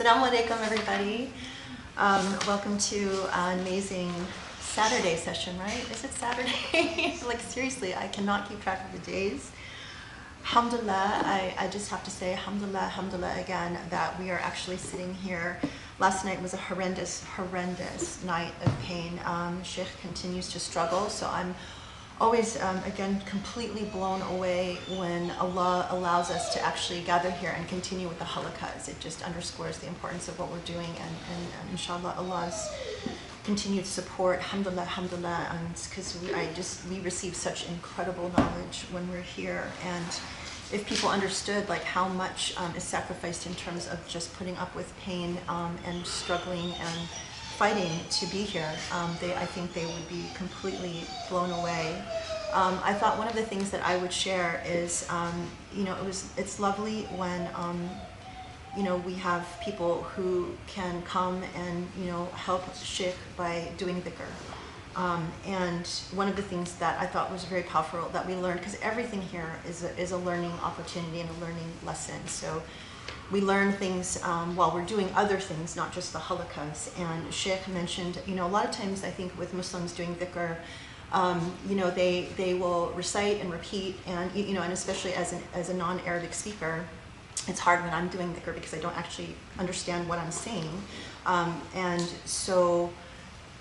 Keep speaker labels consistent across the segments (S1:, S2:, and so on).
S1: Assalamu alaikum, everybody. Welcome to an amazing Saturday session, right? Is it Saturday? Like, seriously, I cannot keep track of the days. Alhamdulillah, I just have to say, alhamdulillah, alhamdulillah again, that we are actually sitting here. Last night was a horrendous night of pain. Sheikh continues to struggle, so I'm always, again, completely blown away when Allah allows us to actually gather here and continue with the halaqas. It just underscores the importance of what we're doing, and inshallah, Allah's continued support, alhamdulillah, alhamdulillah, and because we receive such incredible knowledge when we're here. And if people understood like how much is sacrificed in terms of just putting up with pain and struggling and fighting to be here, I think they would be completely blown away. I thought one of the things that I would share is, it's lovely when, we have people who can come and, help Sheikh by doing dhikr. And one of the things that I thought was very powerful that we learned, because everything here is a learning opportunity and a learning lesson. So we learn things while we're doing other things, not just the halaqas. And Sheikh mentioned, a lot of times I think with Muslims doing dhikr, they will recite and repeat, and and especially as a non-Arabic speaker, it's hard when I'm doing dhikr because I don't actually understand what I'm saying. And so,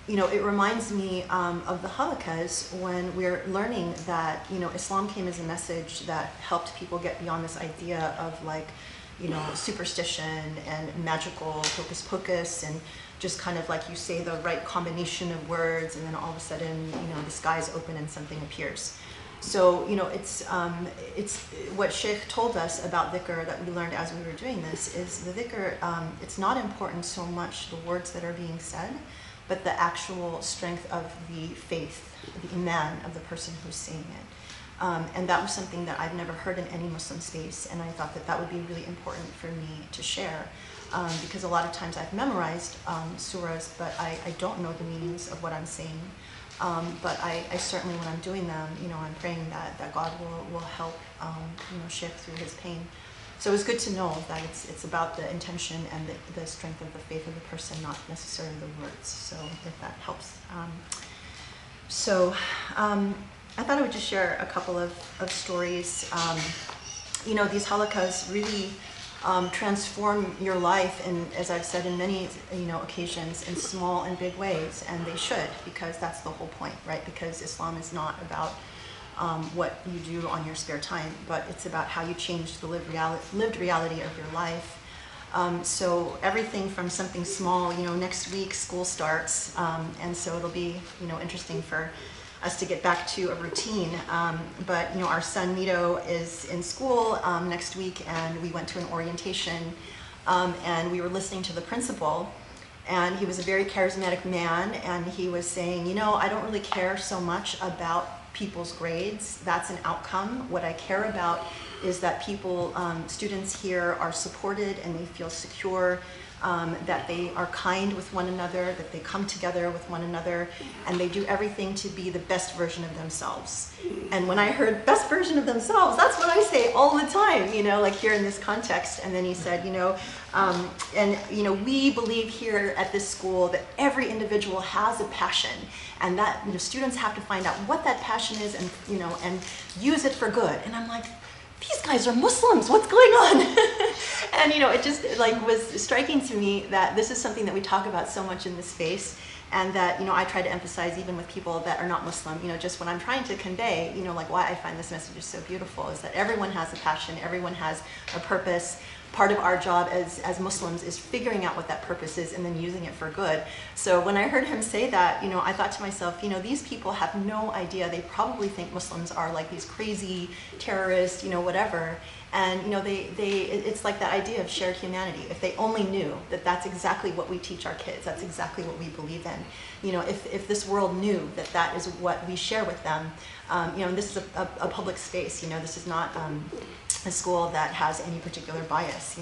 S1: it reminds me of the halaqas when we're learning that, Islam came as a message that helped people get beyond this idea of like, superstition and magical hocus pocus, and just kind of like you say the right combination of words and then all of a sudden, the skies open and something appears. So, it's what Sheikh told us about dhikr that we learned as we were doing this is the dhikr, it's not important so much the words that are being said, but the actual strength of the faith, the iman of the person who's saying it. And that was something that I've never heard in any Muslim space, and I thought that would be really important for me to share, because a lot of times I've memorized surahs, but I don't know the meanings of what I'm saying. But I certainly, when I'm doing them, I'm praying that God will help, Sheikh through his pain. So it's good to know that it's about the intention and the strength of the faith of the person, not necessarily the words. So if that helps. I thought I would just share a couple of stories. These halaqas really transform your life, and as I've said in many occasions, in small and big ways, and they should, because that's the whole point, right? Because Islam is not about what you do on your spare time, but it's about how you change the lived reality of your life. So everything from something small, next week school starts, and so it'll be interesting for us to get back to a routine. But our son Mito is in school next week, and we went to an orientation, and we were listening to the principal, and he was a very charismatic man, and he was saying, I don't really care so much about people's grades. That's an outcome. What I care about is that people, students here are supported and they feel secure, that they are kind with one another, that they come together with one another, and they do everything to be the best version of themselves. And when I heard best version of themselves, that's what I say all the time, like here in this context. And then he said, we believe here at this school that every individual has a passion, and that students have to find out what that passion is and and use it for good. And I'm like, these guys are Muslims, what's going on? And it just was striking to me that this is something that we talk about so much in this space, and that I try to emphasize even with people that are not Muslim, just when I'm trying to convey, why I find this message so beautiful is that everyone has a passion, everyone has a purpose. Part of our job as Muslims is figuring out what that purpose is and then using it for good. So when I heard him say that, I thought to myself, these people have no idea. They probably think Muslims are like these crazy terrorists, whatever. And it's like that idea of shared humanity. If they only knew that that's exactly what we teach our kids, that's exactly what we believe in. If this world knew that that is what we share with them, and this is a public space. This is not a school that has any particular bias,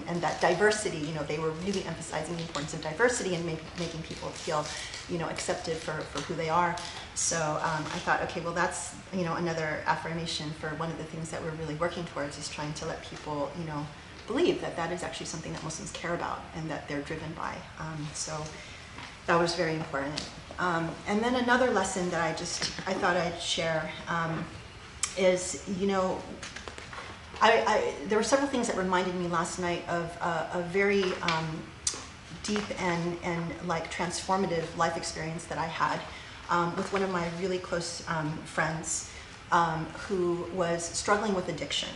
S1: and that diversity, they were really emphasizing the importance of diversity and making people feel, accepted for who they are. So I thought, okay, well, that's, another affirmation for one of the things that we're really working towards is trying to let people, believe that that is actually something that Muslims care about and that they're driven by. So that was very important. And then another lesson that I thought I'd share is, you know, there were several things that reminded me last night of a very deep and like transformative life experience that I had with one of my really close friends who was struggling with addiction.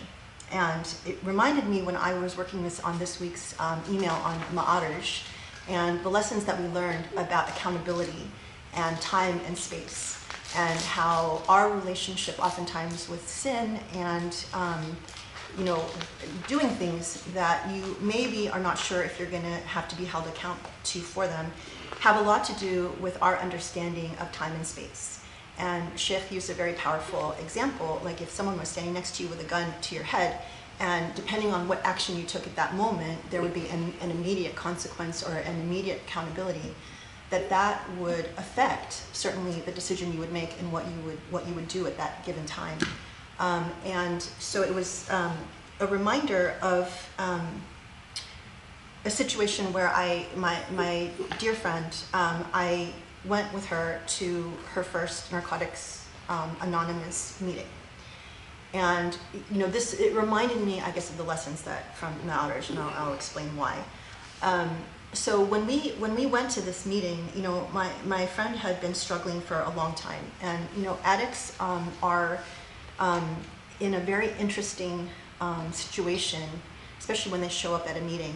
S1: And it reminded me when I was working on this week's email on Ma'arij and the lessons that we learned about accountability and time and space, and how our relationship oftentimes with sin and you know, doing things that you maybe are not sure if you're going to have to be held account to for them, have a lot to do with our understanding of time and space. And Sheikh used a very powerful example, like if someone was standing next to you with a gun to your head, and depending on what action you took at that moment, there would be an immediate consequence or an immediate accountability, that would affect certainly the decision you would make and what you would do at that given time. And so it was a reminder of a situation where my dear friend, I went with her to her first Narcotics Anonymous meeting. And you know, it reminded me, I guess, of the lessons that from Ma'arij, and I'll explain why. So when we went to this meeting, you know, my friend had been struggling for a long time, and you know, addicts are in a very interesting situation, especially when they show up at a meeting,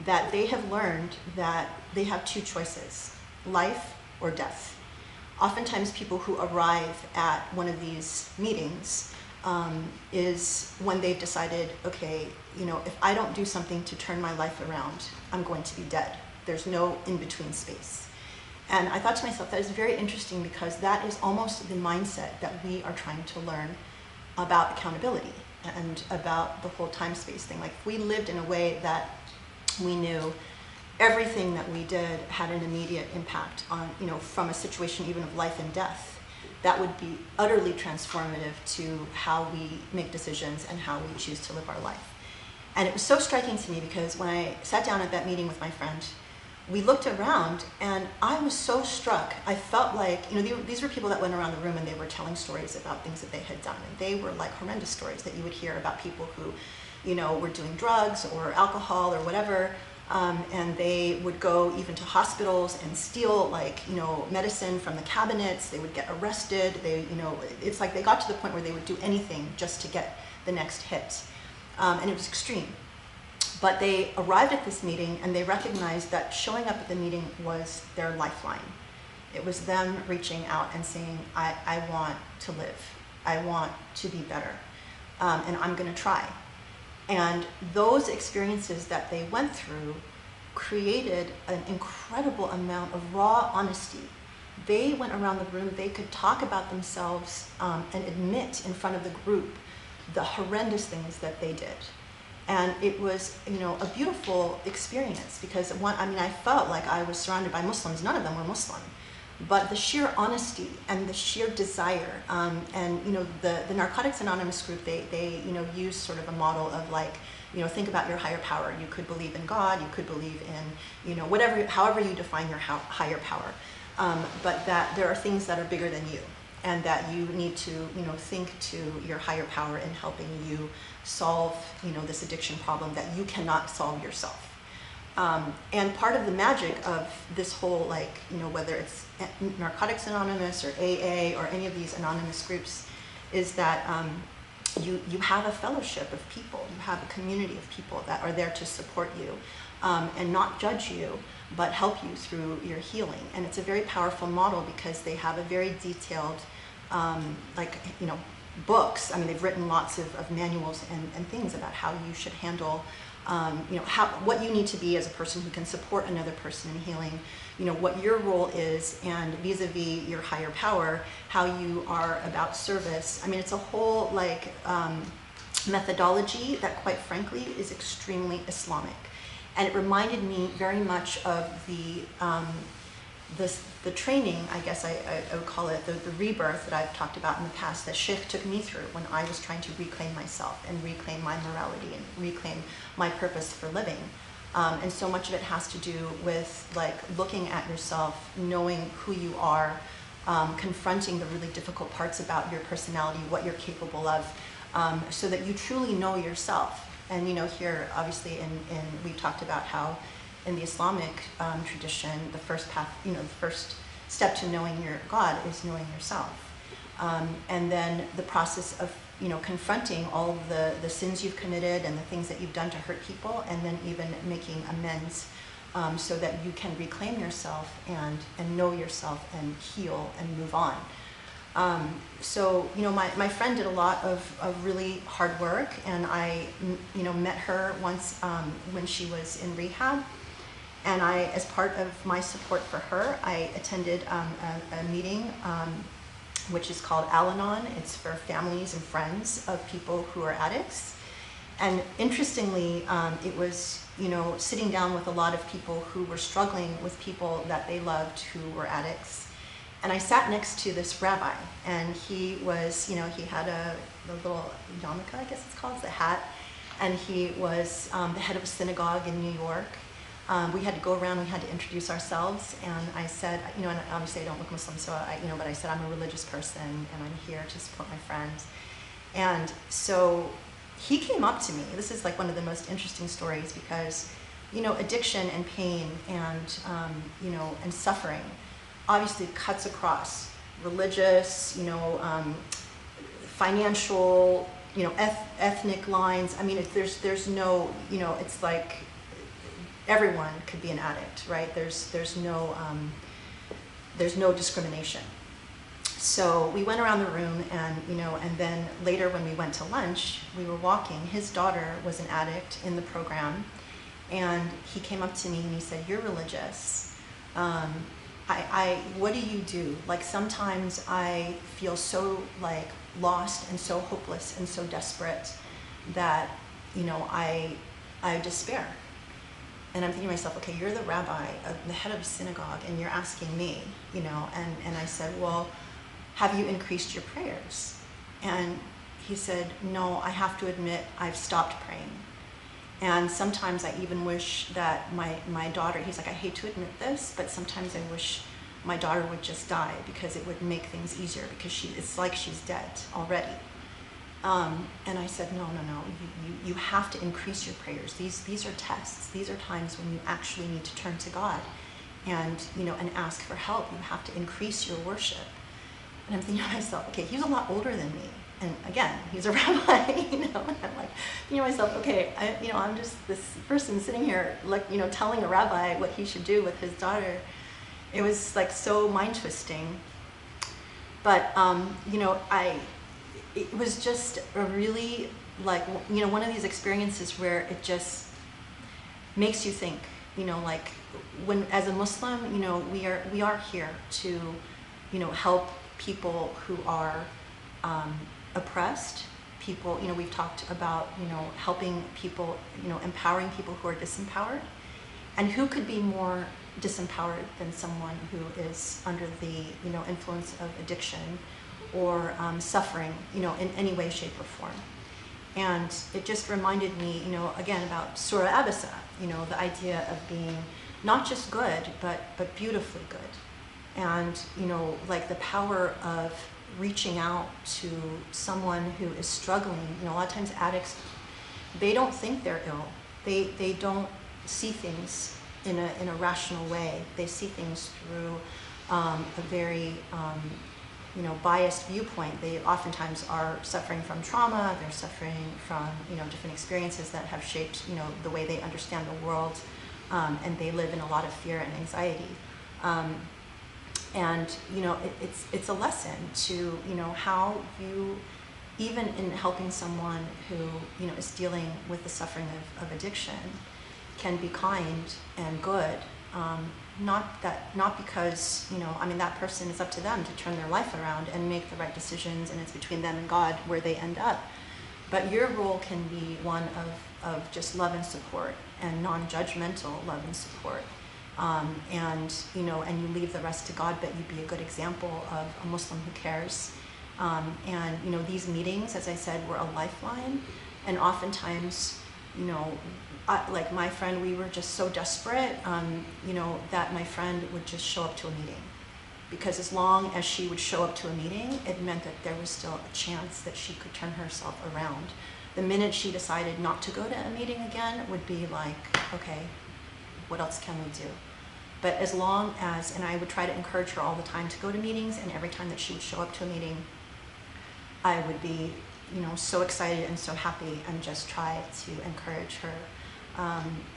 S1: that they have learned that they have two choices: life or death. Oftentimes people who arrive at one of these meetings is when they've decided, okay, you know, if I don't do something to turn my life around, I'm going to be dead. There's no in-between space. And I thought to myself, that is very interesting, because that is almost the mindset that we are trying to learn about accountability and about the whole time-space thing. Like, if we lived in a way that we knew everything that we did had an immediate impact on, you know, from a situation even of life and death, that would be utterly transformative to how we make decisions and how we choose to live our life. And it was so striking to me, because when I sat down at that meeting with my friend, we looked around and I was so struck. I felt like, you know, these were people that went around the room and they were telling stories about things that they had done. And they were like horrendous stories that you would hear about people who, you know, were doing drugs or alcohol or whatever. And they would go even to hospitals and steal, like, you know, medicine from the cabinets. They would get arrested. You know, it's like they got to the point where they would do anything just to get the next hit. And it was extreme. But they arrived at this meeting and they recognized that showing up at the meeting was their lifeline. It was them reaching out and saying, I want to live. I want to be better. And I'm going to try. And those experiences that they went through created an incredible amount of raw honesty. They went around the room, they could talk about themselves and admit in front of the group the horrendous things that they did. And it was, you know, a beautiful experience, because I felt like I was surrounded by Muslims. None of them were Muslim. But the sheer honesty and the sheer desire, and you know, the Narcotics Anonymous group, they you know, use sort of a model of, like, you know, think about your higher power. You could believe in God, you could believe in, you know, however you define your higher power, but that there are things that are bigger than you, and that you need to, you know, think to your higher power in helping you solve, you know, this addiction problem that you cannot solve yourself. And part of the magic of this whole, like, you know, whether it's Narcotics Anonymous or AA or any of these anonymous groups, is that you have a fellowship of people. You have a community of people that are there to support you and not judge you, but help you through your healing. And it's a very powerful model, because they have a very detailed, like, you know, books. I mean, they've written lots of manuals and things about how you should handle, you know, what you need to be as a person who can support another person in healing, you know, what your role is, and vis-a-vis your higher power, how you are about service. I mean, it's a whole, like, methodology that, quite frankly, is extremely Islamic. And it reminded me very much of the training, I guess I would call it the rebirth that I've talked about in the past that Sheikh took me through when I was trying to reclaim myself and reclaim my morality and reclaim my purpose for living. And so much of it has to do with like looking at yourself, knowing who you are, confronting the really difficult parts about your personality, what you're capable of, so that you truly know yourself. And here, obviously, we talked about how in the Islamic tradition, the first path, the first step to knowing your God is knowing yourself. And then the process of, confronting all of the sins you've committed and the things that you've done to hurt people, and then even making amends so that you can reclaim yourself and know yourself and heal and move on. So, my friend did a lot of really hard work, and I, met her once when she was in rehab. And as part of my support for her, I attended a meeting which is called Al-Anon. It's for families and friends of people who are addicts. And interestingly, it was, sitting down with a lot of people who were struggling with people that they loved who were addicts. And I sat next to this rabbi, and he was, he had the little yarmulke, I guess it's called, the hat, and he was the head of a synagogue in New York. We had to go around, we had to introduce ourselves, and I said, and obviously I don't look Muslim, so but I said I'm a religious person, and I'm here to support my friends. And so he came up to me. This is like one of the most interesting stories because, addiction and pain and, and suffering obviously cuts across religious, financial, ethnic lines. I mean, there's no, it's like everyone could be an addict, right? There's no discrimination. So we went around the room, and and then later when we went to lunch, we were walking. His daughter was an addict in the program, and he came up to me and he said, "You're religious. What do you do? Like sometimes I feel so like lost and so hopeless and so desperate that I despair." And I'm thinking to myself, okay, you're the rabbi, the head of a synagogue, and you're asking me, and I said, well, have you increased your prayers? And he said, no, I have to admit, I've stopped praying. And sometimes I even wish that my daughter, he's like, I hate to admit this, but sometimes I wish my daughter would just die because it would make things easier because it's like she's dead already. And I said, no, you have to increase your prayers. These are tests. These are times when you actually need to turn to God and, and ask for help. You have to increase your worship. And I'm thinking to myself, okay, he's a lot older than me. And again, he's a rabbi, and I'm like, thinking to myself, okay, I'm just this person sitting here, like, telling a rabbi what he should do with his daughter. It was like so mind twisting. But, it was just a really, like, one of these experiences where it just makes you think, like, when, as a Muslim, we are here to, help people who are oppressed, people, we've talked about, helping people, empowering people who are disempowered. And who could be more disempowered than someone who is under the, influence of addiction or suffering, in any way, shape, or form. And it just reminded me, again, about Surah Abasa, the idea of being not just good, but beautifully good. And, like the power of reaching out to someone who is struggling. A lot of times addicts, they don't think they're ill. They don't see things in a rational way. They see things through a very biased viewpoint. They oftentimes are suffering from trauma. They're suffering from different experiences that have shaped the way they understand the world, and they live in a lot of fear and anxiety. And it's a lesson to how you, even in helping someone who is dealing with the suffering of addiction, can be kind and good. Not because that person, is up to them to turn their life around and make the right decisions, and it's between them and God where they end up. But your role can be one of just love and support, and non-judgmental love and support. and and you leave the rest to God, but you be a good example of a Muslim who cares. And these meetings, as I said, were a lifeline, and oftentimes, like my friend, we were just so desperate, that my friend would just show up to a meeting. Because as long as she would show up to a meeting, it meant that there was still a chance that she could turn herself around. The minute she decided not to go to a meeting again would be like, okay, what else can we do? But as long as, and I would try to encourage her all the time to go to meetings, and every time that she would show up to a meeting, I would be, so excited and so happy, and just try to encourage her.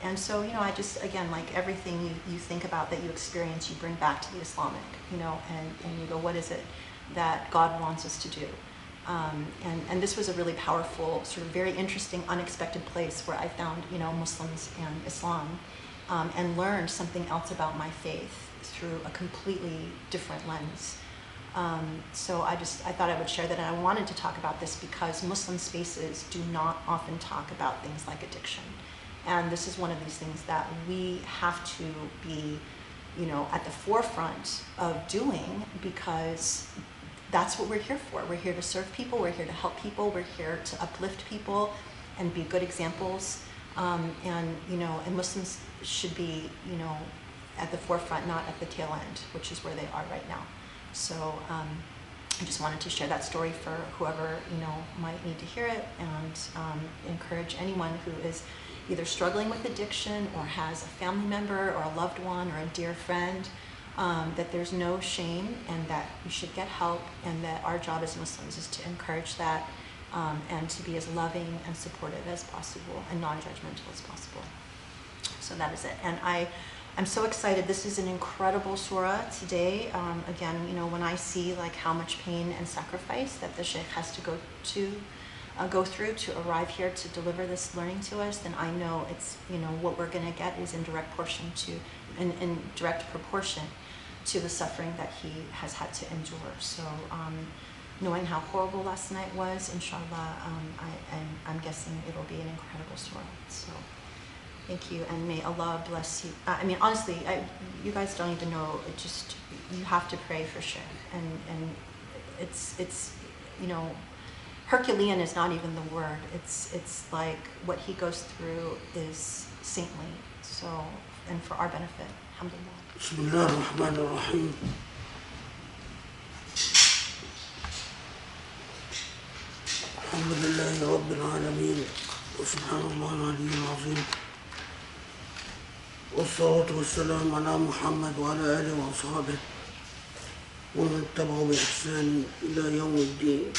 S1: And so, I just, again, like everything you think about that you experience, you bring back to the Islamic, and you go, what is it that God wants us to do? And this was a really powerful, sort of very interesting, unexpected place where I found, Muslims and Islam, and learned something else about my faith through a completely different lens. So I thought I would share that, and I wanted to talk about this because Muslim spaces do not often talk about things like addiction. And this is one of these things that we have to be, at the forefront of doing, because that's what we're here for. We're here to serve people, we're here to help people, we're here to uplift people and be good examples. And Muslims should be, at the forefront, not at the tail end, which is where they are right now. So I just wanted to share that story for whoever, might need to hear it, and encourage anyone who is either struggling with addiction or has a family member or a loved one or a dear friend, that there's no shame, and that you should get help, and that our job as Muslims is to encourage that, and to be as loving and supportive as possible and non-judgmental as possible. So that is it. And I'm so excited. This is an incredible surah today. Again, when I see like how much pain and sacrifice that the Sheikh has to go through to arrive here to deliver this learning to us, then I know it's, what we're going to get is in direct proportion to the suffering that he has had to endure. So knowing how horrible last night was, inshallah, I'm guessing it'll be an incredible surah. So thank you, and may Allah bless you. I mean, honestly, you guys don't even know. It just, you have to pray for Sheikh, and it's Herculean is not even the word. It's like what he goes through is saintly. So, and for our benefit, alhamdulillah.
S2: Bismillah ar-Rahman ar-Rahim. Alhamdulillahi Rabbil Alameen. Wa subhanallah al-Aliyyil Azim. والصلاة والسلام على محمد وعلى آله وأصحابه ومن تبعه بإحسان إلى يوم الدين.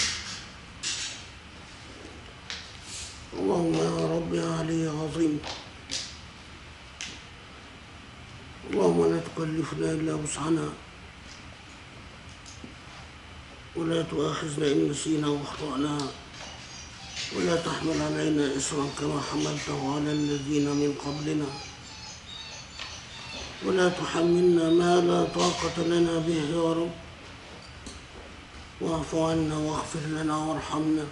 S2: اللهم يا رب يا علي عظيم، اللهم لا تكلفنا إلا وسعنا، ولا تؤاخذنا إن نسينا واخطأنا، ولا تحمل علينا إصرا كما حملته على الذين من قبلنا، ولا تحملنا ما لا طاقة لنا به يا رب، واعف عنا واغفر لنا وارحمنا،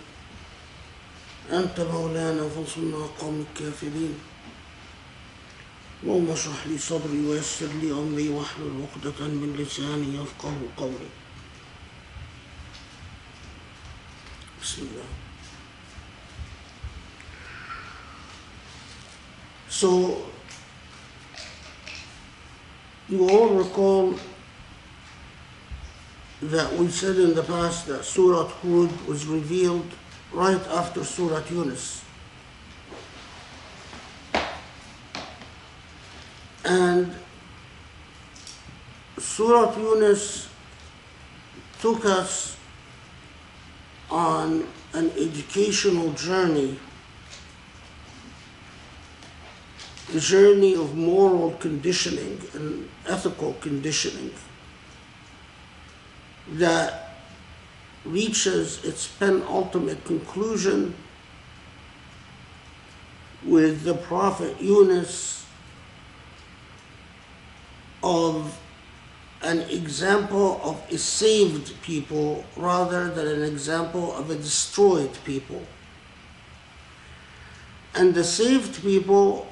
S2: أنت مولانا فانصرنا على القوم الكافرين. اللهم اشرح لي صدري ويسر لي أمري واحلل عقدة من لساني يفقهوا قولي. بسم الله. So, you all recall that we said in the past that Surah Hud was revealed right after Surah Yunus. And Surah Yunus took us on an educational journey, the journey of moral conditioning and ethical conditioning that reaches its penultimate conclusion with the Prophet Yunus of an example of a saved people rather than an example of a destroyed people. And the saved people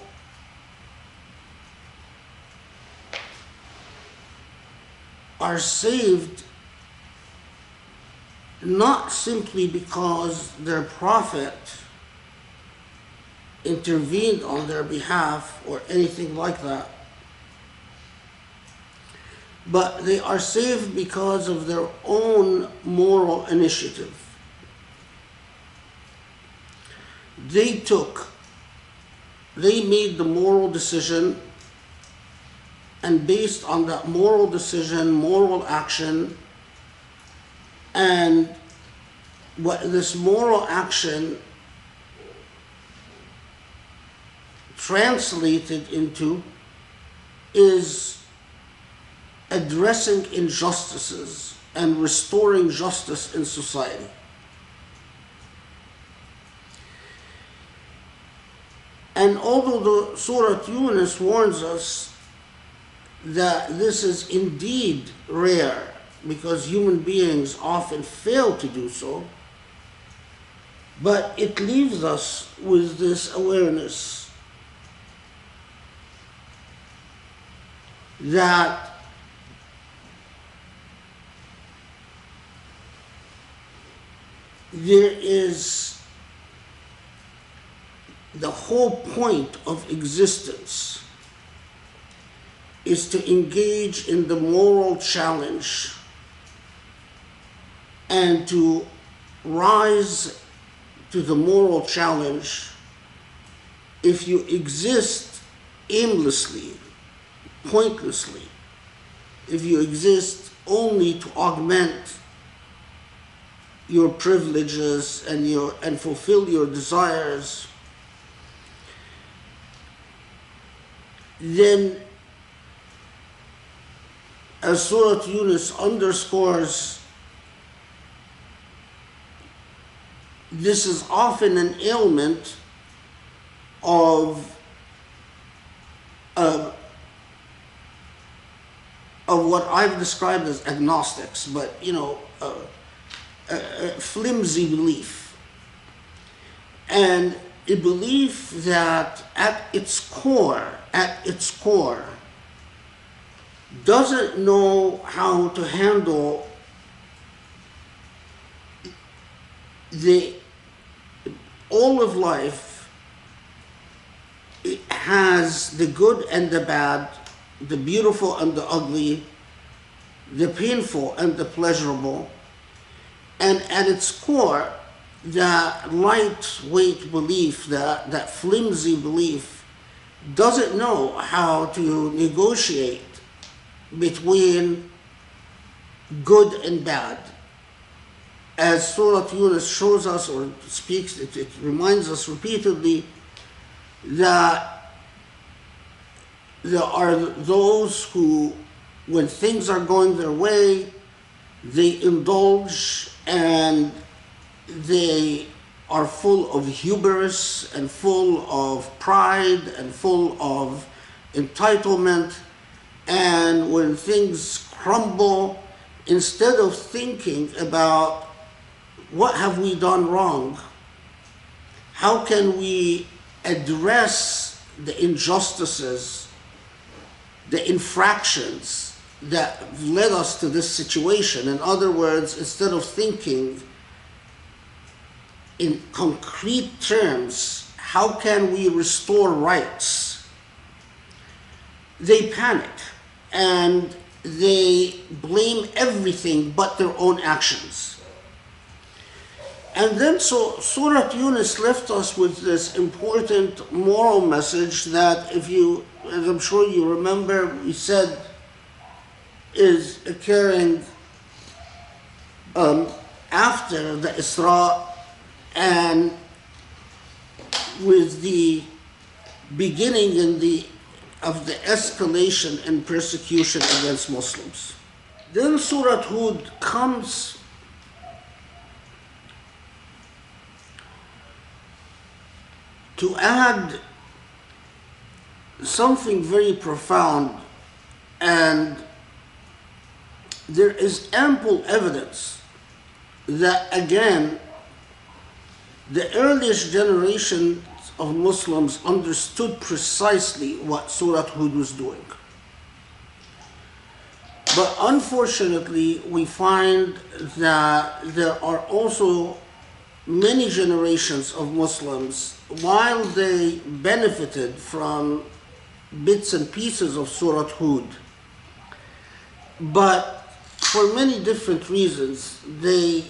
S2: are saved not simply because their prophet intervened on their behalf or anything like that, but they are saved because of their own moral initiative. They made the moral decision, and based on that moral decision, moral action, and what this moral action translated into is addressing injustices and restoring justice in society. And although the Surah Yunus warns us that this is indeed rare, because human beings often fail to do so, but it leaves us with this awareness that there is the whole point of existence is to engage in the moral challenge and to rise to the moral challenge. If you exist aimlessly, pointlessly, if you exist only to augment your privileges and fulfill your desires, then, as Surah Yunus underscores, this is often an ailment of what I've described as agnostics, but a flimsy belief, and a belief that at its core, doesn't know how to handle all of life. It has the good and the bad, the beautiful and the ugly, the painful and the pleasurable, and at its core, that lightweight belief, that flimsy belief, doesn't know how to negotiate between good and bad. As Surah Yunus shows us or speaks, it reminds us repeatedly that there are those who, when things are going their way, they indulge and they are full of hubris and full of pride and full of entitlement. And when things crumble, instead of thinking about what have we done wrong, how can we address the injustices, the infractions that led us to this situation. In other words, instead of thinking in concrete terms, how can we restore rights, they panic and they blame everything but their own actions. And then so Surah Yunus left us with this important moral message that, if you, as I'm sure you remember, we said is occurring after the Isra and with the beginning of the escalation and persecution against Muslims. Then Surah Hud comes to add something very profound, and there is ample evidence that, again, the earliest generation of Muslims understood precisely what Surah Hud was doing. But unfortunately, we find that there are also many generations of Muslims, while they benefited from bits and pieces of Surah Hud, but for many different reasons, they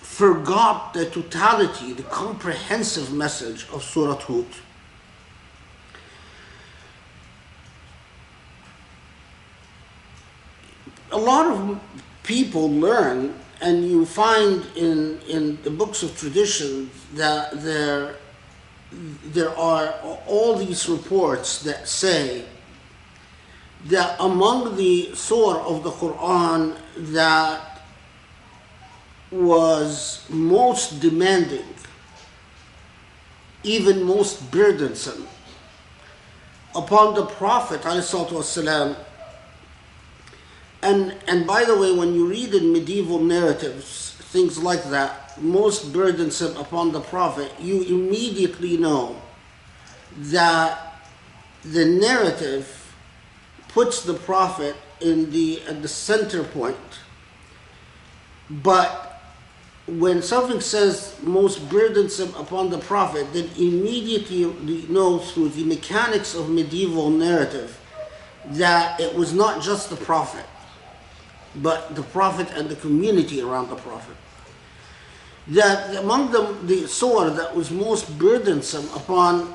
S2: forgot the totality, the comprehensive message of Surah Hud. A lot of people learn, and you find in the books of tradition that there are all these reports that say that among the surah of the Quran that was most demanding, even most burdensome upon the Prophet ﷺ. And by the way, when you read in medieval narratives, things like that, most burdensome upon the Prophet, you immediately know that the narrative puts the Prophet at the center point. But when something says most burdensome upon the Prophet, then immediately you know through the mechanics of medieval narrative that it was not just the Prophet, but the Prophet and the community around the Prophet. That among them, the surah that was most burdensome upon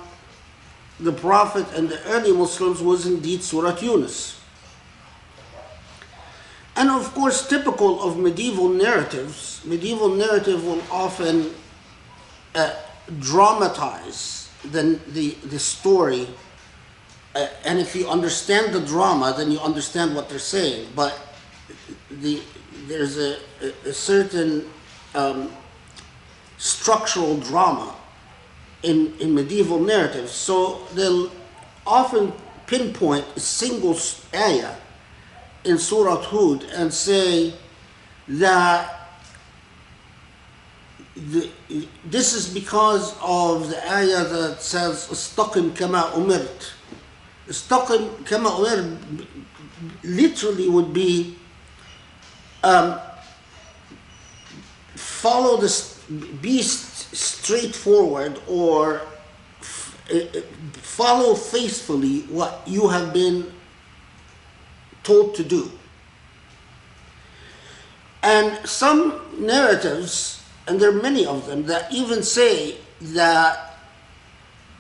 S2: the Prophet and the early Muslims was indeed Surah Yunus. And of course, typical of medieval narrative will often dramatize the story. And if you understand the drama, then you understand what they're saying. But there's a certain structural drama in medieval narratives. So they'll often pinpoint a single ayah in Surah Hud and say that this is because of the ayah that says "Istaqim kama umirt." Istaqim kama umirt literally would be follow this, be straightforward, or follow faithfully what you have been told to do. And some narratives, and there are many of them, that even say that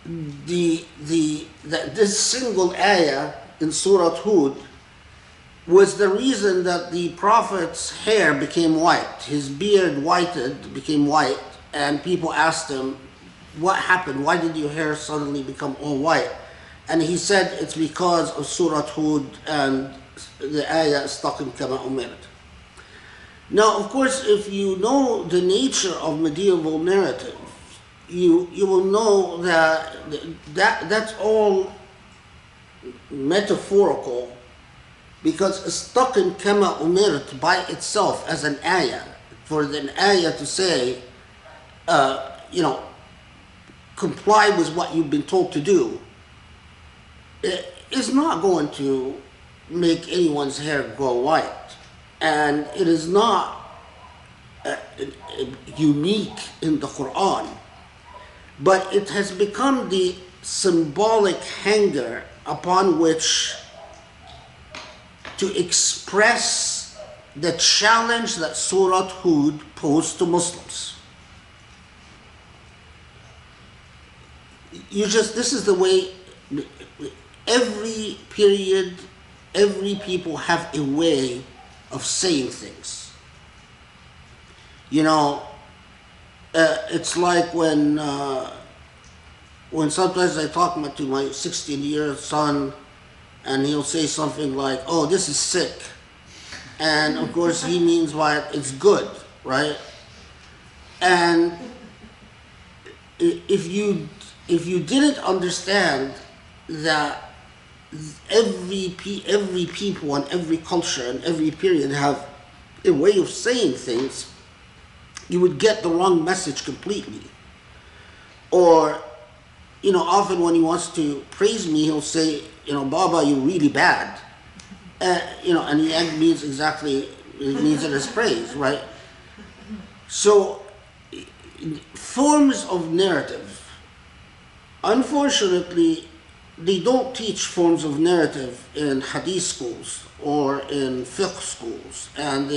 S2: that this single ayah in Surah Hud was the reason that the Prophet's hair became white. His beard whitened, became white, and people asked him, what happened? Why did your hair suddenly become all white? And he said it's because of Surah Hud and the ayah "Istaqim kama umirt." Now, of course, if you know the nature of medieval narrative, you will know that that's all metaphorical, because "Istaqim kama umirt" by itself as an ayah, for an ayah to say, comply with what you've been told to do, is not going to make anyone's hair grow white. And it is not unique in the Quran, but it has become the symbolic hanger upon which to express the challenge that Surah Hud posed to Muslims. This is the way every period, every people have a way of saying things. It's like when sometimes I talk to my 16-year son, and he'll say something like, "Oh, this is sick," and of course he means by it, it's good, right? And if you didn't understand that every people and every culture and every period have a way of saying things, you would get the wrong message completely. Or, often when he wants to praise me, he'll say, "Baba, you're really bad." and yag means exactly, it means it is praise, right? So, forms of narrative, unfortunately, they don't teach forms of narrative in hadith schools or in fiqh schools, and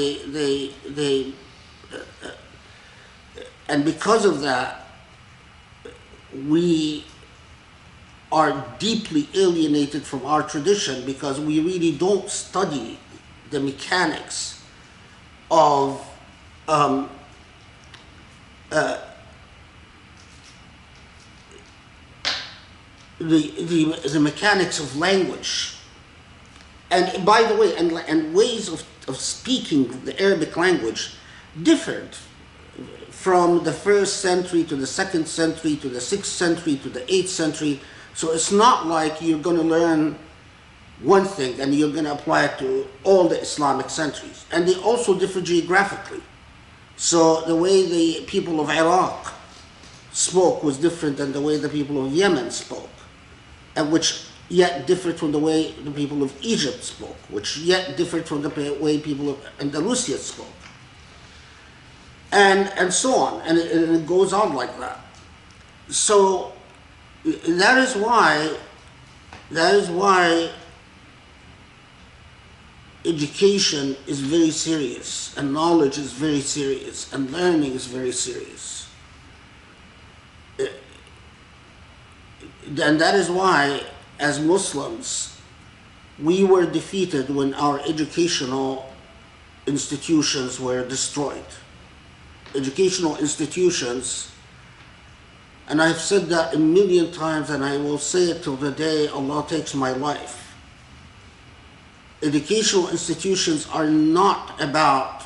S2: and because of that, we are deeply alienated from our tradition because we really don't study the mechanics of the mechanics of language. And by the way, and ways of speaking the Arabic language differed from the 1st century to the 2nd century to the 6th century to the 8th century. So it's not like you're going to learn one thing and you're going to apply it to all the Islamic centuries. And they also differ geographically. So the way the people of Iraq spoke was different than the way the people of Yemen spoke, and which yet differed from the way the people of Egypt spoke, which yet differed from the way people of Andalusia spoke. And so on, and it goes on like that. So that is why education is very serious, and knowledge is very serious, and learning is very serious. And that is why, as Muslims, we were defeated when our educational institutions were destroyed. Educational institutions, and I've said that a million times, and I will say it till the day Allah takes my life. Educational institutions are not about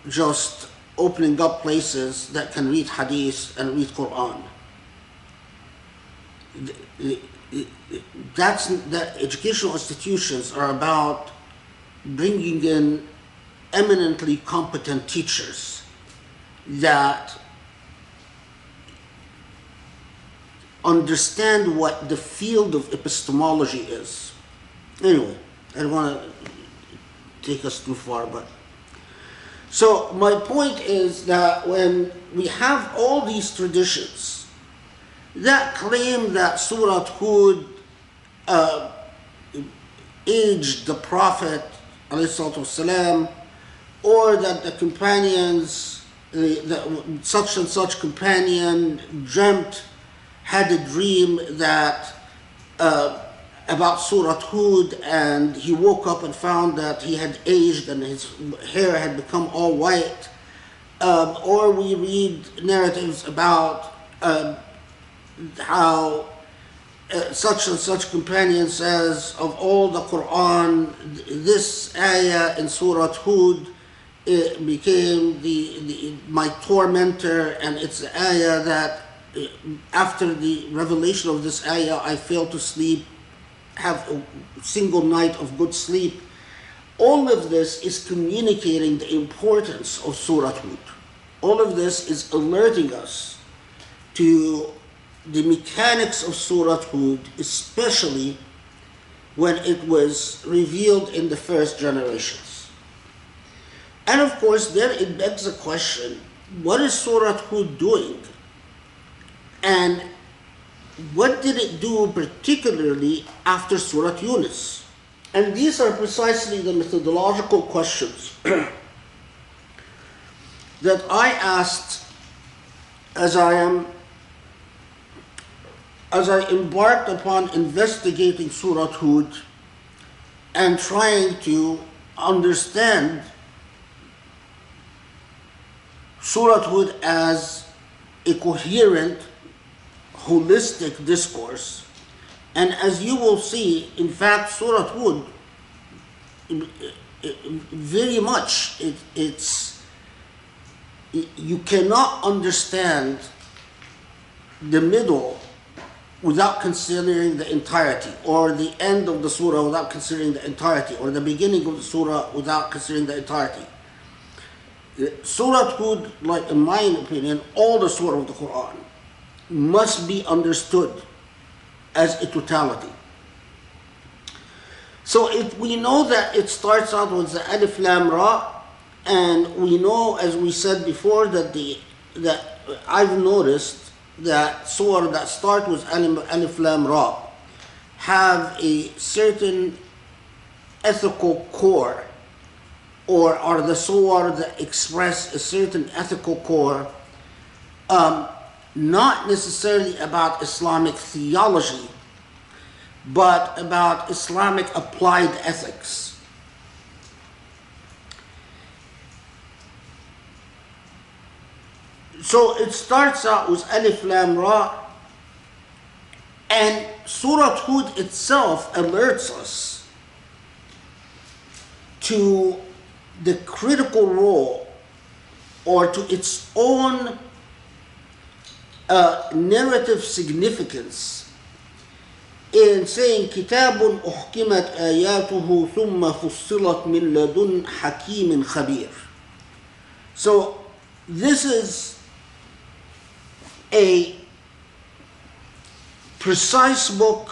S2: just opening up places that can read hadith and read Quran. That educational institutions are about bringing in eminently competent teachers that understand what the field of epistemology is. Anyway, I don't want to take us too far, but so my point is that when we have all these traditions that claim that Surah Hud aged the Prophet ﷺ, or that the companions, such and such companion had a dream that about Surah Hud, and he woke up and found that he had aged and his hair had become all white. Or we read narratives about how such and such companion says, of all the Quran, this ayah in Surah Hud became my tormentor, and it's the ayah that after the revelation of this ayah I failed to sleep, have a single night of good sleep. All of this is communicating the importance of Surah Hud. All of this is alerting us to the mechanics of Surah Hud, especially when it was revealed in the first generations. And of course, then it begs the question, what is Surah Hud doing? And what did it do particularly after Surah Yunus? And these are precisely the methodological questions that I asked as I embarked upon investigating Surah Hud and trying to understand Surah Hud as a coherent, holistic discourse. And as you will see, in fact, Surah Hud, very much, you cannot understand the middle without considering the entirety, or the end of the surah without considering the entirety, or the beginning of the surah without considering the entirety. Surah Hud, like in my opinion, all the surah of the Quran must be understood as a totality. So we know that it starts out with the Alif Lam Ra, and we know, as we said before, that I've noticed that surah that start with Alif Lam Ra have a certain ethical core, or are the surah that express a certain ethical core, not necessarily about Islamic theology, but about Islamic applied ethics. So it starts out with Alif Lam Ra, and Surah Hud itself alerts us to the critical role, or to its own narrative significance, in saying كتاب أحكمت آياته ثم فصلت من لدن حكيم خبير. So this is a precise book,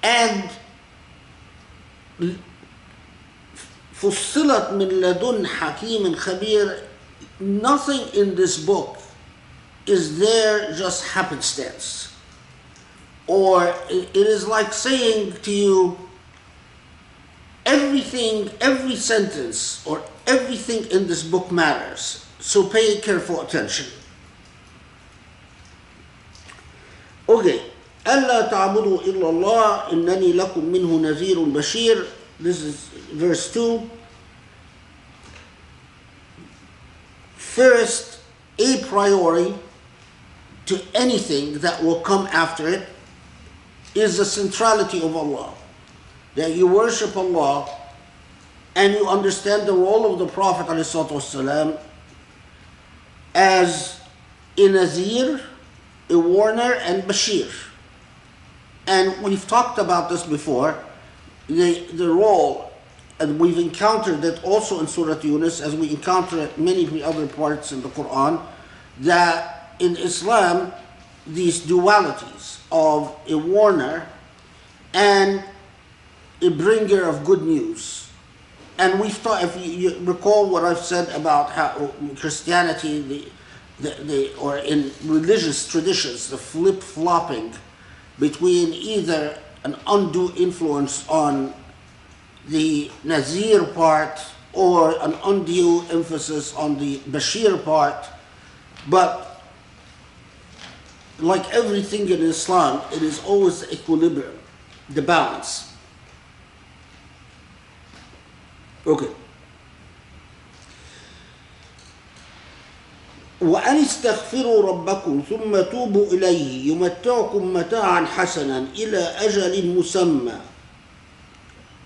S2: and فصلت من لدن حكيم خبير. Nothing in this book is there just happenstance, or it is like saying to you, everything, every sentence or everything in this book matters, so pay careful attention. Okay, ألا تعبدوا إلا الله إنني لكم منه نذير بشير. This is verse 2. First, a priori to anything that will come after it is the centrality of Allah. That you worship Allah and you understand the role of the Prophet ﷺ as a Nazir, a warner, and Bashir. And we've talked about this before, the role, and we've encountered it also in Surah Yunus, as we encounter it many other parts in the Quran, that in Islam, these dualities of a warner and a bringer of good news. And we've thought, if you recall what I've said about how Christianity, or in religious traditions, the flip-flopping between either an undue influence on the Nazir part or an undue emphasis on the Bashir part. But like everything in Islam, it is always the equilibrium, the balance. Okay. وأن استغفروا ربكم ثم توبوا إليه يمتعكم متاعا حسنا إلى أجل مسمى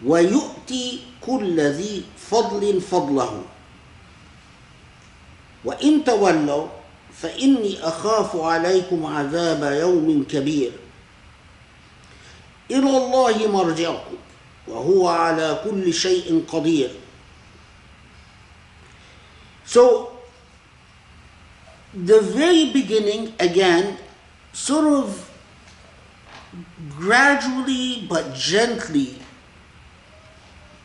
S2: ويؤتي كل ذي فضل فضله وإن تولوا فإني أخاف عليكم عذاب يوم كبير إلى الله مرجعكم وهو على كل شيء قدير. So the very beginning, again, sort of gradually but gently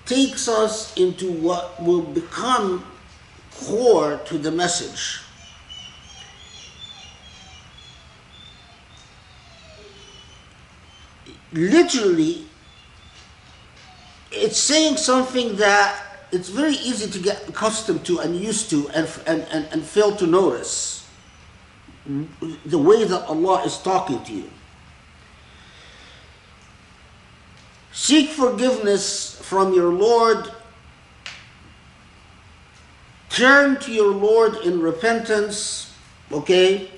S2: takes us into what will become core to the message. Literally, it's saying something that it's very easy to get accustomed to and used to and fail to notice. The way that Allah is talking to you. Seek forgiveness from your Lord. Turn to your Lord in repentance. Okay?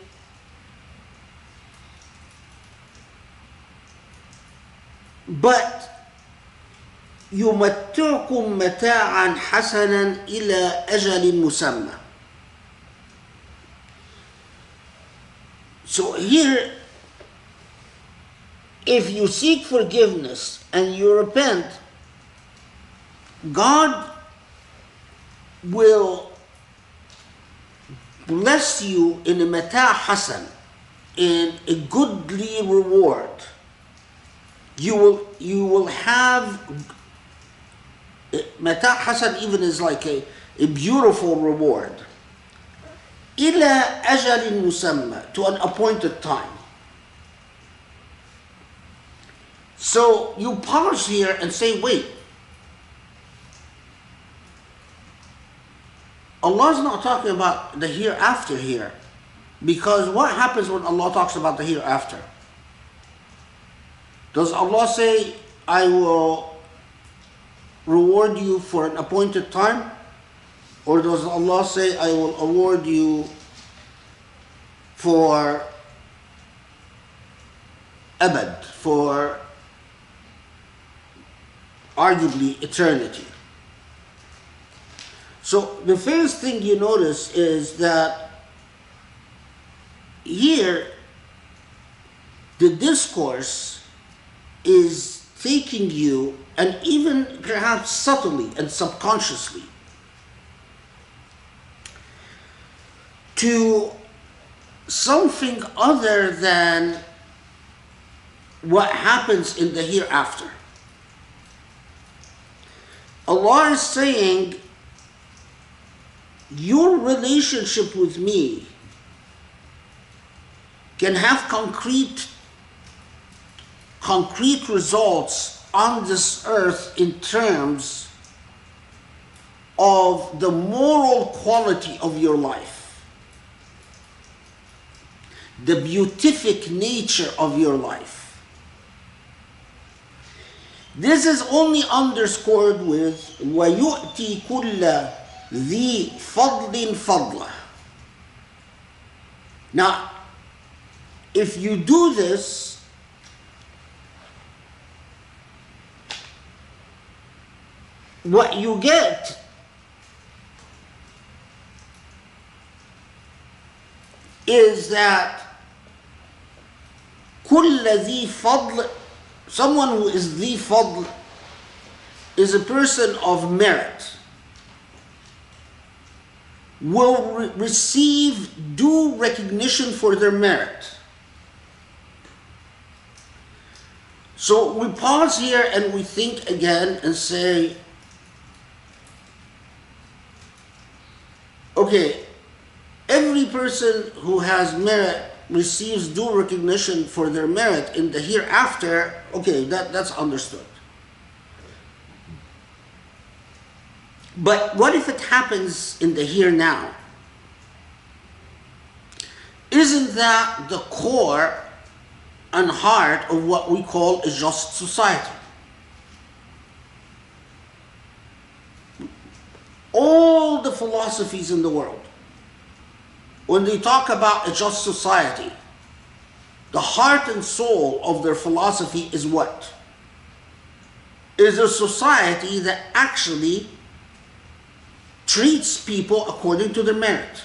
S2: But يمتعكم متاعا حسنا إلى أجل مسمى. So here, if you seek forgiveness and you repent, God will bless you in a mata' hasan, in a goodly reward. You will have mata' hasan, even is like a beautiful reward. إلى أجل مسمى, to an appointed time. So you pause here and say, wait, Allah is not talking about the hereafter here, because what happens when Allah talks about the hereafter? Does Allah say, I will reward you for an appointed time? Or does Allah say, I will award you for abad, for arguably eternity? So the first thing you notice is that here the discourse is taking you, and even perhaps subtly and subconsciously, to something other than what happens in the hereafter. Allah is saying, your relationship with me can have concrete results on this earth in terms of the moral quality of your life, the beatific nature of your life. This is only underscored with وَيُؤْتِي كُلَّ ذِي فَضْلٍ فَضْلَهُ. Now, if you do this, what you get is that كُلَّ ذِي فَضْلٍ, someone who is ذِي فَضْلٍ is a person of merit, will receive due recognition for their merit. So we pause here and we think again and say, okay, every person who has merit receives due recognition for their merit in the hereafter. Okay, that's understood. But what if it happens in the here now? Isn't that the core and heart of what we call a just society? All the philosophies in the world, when they talk about a just society, the heart and soul of their philosophy is what? Is a society that actually treats people according to their merit,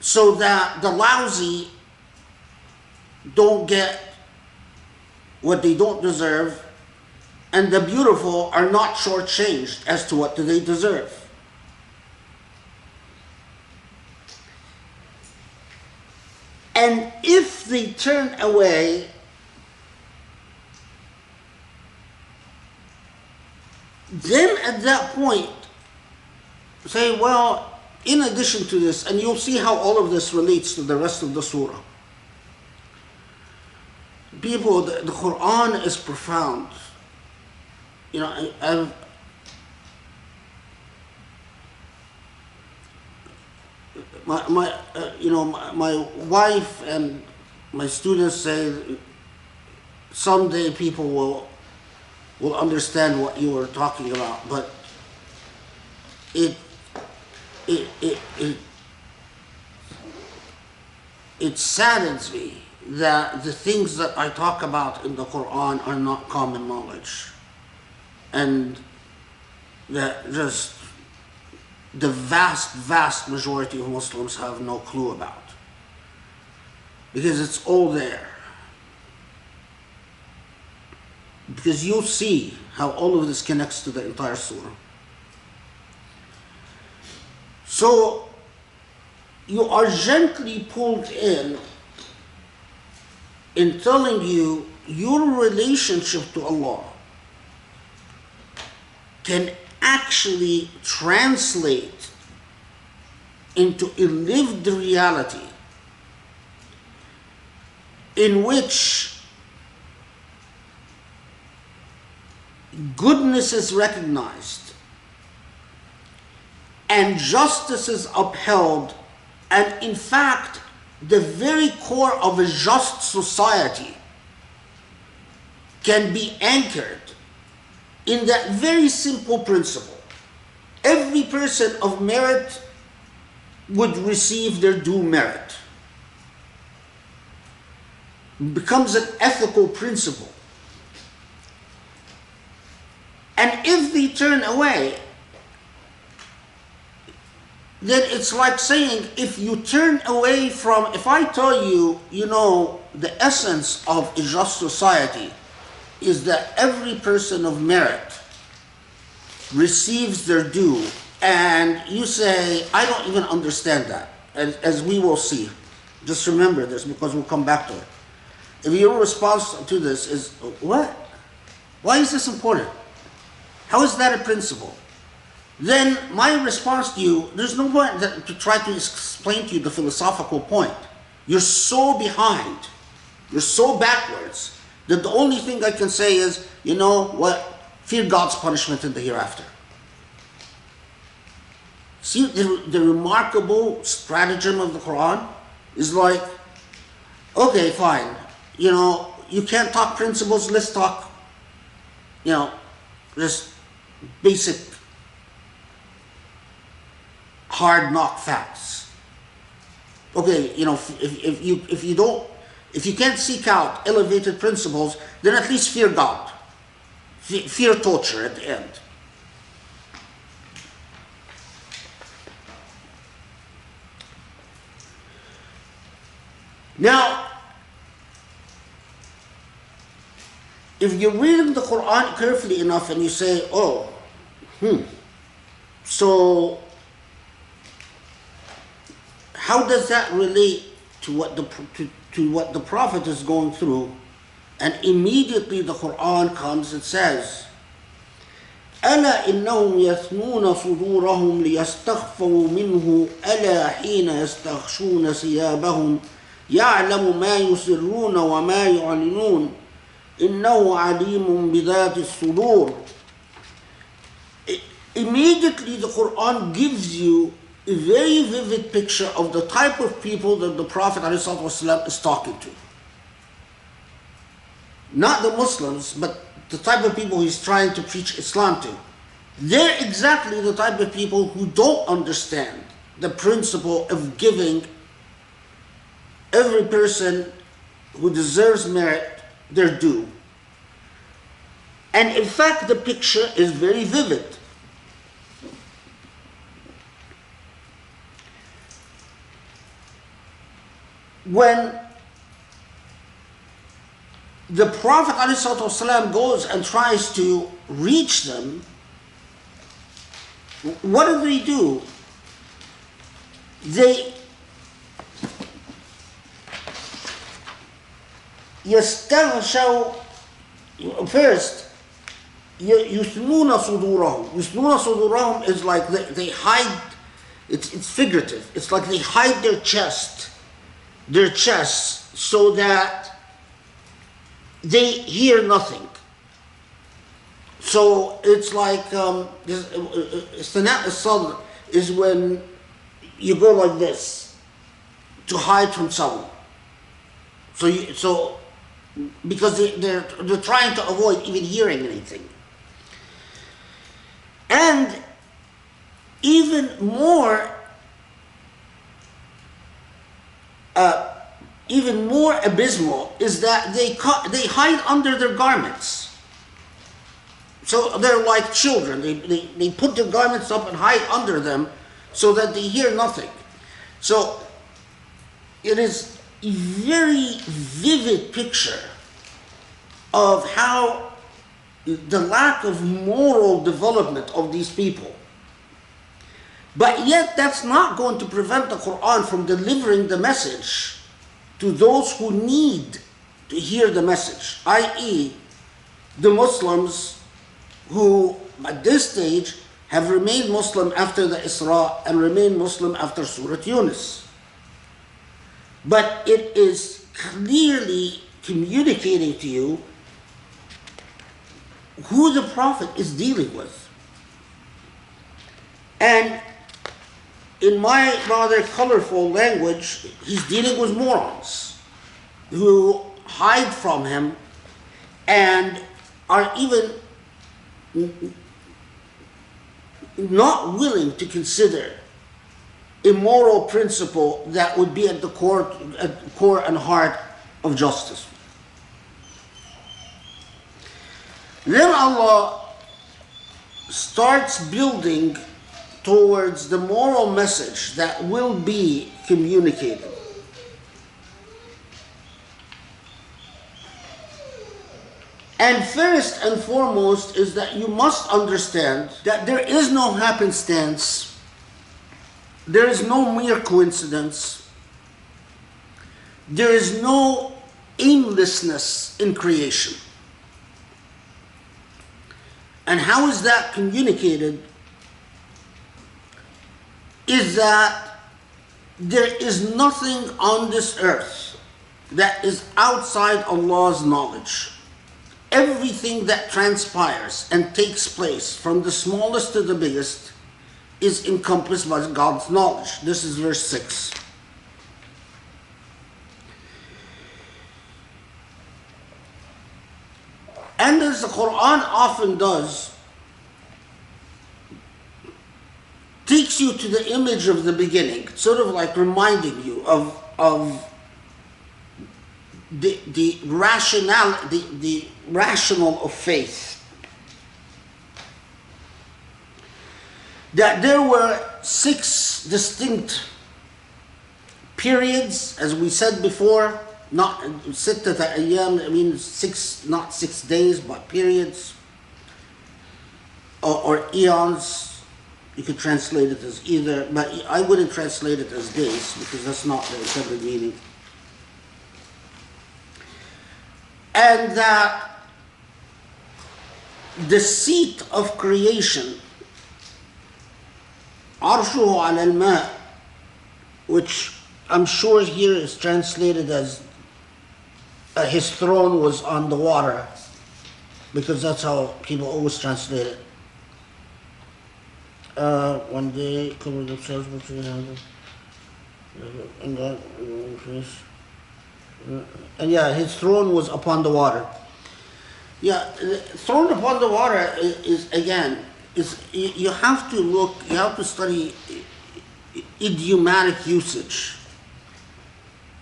S2: so that the lousy don't get what they don't deserve, and the beautiful are not shortchanged as to what do they deserve. And if they turn away, then at that point say, well, in addition to this, and you'll see how all of this relates to the rest of the surah. People, the Quran is profound. You know, my wife and my students say someday people will understand what you were talking about, but it saddens me that the things that I talk about in the Quran are not common knowledge, and that just the vast majority of Muslims have no clue about, because it's all there. Because you'll see how all of this connects to the entire surah. So you are gently pulled in telling you your relationship to Allah can actually translate into a lived reality in which goodness is recognized and justice is upheld, and in fact, the very core of a just society can be anchored in that very simple principle. Every person of merit would receive their due merit. It becomes an ethical principle. And if they turn away, then it's like saying, if you turn away from, if I tell you, the essence of a just society is that every person of merit receives their due, and you say, I don't even understand that, as we will see. Just remember this, because we'll come back to it. If your response to this is, what? Why is this important? How is that a principle? Then my response to you, there's no point to try to explain to you the philosophical point. You're so behind, you're so backwards, that the only thing I can say is, you know what? Fear God's punishment in the hereafter. See, the remarkable stratagem of the Quran is like, okay, fine, you can't talk principles, let's talk, just basic hard knock facts. Okay, if you can't seek out elevated principles, then at least fear God. Fear torture at the end. Now, if you're reading the Quran carefully enough and you say, so how does that relate to what the Prophet is going through? And immediately the Quran comes and says, ألا إنهم يثنون صدورهم ليستخفوا منه ألا حين يستغشون ثيابهم يعلم ما يسرون وما يعلنون إنه عليم بذات الصدور. Immediately the Quran gives you a very vivid picture of the type of people that the Prophet ﷺ is talking to. Not the Muslims, but the type of people he's trying to preach Islam to. They're exactly the type of people who don't understand the principle of giving every person who deserves merit their due. And in fact, the picture is very vivid. When the Prophet ﷺ goes and tries to reach them, what do? They يستغشوا first يثنون صدورهم. يثنون صدورهم is like they hide, it's figurative. It's like they hide their chests so that they hear nothing. So it's like sadr is when you go like this to hide from someone. So because they're trying to avoid even hearing anything. And even more abysmal is that they hide under their garments. So they're like children. They put their garments up and hide under them so that they hear nothing. So it is a very vivid picture of how the lack of moral development of these people. But yet that's not going to prevent the Quran from delivering the message to those who need to hear the message, i.e. the Muslims who at this stage have remained Muslim after the Isra and remained Muslim after Surah Yunus. But it is clearly communicating to you who the Prophet is dealing with. And in my rather colorful language, he's dealing with morons who hide from him and are even not willing to consider a moral principle that would be at the core and heart of justice. Then Allah starts building towards the moral message that will be communicated. And first and foremost is that you must understand that there is no happenstance, there is no mere coincidence, there is no aimlessness in creation. And how is that communicated? Is that there is nothing on this earth that is outside Allah's knowledge. Everything that transpires and takes place, from the smallest to the biggest, is encompassed by God's knowledge. This is verse 6. And as the Quran often does, takes you to the image of the beginning, sort of like reminding you of the rational of faith. That there were 6 distinct periods, as we said before, not sittata ayyam, I mean 6, not 6 days, but periods, or eons. You could translate it as either, but I wouldn't translate it as days because that's not the intended meaning. And that the seat of creation, arshuhu ala al-ma', which I'm sure here is translated as his throne was on the water, because that's how people always translate it. One day, covered themselves with 300, and God increased. And yeah, his throne was upon the water. Yeah, throne upon the water is again, you have to look, you have to study idiomatic usage.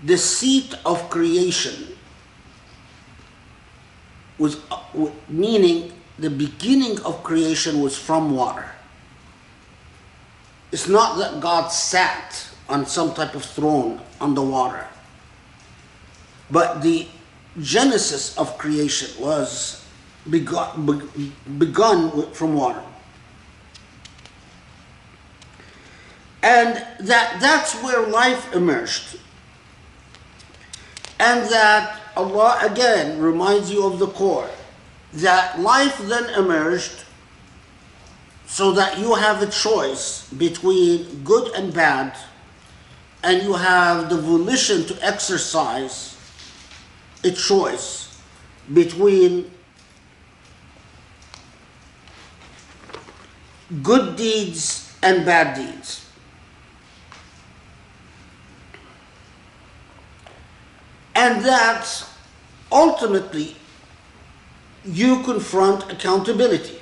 S2: The seat of creation was, meaning the beginning of creation was from water. It's not that God sat on some type of throne on the water. But the genesis of creation was begun from water. And that's where life emerged. And that Allah again reminds you of the core. That life then emerged so that you have a choice between good and bad, and you have the volition to exercise a choice between good deeds and bad deeds. And that ultimately you confront accountability.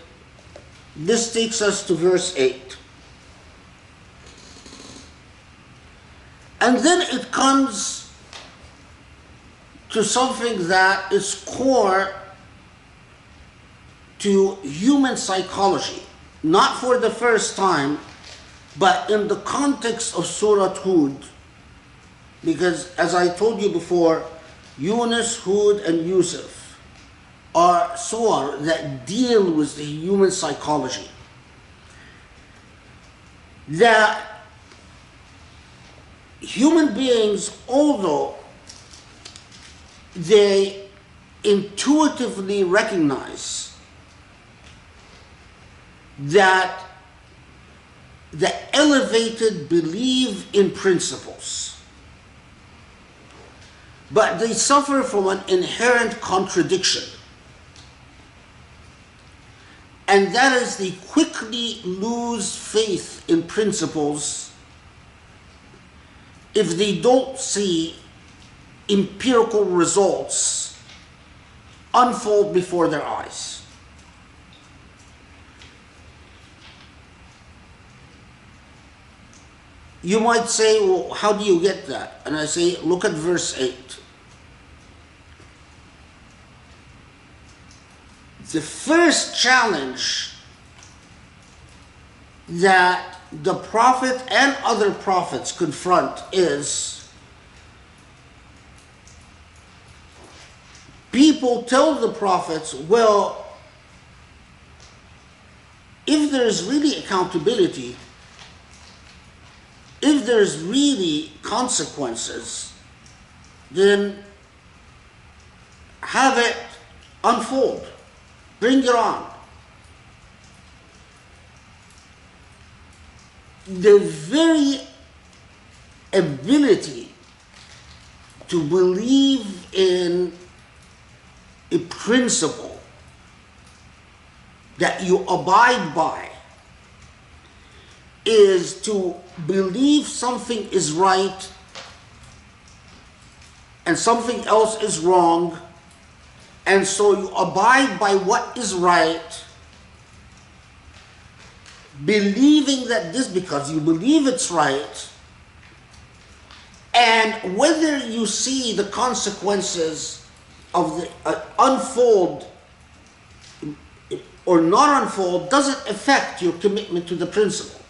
S2: This takes us to verse 8. And then it comes to something that is core to human psychology, not for the first time, but in the context of Surah Hud, because as I told you before, Yunus, Hud, and Yusuf are surahs that deal with the human psychology. that human beings, although they intuitively recognize that the elevated believe in principles, but they suffer from an inherent contradiction. And that is they quickly lose faith in principles if they don't see empirical results unfold before their eyes. You might say, well, how do you get that? And I say, look at verse 8. The first challenge that the prophet and other prophets confront is people tell the prophets, well, if there's really accountability, if there's really consequences, then have it unfold. Bring it on. The very ability to believe in a principle that you abide by is to believe something is right and something else is wrong, and so you abide by what is right, believing that this because you believe it's right, and whether you see the consequences of the unfold or not unfold doesn't affect your commitment to the principle.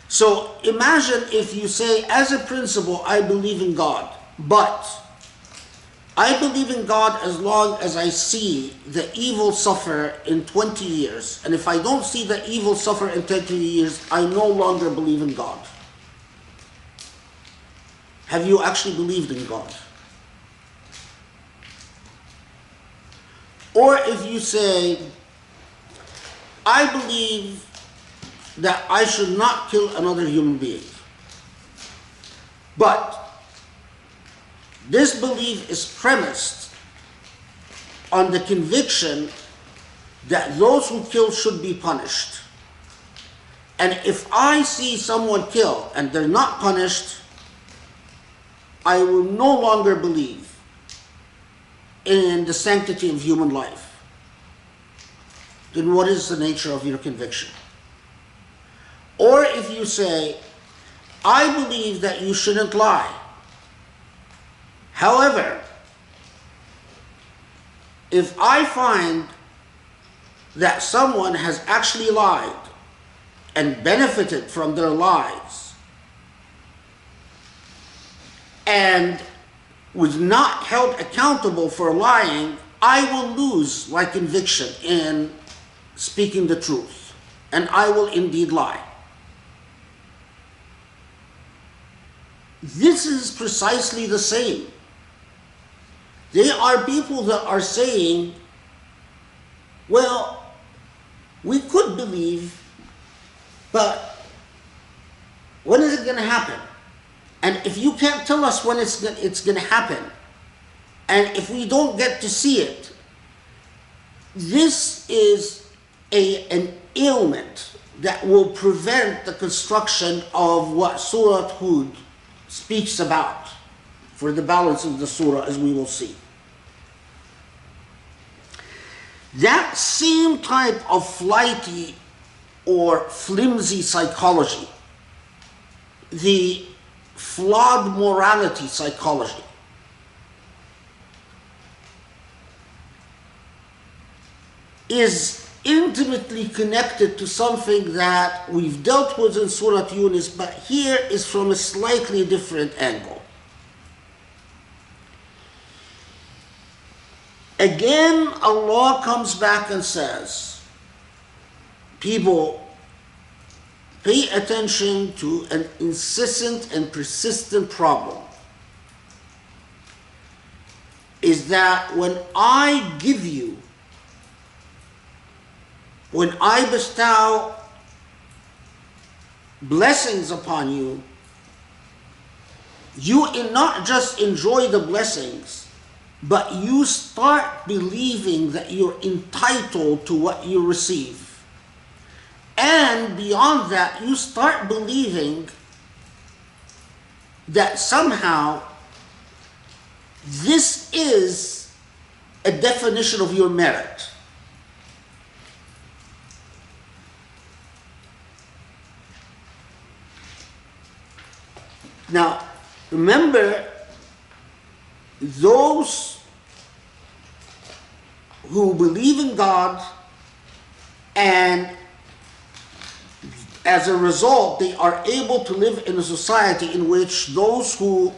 S2: So imagine if you say, as a principle, I believe in God, but I believe in God as long as I see the evil suffer in 20 years. And if I don't see the evil suffer in 20 years, I no longer believe in God. Have you actually believed in God? Or if you say, I believe that I should not kill another human being, but this belief is premised on the conviction that those who kill should be punished. And if I see someone kill and they're not punished, I will no longer believe in the sanctity of human life. Then what is the nature of your conviction? Or if you say, I believe that you shouldn't lie. However, if I find that someone has actually lied and benefited from their lies and was not held accountable for lying, I will lose my conviction in speaking the truth, and I will indeed lie. This is precisely the same. They are people that are saying, well, we could believe, but when is it going to happen? And if you can't tell us when it's going to happen, and if we don't get to see it, this is an ailment that will prevent the construction of what Surah Hud speaks about for the balance of the surah, as we will see. That same type of flighty or flimsy psychology, the flawed morality psychology, is intimately connected to something that we've dealt with in Surah Yunus, but here is from a slightly different angle. Again, Allah comes back and says, people pay attention to an insistent and persistent problem. Is that when I give you, when I bestow blessings upon you, you not just enjoy the blessings, but you start believing that you're entitled to what you receive. And beyond that, you start believing that somehow this is a definition of your merit. Now, remember, those who believe in God and as a result they are able to live in a society in which those who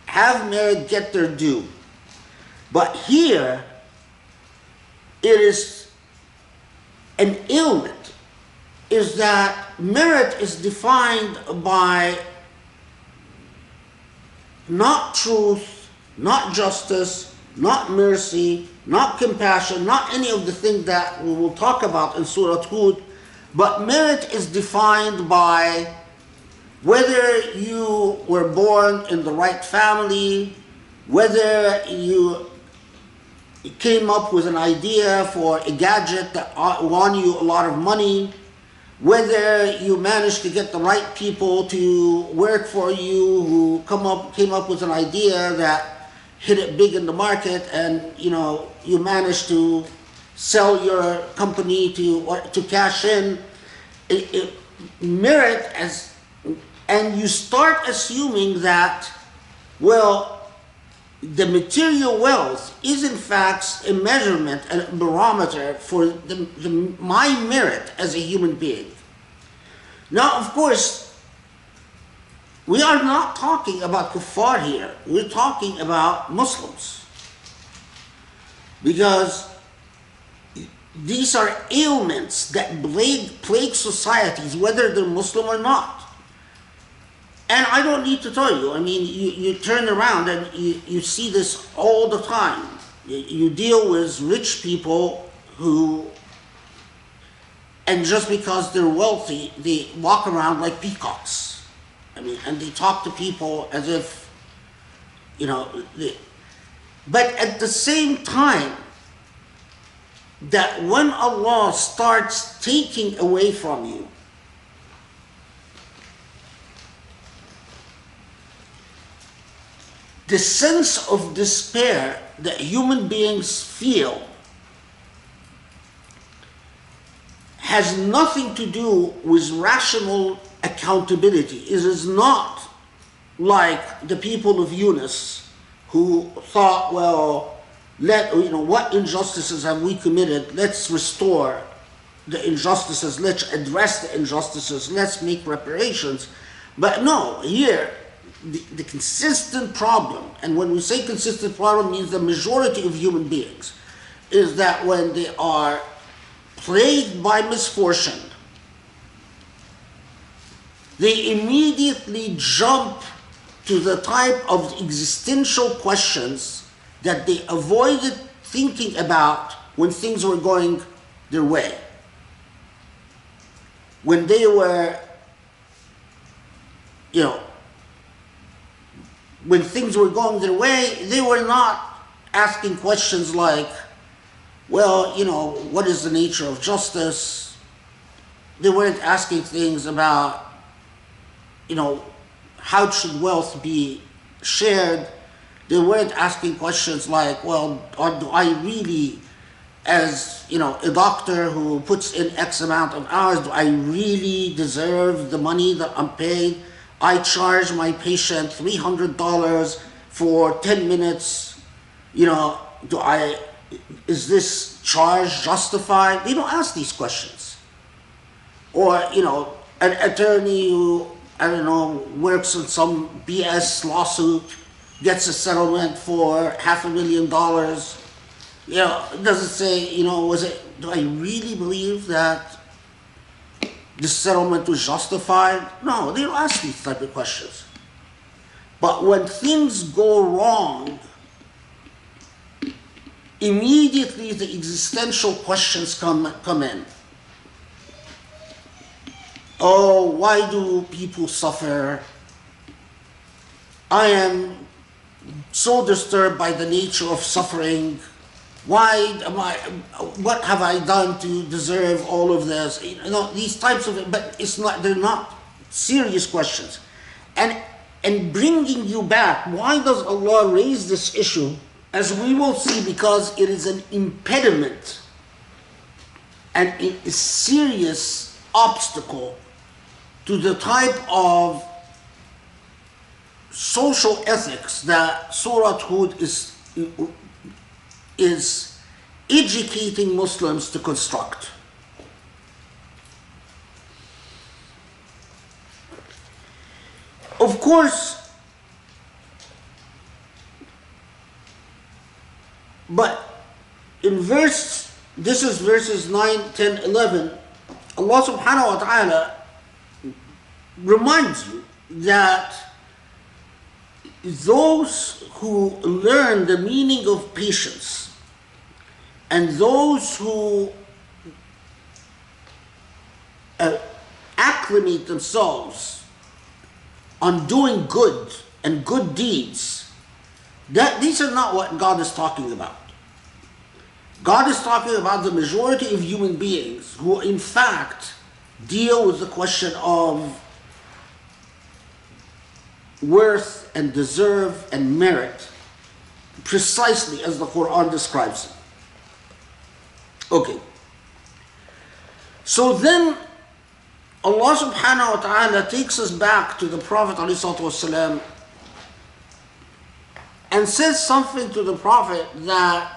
S2: have merit get their due. But here, it is an ailment, is that merit is defined by not truth, not justice, not mercy, not compassion, not any of the things that we will talk about in Surah Hud, but merit is defined by whether you were born in the right family, whether you came up with an idea for a gadget that won you a lot of money, whether you managed to get the right people to work for you who came up with an idea that hit it big in the market, and you managed to sell your company to cash in. Merit and you start assuming that, well, the material wealth is in fact a measurement and a barometer for my merit as a human being. Now, of course, we are not talking about kuffar here. We're talking about Muslims. Because these are ailments that plague societies, whether they're Muslim or not. And I don't need to tell you, I mean, you turn around and you see this all the time. You deal with rich people and just because they're wealthy, they walk around like peacocks. I mean, and they talk to people as if, but at the same time, that when Allah starts taking away from you, the sense of despair that human beings feel has nothing to do with rational accountability. It is not like the people of Yunus who thought, well, what injustices have we committed? Let's restore the injustices. Let's address the injustices. Let's make reparations. But no, here, the consistent problem, and when we say consistent problem, means the majority of human beings, is that when they are plagued by misfortune, they immediately jump to the type of existential questions that they avoided thinking about when things were going their way. When they were, when things were going their way, they were not asking questions like, well, what is the nature of justice? They weren't asking things about, how should wealth be shared? They weren't asking questions like, well, do I really, as a doctor who puts in X amount of hours, do I really deserve the money that I'm paid? I charge my patient $300 for 10 minutes. Is this charge justified? They don't ask these questions. Or, an attorney who, works on some BS lawsuit, gets a settlement for $500,000, doesn't say, do I really believe that this settlement was justified? No, they don't ask these type of questions. But when things go wrong, immediately the existential questions come in. Oh, why do people suffer? I am so disturbed by the nature of suffering. What have I done to deserve all of this? You know, these types of, but they're not serious questions. And bringing you back, why does Allah raise this issue? As we will see, because it is an impediment and a serious obstacle to the type of social ethics that Surah Hud is educating Muslims to construct. Of course, but in this is verses 9, 10, 11, Allah subhanahu wa ta'ala reminds you that those who learn the meaning of patience and those who acclimate themselves on doing good and good deeds, these are not what God is talking about. God is talking about the majority of human beings who in fact deal with the question of worth and deserve and merit precisely as the Quran describes it. Okay. So then Allah subhanahu wa ta'ala takes us back to the Prophet ﷺ and says something to the Prophet that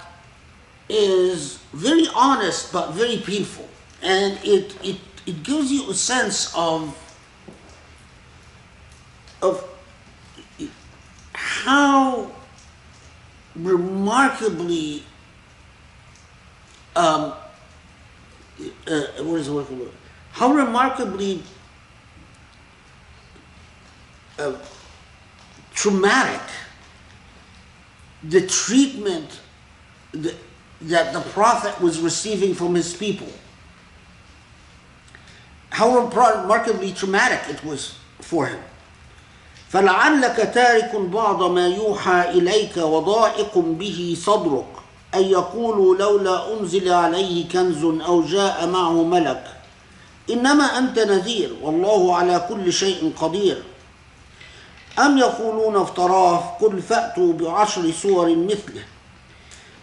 S2: is very honest but very painful. And it gives you a sense of how remarkably how remarkably traumatic the treatment that the Prophet was receiving from his people. How remarkably traumatic it was for him. فَلَعَلَّكَ تَارِكٌ بَعْضَ مَا يُوحَى إِلَيْكَ وَضَائِقٌ بِهِ صَدْرُكَ أَن يَقُولُوا لَوْلَا أُنزِلَ عَلَيْهِ كَنْزٌ أَوْ جَاءَ مَعَهُ مَلَكٌ إِنَّمَا أَنْتَ نَذِيرٌ وَاللَّهُ عَلَى كُلِّ شَيْءٍ قَدِيرٌ أَمْ يَقُولُونَ افْتَرَاهُ قُلْ فَأْتُوا بِعَشْرِ سُوَرٍ مِثْلِهِ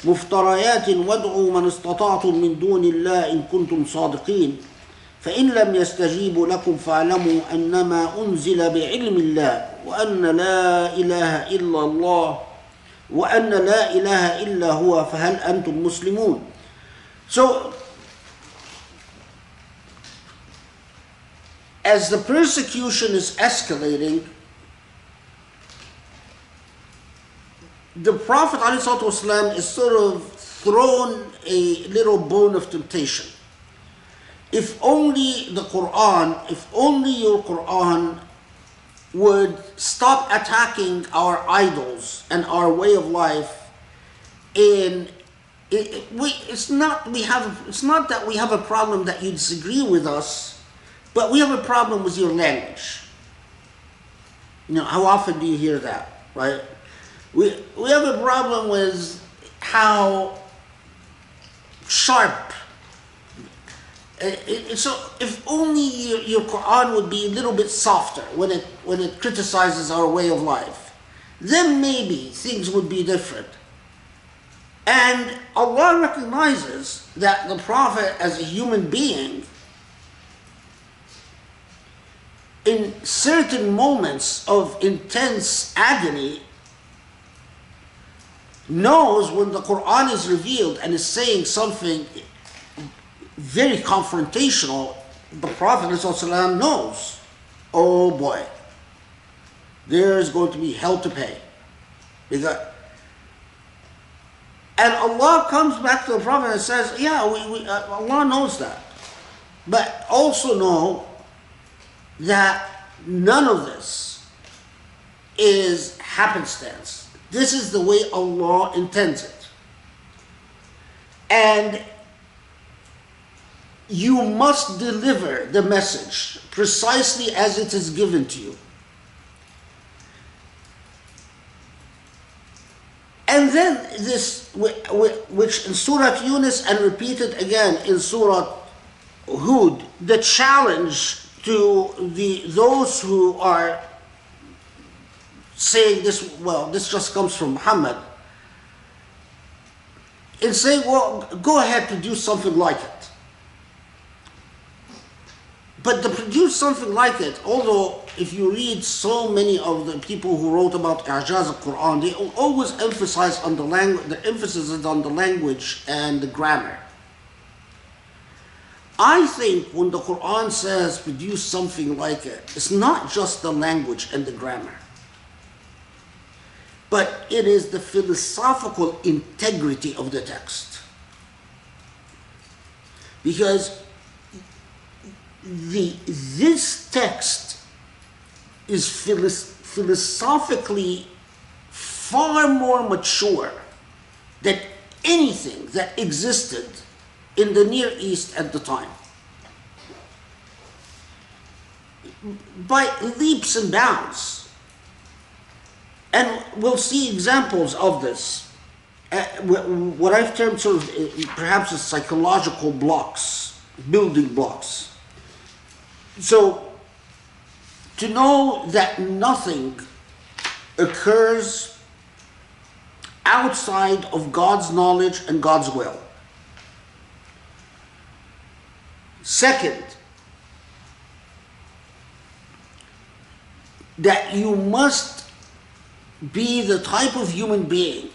S2: مفتريات وادعوا من استطعتم من دون الله إن كنتم صادقين فإن لم يستجيبوا لكم فاعلموا أنما أنزل بعلم الله وأن لا إله إلا الله وأن لا إله إلا هو فهل أنتم مسلمون. So, as the persecution is escalating, the Prophet ﷺ is sort of thrown a little bone of temptation. If only the Quran, if only your Quran would stop attacking our idols and our way of life, it's not that we have a problem that you disagree with us, but we have a problem with your language. You know, how often do you hear that, right? We have a problem with how sharp. So if only your Quran would be a little bit softer when it criticizes our way of life, then maybe things would be different. And Allah recognizes that the Prophet as a human being, in certain moments of intense agony, knows when the Quran is revealed and is saying something very confrontational. The Prophet ﷺ knows, oh boy, there's going to be hell to pay. And Allah comes back to the Prophet and says, yeah, Allah knows that. But also know that none of this is happenstance. This is the way Allah intends it. And you must deliver the message precisely as it is given to you. And then this, which in Surah Yunus and repeated again in Surah Hud, the challenge to those who are saying this, well, this just comes from Muhammad, and saying, well, go ahead, produce something like it. But to produce something like it, although if you read so many of the people who wrote about I'jaz al-Quran, they always emphasize on the language, the emphasis is on the language and the grammar. I think when the Quran says produce something like it, it's not just the language and the grammar, but it is the philosophical integrity of the text. Because this text is philosophically far more mature than anything that existed in the Near East at the time. By leaps and bounds. And we'll see examples of this. What I've termed sort of perhaps as psychological blocks, building blocks. So, to know that nothing occurs outside of God's knowledge and God's will. Second, that you must be the type of human being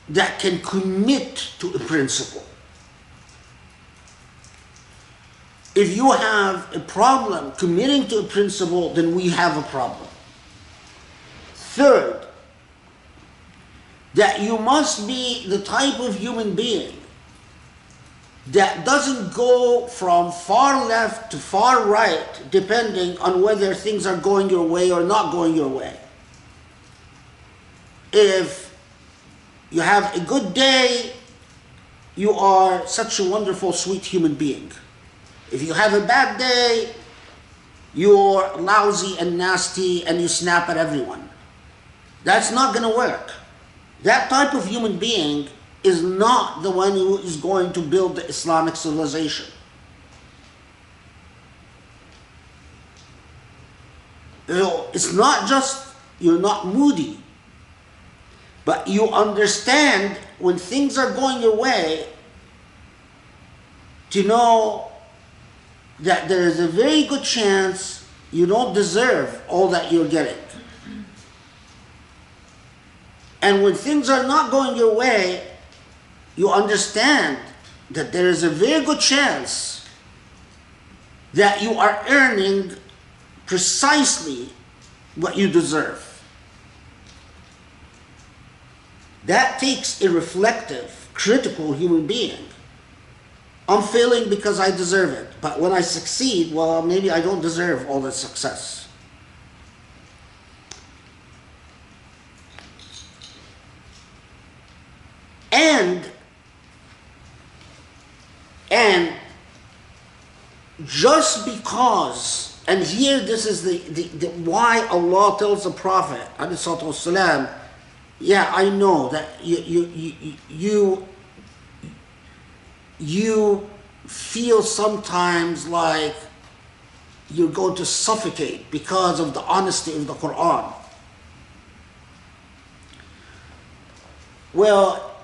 S2: that can commit to a principle. If you have a problem committing to a principle, then we have a problem. Third, that you must be the type of human being that doesn't go from far left to far right depending on whether things are going your way or not going your way. If you have a good day, you are such a wonderful, sweet human being. If you have a bad day, you're lousy and nasty and you snap at everyone. That's not going to work. That type of human being is not the one who is going to build the Islamic civilization. It's not just you're not moody, but you understand when things are going your way to know that there is a very good chance you don't deserve all that you're getting. And when things are not going your way, you understand that there is a very good chance that you are earning precisely what you deserve. That takes a reflective, critical human being. I'm failing because I deserve it, but when I succeed, well, maybe I don't deserve all the success. And just because, and here this is the why Allah tells the Prophet, ﷺ, yeah, I know that you feel sometimes like you're going to suffocate because of the honesty of the Quran. Well,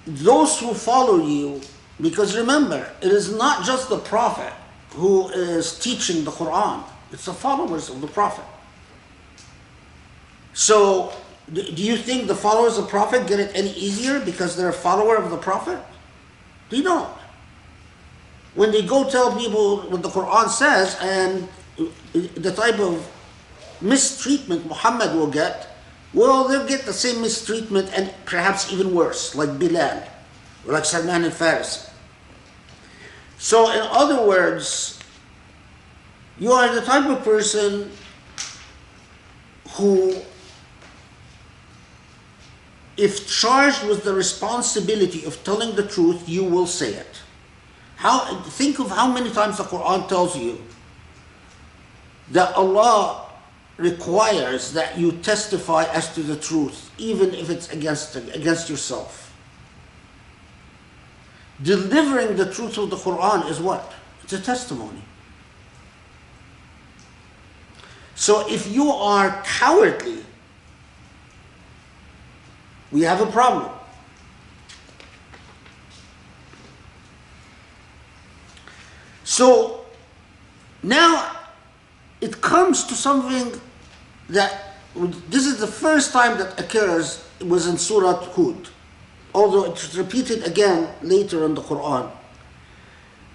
S2: those who follow you, because remember, it is not just the Prophet who is teaching the Quran, it's the followers of the Prophet. So, do you think the followers of the Prophet get it any easier because they're a follower of the Prophet? They don't. When they go tell people what the Quran says and the type of mistreatment Muhammad will get, well, they'll get the same mistreatment and perhaps even worse, like Bilal, or like Salman al-Farisi. So in other words, you are the type of person who, if charged with the responsibility of telling the truth, you will say it. Think of how many times the Quran tells you that Allah requires that you testify as to the truth, even if it's against yourself. Delivering the truth of the Quran is what? It's a testimony. So if you are cowardly, we have a problem. So now it comes to something that, this is the first time that occurs, it was in Surah Hud, although it's repeated again later in the Quran.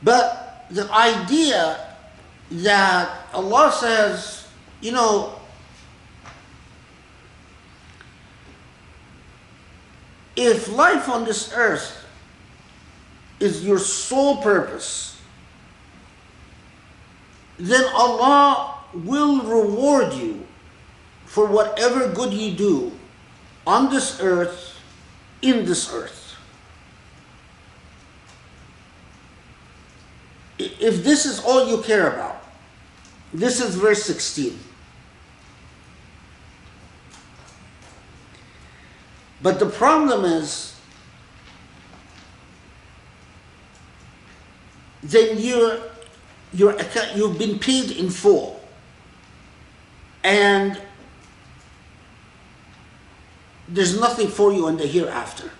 S2: But the idea that Allah says, you know, if life on this earth is your sole purpose, then Allah will reward you for whatever good you do on this earth, in this earth. If this is all you care about, this is verse 16. But the problem is, then you've been paid in full, and there's nothing for you in the hereafter.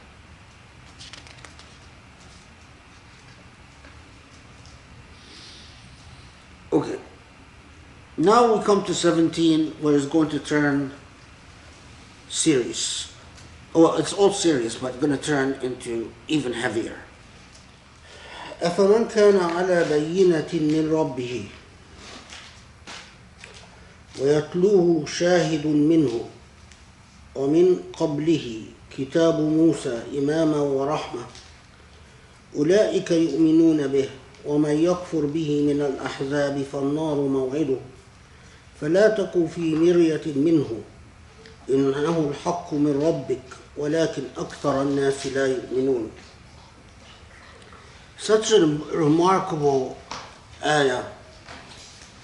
S2: Okay. Now we come to 17, where it's going to turn serious. Well, it's all serious, but going to turn into even heavier. أفمن كان على بينة من ربه ويتلوه شاهد منه ومن قبله كتاب موسى إماما ورحمة أولئك يؤمنون به ومن يكفر به من الأحزاب فالنار موعده فلا تك في مرية منه إنه الحق من ربك ولكن أكثر الناس لا يؤمنون. Such a remarkable ayah.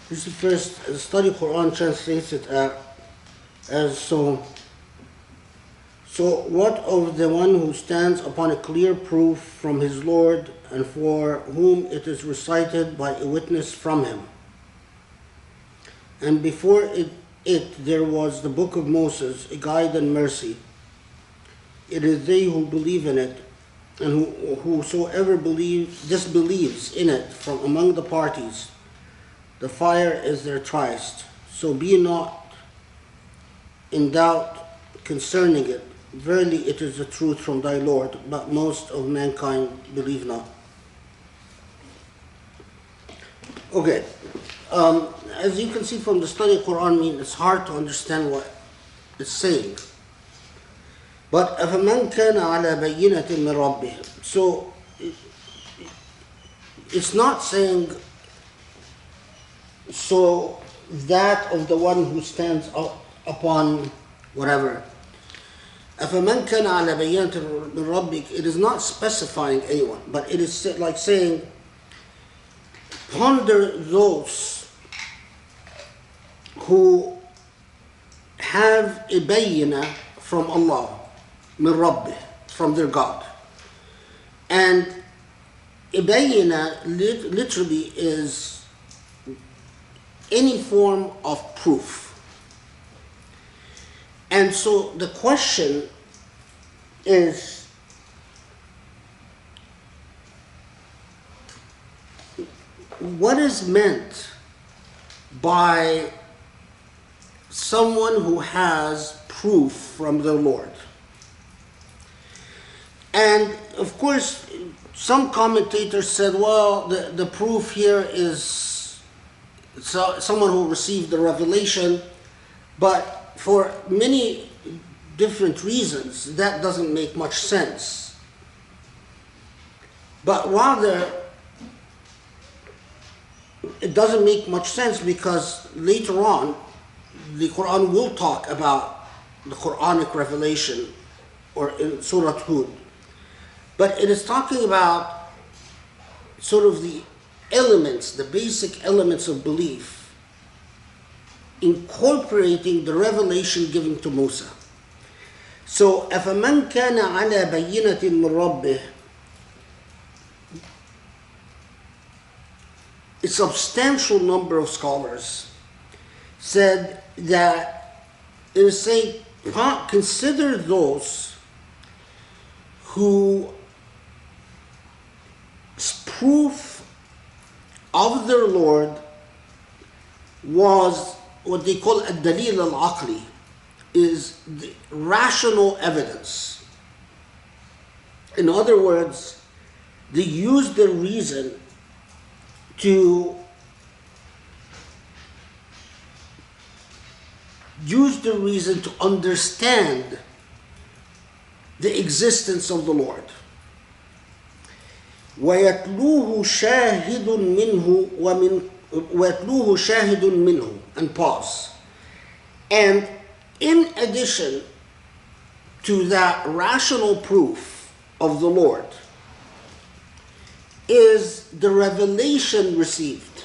S2: This is the first, the study Quran translates it as so. So what of the one who stands upon a clear proof from his Lord, and for whom it is recited by a witness from him? And before it there was the book of Moses, a guide and mercy. It is they who believe in it, and whosoever disbelieves in it from among the parties, the fire is their tryst. So be not in doubt concerning it. Verily it is the truth from thy Lord, but most of mankind believe not. Okay. As you can see from the study of Quran, it's hard to understand what it's saying. But أَفَمَنْ كَانَ عَلَى بَيِّنَةٍ مِّن رَبِّهِ. So it's not saying so that of the one who stands upon whatever. أَفَمَنْ كَانَ عَلَى بَيِّنَةٍ مِّن رَبِّكَ. It is not specifying anyone, but it is like saying, ponder those who have a bayyinah from Allah, min Rabbih, from their God. And a bayyinah literally is any form of proof. And so the question is, what is meant by someone who has proof from their Lord? And of course, some commentators said, well, the proof here is someone who received the revelation, but for many different reasons, that doesn't make much sense. But rather, it doesn't make much sense because later on, the Quran will talk about the Quranic revelation, or in Surah Hud. But it is talking about sort of the elements, the basic elements of belief, incorporating the revelation given to Musa. So, أَفَمَنْ كَانَ عَلَى بَيِّنَةٍ مِّن رَبِّهِ, a substantial number of scholars said that it is saying, consider those whose proof of their Lord was what they call ad-dalil al-aqli, is the rational evidence. In other words, they used their reason to understand the existence of the Lord. وَيَتْلُوهُ شَاهِدٌ مِّنْهُ, and pause. And in addition to that rational proof of the Lord is the revelation received.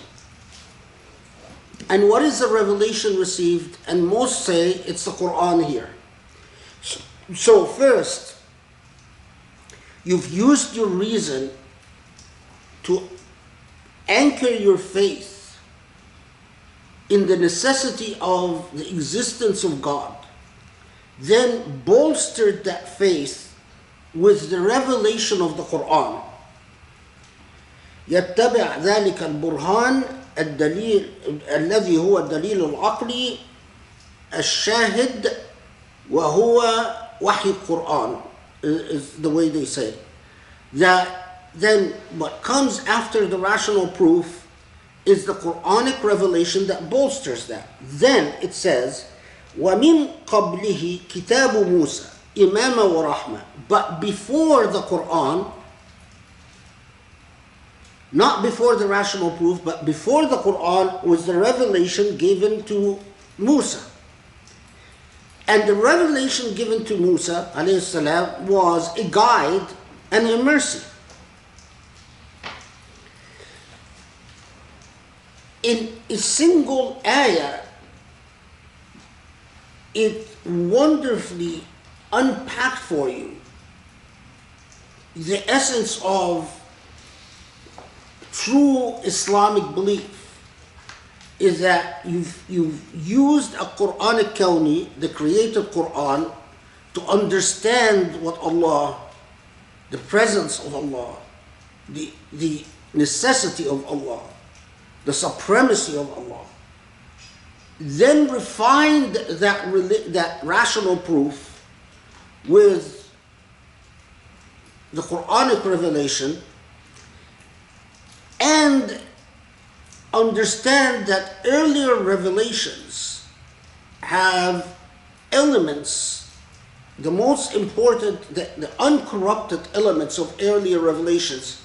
S2: And what is the revelation received? And most say it's the Quran here. So first, you've used your reason to anchor your faith in the necessity of the existence of God, then bolstered that faith with the revelation of the Quran. يتبع ذلك البرهان الدليل الذي هو الدليل العقلي الشاهد وهو وحي القرآن, is the way they say. That then what comes after the rational proof is the Quranic revelation that bolsters that. Then it says, وَمِن قَبْلِهِ كِتَابُ مُوسَى إِمَامًا وَرَحْمَةً. But before the Quran, not before the rational proof, but before the Quran was the revelation given to Musa. And the revelation given to Musa alayhi salam was a guide and a mercy. In a single ayah, it wonderfully unpacked for you the essence of true Islamic belief, is that you've used a Quranic Kawni, the created Quran, to understand what Allah, the presence of Allah, the necessity of Allah, the supremacy of Allah. Then refined that rational proof with the Quranic revelation, and understand that earlier revelations have elements, the most important, the uncorrupted elements of earlier revelations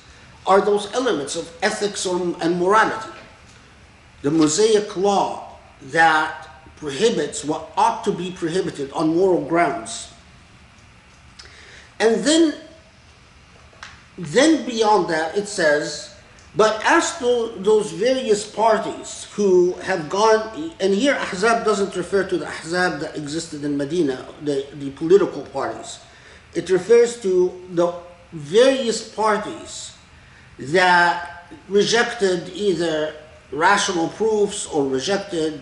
S2: are those elements of ethics and morality. The Mosaic law that prohibits what ought to be prohibited on moral grounds. And then beyond that it says, but as to those various parties who have gone, and here Ahzab doesn't refer to the Ahzab that existed in Medina, the political parties. It refers to the various parties that rejected either rational proofs or rejected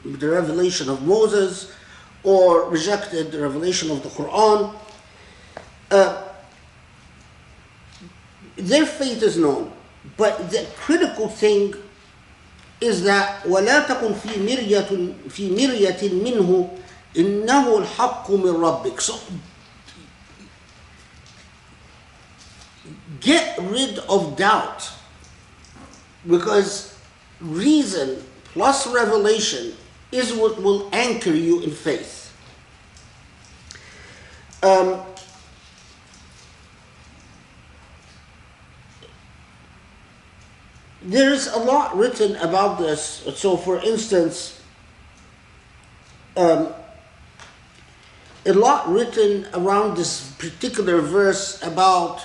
S2: the revelation of Moses or rejected the revelation of the Quran. Their fate is known. But the critical thing is that وَلَا تَكُنْ فِي مِرْيَةٍ مِّنْهُ إِنَّهُ الْحَقُّ مِنْ رَبِّكَ. So get rid of doubt, because reason plus revelation is what will anchor you in faith. there's a lot written about this. So, for instance, a lot written around this particular verse about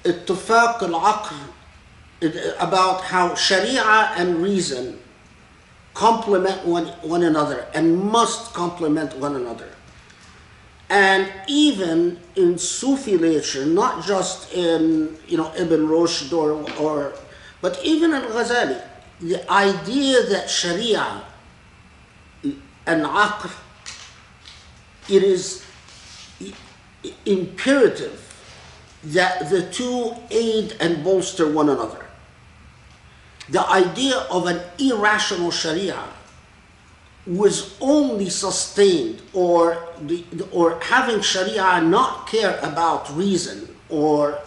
S2: اتفاق العقل, about how Sharia and reason complement one another and must complement one another. And even in Sufi literature, not just in Ibn Rushd but even in Ghazali, the idea that Sharia and Aql, it is imperative that the two aid and bolster one another. The idea of an irrational Sharia was only sustained, or having Sharia not care about reason or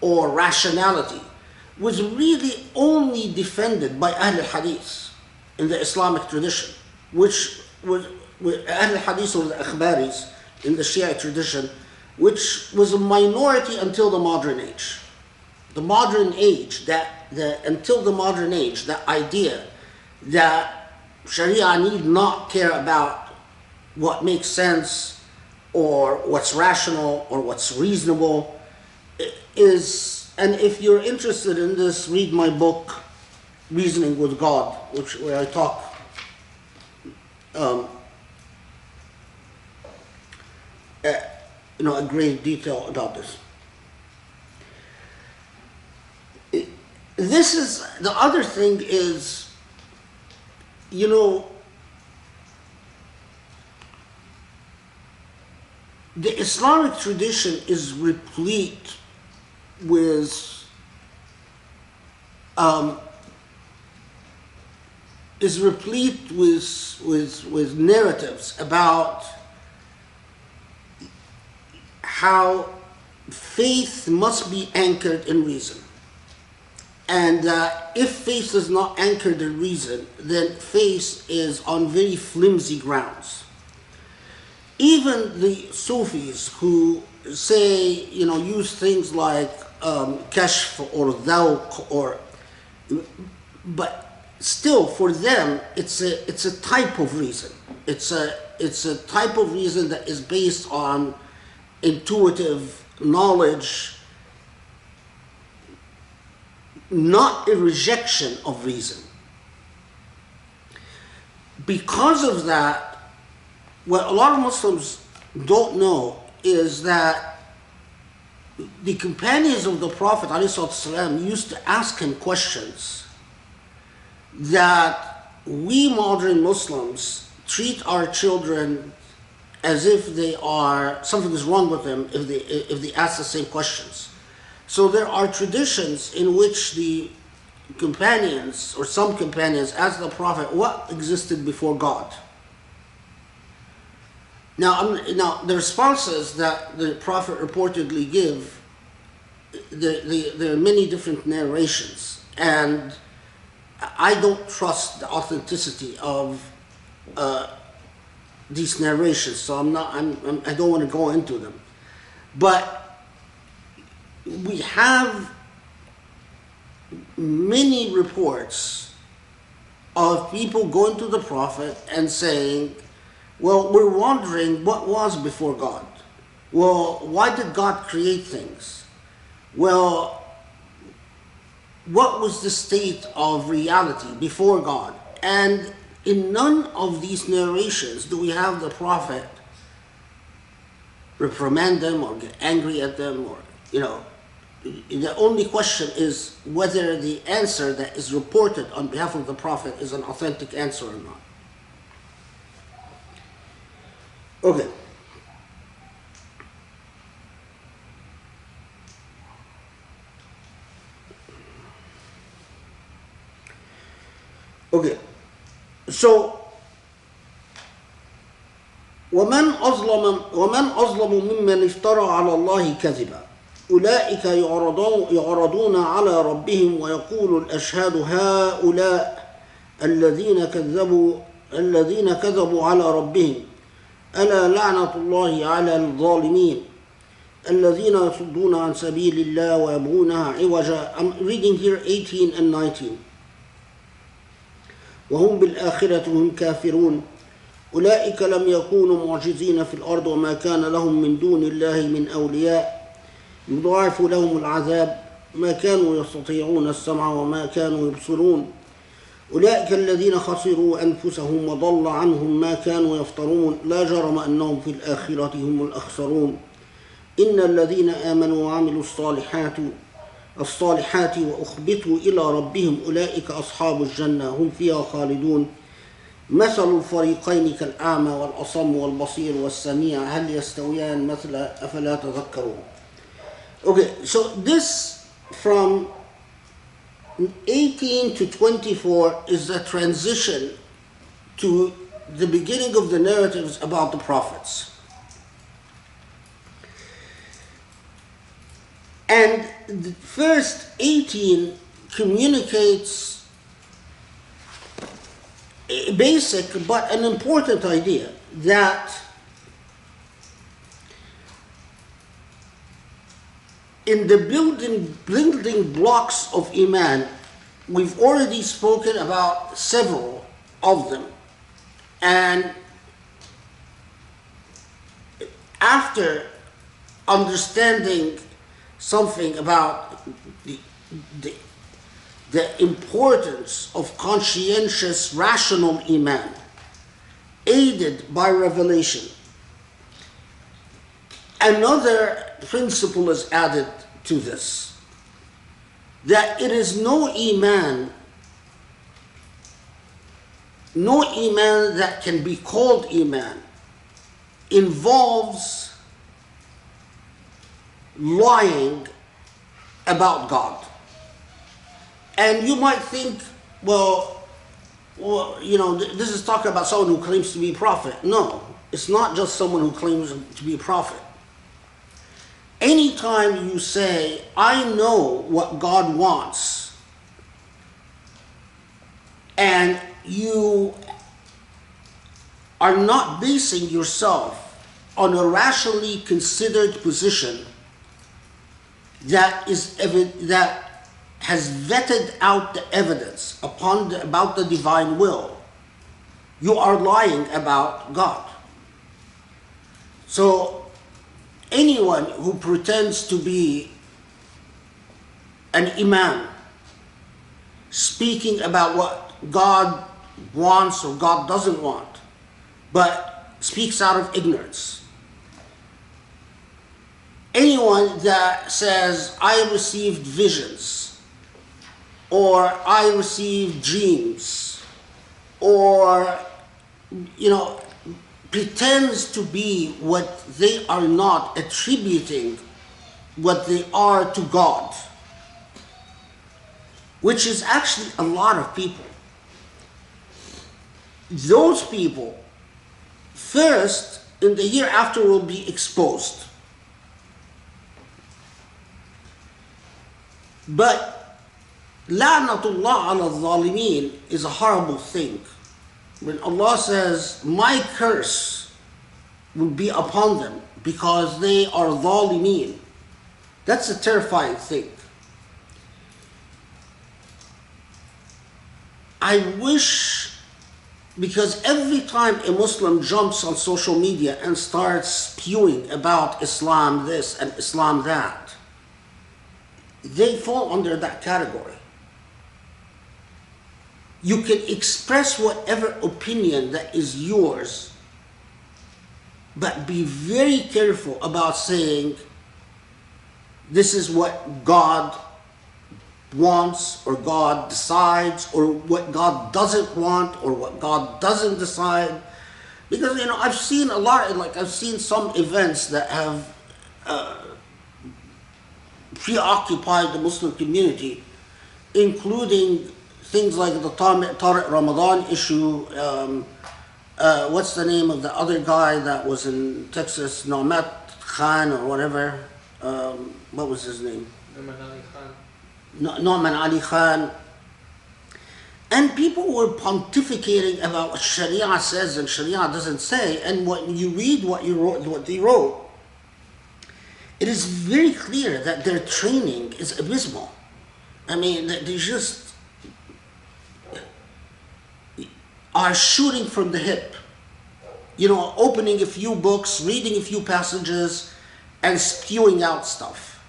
S2: rationality, was really only defended by Ahl al-Hadith in the Islamic tradition, which was Ahl al-Hadith or the Akhbaris in the Shia tradition, which was a minority until the modern age. Until the modern age, the idea that Sharia need not care about what makes sense or what's rational or what's reasonable is, and if you're interested in this, read my book, Reasoning with God, where I talk a great detail about this. This is, the other thing is, the Islamic tradition is replete with narratives about how faith must be anchored in reason. And if faith is not anchored in reason, then faith is on very flimsy grounds. Even the Sufis who say, use things like kashf or dhawq, but still for them it's a type of reason. It's a type of reason that is based on intuitive knowledge, not a rejection of reason. Because of that, what a lot of Muslims don't know is that the companions of the Prophet ﷺ used to ask him questions that we modern Muslims treat our children as if something is wrong with them if they ask the same questions. So there are traditions in which the companions, or some companions, ask the Prophet, what existed before God? Now the responses that the Prophet reportedly give, there are many different narrations, and I don't trust the authenticity of these narrations, so I don't want to go into them. But we have many reports of people going to the Prophet and saying, well, we're wondering what was before God. Well, why did God create things? Well, what was the state of reality before God? And in none of these narrations do we have the Prophet reprimand them or get angry at them, or, the only question is whether the answer that is reported on behalf of the Prophet is an authentic answer or not. Okay. Okay. So, ومن أظلم ممن افترى على الله كذبا أولئك يعرضون على ربهم ويقول الأشهاد هؤلاء الذين كذبوا على ربهم ألا لعنة الله على الظالمين الذين يصدون عن سبيل الله ويبغونها عوجا. I'm reading here 18 and 19. وهم بالآخرة هم كافرون أولئك لم يكونوا معجزين في الأرض وما كان لهم من دون الله من أولياء يضاعف لهم العذاب ما كانوا يستطيعون السمع وما كانوا يبصرون أولئك الذين خسروا أنفسهم وضل عنهم ما كانوا يفترون لا جرم أنهم في الآخرة هم الأخسرون إن الذين آمنوا وعملوا الصالحات وأخبتوا إلى ربهم أولئك أصحاب الجنة هم فيها خالدون مثل الفريقين كالأعمى والأصم والبصير والسميع هل يستويان مثلا أفلا تذكرون. Okay, so this from 18 to 24 is the transition to the beginning of the narratives about the prophets. And the first 18 communicates a basic but an important idea that in the building blocks of Iman, we've already spoken about several of them. And after understanding something about the importance of conscientious, rational Iman, aided by revelation, another principle is added to this, that it is no Iman that can be called Iman involves lying about God. And you might think, well, this is talking about someone who claims to be a prophet. No, it's not just someone who claims to be a prophet. Anytime you say, I know what God wants, and you are not basing yourself on a rationally considered position that has vetted out the evidence about the divine will, you are lying about God. So anyone who pretends to be an imam, speaking about what God wants or God doesn't want, but speaks out of ignorance. Anyone that says, I received visions, or I received dreams, or, pretends to be what they are not, attributing what they are to God, which is actually a lot of people. Those people, first, in the hereafter will be exposed. But la'natullah ala al-zalimin is a horrible thing. When Allah says, my curse will be upon them because they are zalimeen, that's a terrifying thing. I wish, because every time a Muslim jumps on social media and starts spewing about Islam this and Islam that, they fall under that category. You can express whatever opinion that is yours, but be very careful about saying, this is what God wants, or God decides, or what God doesn't want, or what God doesn't decide. Because, I've seen a lot, I've seen some events that have preoccupied the Muslim community, including things like the Tariq Ramadan issue. What's the name of the other guy that was in Texas, Nomat Khan or whatever? What was his name? Noman Ali Khan. And people were pontificating about what Sharia says and Sharia doesn't say. And when you read what they wrote, it is very clear that their training is abysmal. I mean, they just are shooting from the hip. You know, opening a few books, reading a few passages, and spewing out stuff.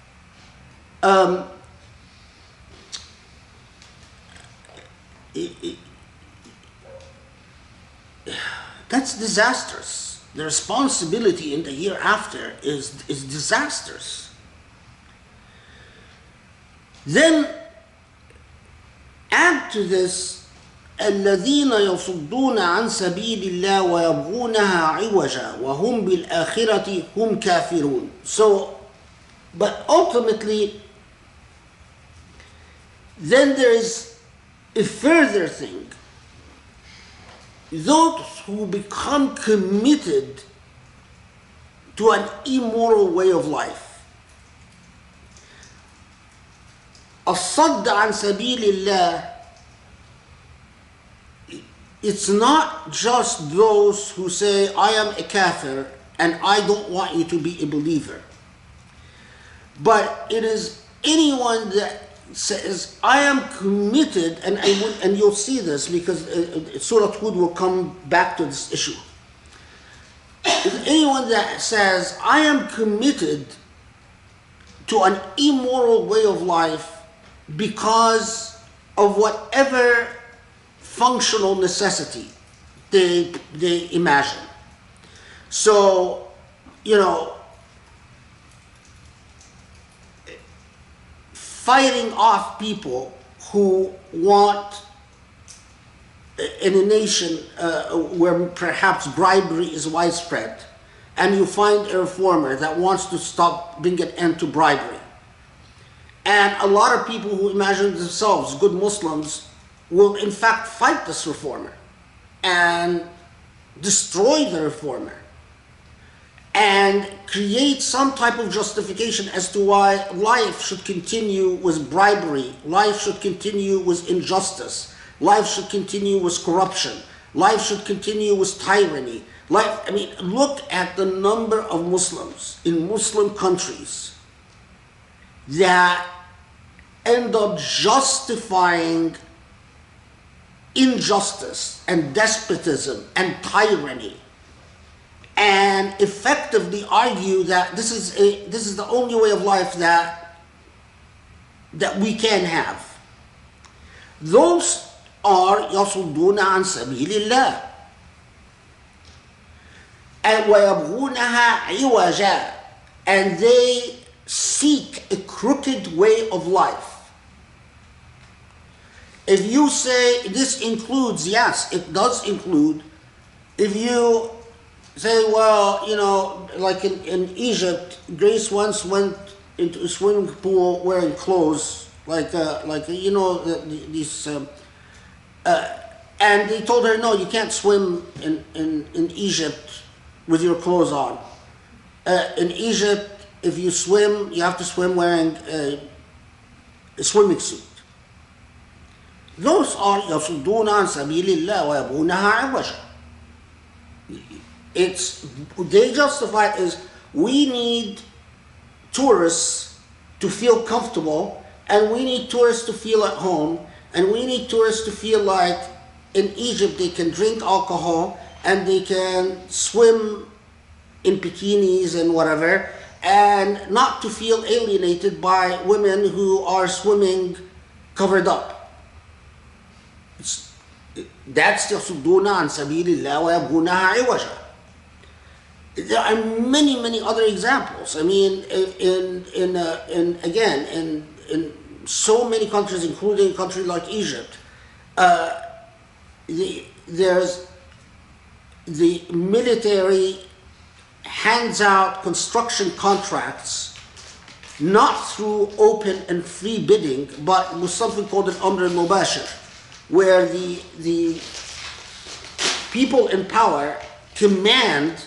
S2: That's disastrous. The responsibility in the hereafter is disastrous. Then add to this الذين يصدون عن سبيل الله ويبغونها عوجا وهم بالآخرة هم كافرون. So, but ultimately, then there is a further thing. Those who become committed to an immoral way of life. الصد عن سبيل الله, it's not just those who say, I am a kafir and I don't want you to be a believer. But it is anyone that says, I am committed, and you'll see this because Surah Hud will come back to this issue. It's anyone that says, I am committed to an immoral way of life because of whatever functional necessity they imagine. So, you know, fighting off people who want in a nation where perhaps bribery is widespread, and you find a reformer that wants to bring an end to bribery. And a lot of people who imagine themselves good Muslims will in fact fight this reformer and destroy the reformer and create some type of justification as to why life should continue with bribery, life should continue with injustice, life should continue with corruption, life should continue with tyranny. I mean, look at the number of Muslims in Muslim countries that end up justifying injustice and despotism and tyranny, and effectively argue that this is the only way of life that we can have. Those are يصدون عن سبيل الله and ويبغونها عوجا, and they seek a crooked way of life. If you say this includes, yes, it does include. If you say, well, you know, like in Egypt, Grace once went into a swimming pool wearing clothes, like you know, these, and they told her, no, you can't swim in Egypt with your clothes on. In Egypt, if you swim, you have to swim wearing a swimming suit. Those are يصدون عن سبيل الله ويبغونها عوجا. They justify it as, we need tourists to feel comfortable, and we need tourists to feel at home, and we need tourists to feel like in Egypt they can drink alcohol and they can swim in bikinis and whatever, and not to feel alienated by women who are swimming covered up. That's يصدون عن سبيل الله ويبغونها عوجا. There are many other examples. I mean, in so many countries, including a country like Egypt, there's the military hands out construction contracts not through open and free bidding, but with something called an amr al-mubashir, where the people in power command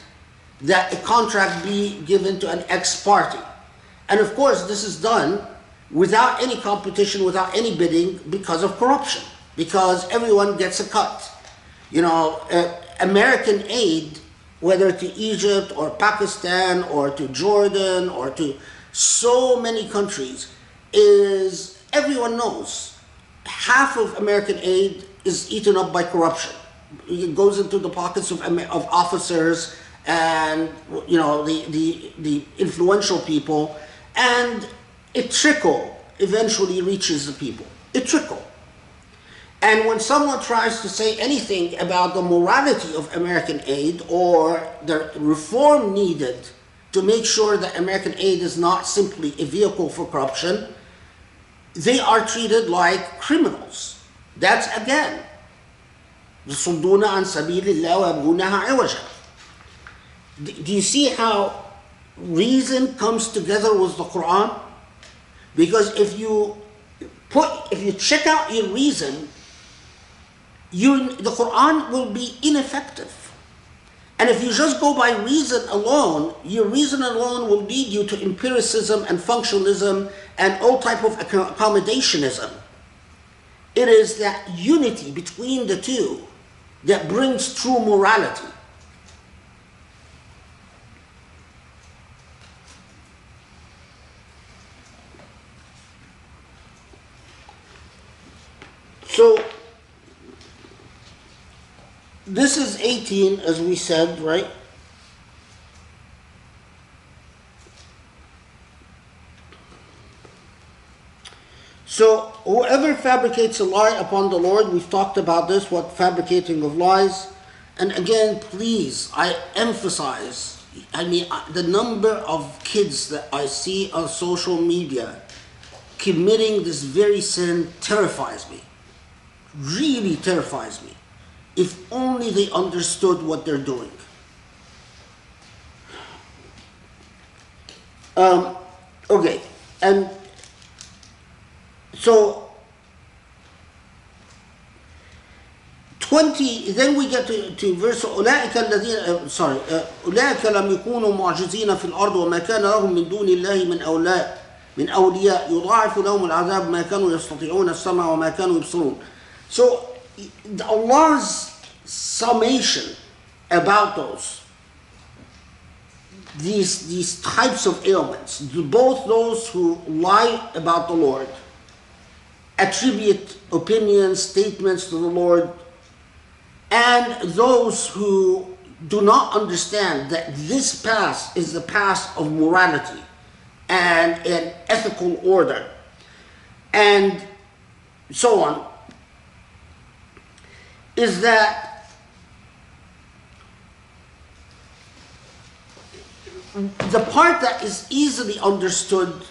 S2: that a contract be given to an ex-party. And of course, this is done without any competition, without any bidding, because of corruption, because everyone gets a cut. You know, American aid, whether to Egypt or Pakistan or to Jordan or to so many countries is everyone knows half of American aid is eaten up by corruption. It goes into the pockets of officers and the influential people, and it eventually reaches the people. It trickle. And when someone tries to say anything about the morality of American aid or the reform needed to make sure that American aid is not simply a vehicle for corruption, they are treated like criminals. That's again, يصدون عن سبيل الله ويبغونها عوجا. Do you see how reason comes together with the Quran? Because if you check out your reason, the Quran will be ineffective. And if you just go by reason alone, your reason alone will lead you to empiricism and functionalism and all type of accommodationism. It is that unity between the two that brings true morality. So, this is 18, as we said, right? So, whoever fabricates a lie upon the Lord, we've talked about this, what fabricating of lies. And again, please, I emphasize, the number of kids that I see on social media committing this very sin terrifies me. Really terrifies me. If only they understood what they're doing. Okay, and so 20, then we get to verse أولئك الذين أولئك لم يكونوا معجزين في الأرض وما كان لهم من دون الله من أولياء يضاعف لهم العذاب ما كانوا يستطيعون السمع وما كانوا يبصرون. So Allah's summation about these types of ailments, both those who lie about the Lord, attribute opinions, statements to the Lord, and those who do not understand that this path is the path of morality and an ethical order, and so on, is that the part that is easily understood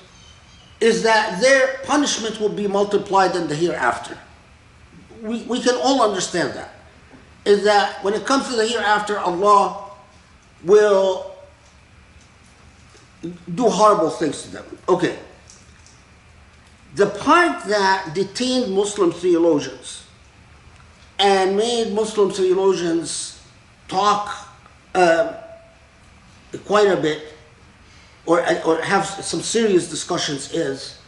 S2: is that their punishment will be multiplied in the hereafter. We can all understand that. Is that when it comes to the hereafter, Allah will do horrible things to them. Okay. The part that detained Muslim theologians and made Muslim theologians talk quite a bit or have some serious discussions is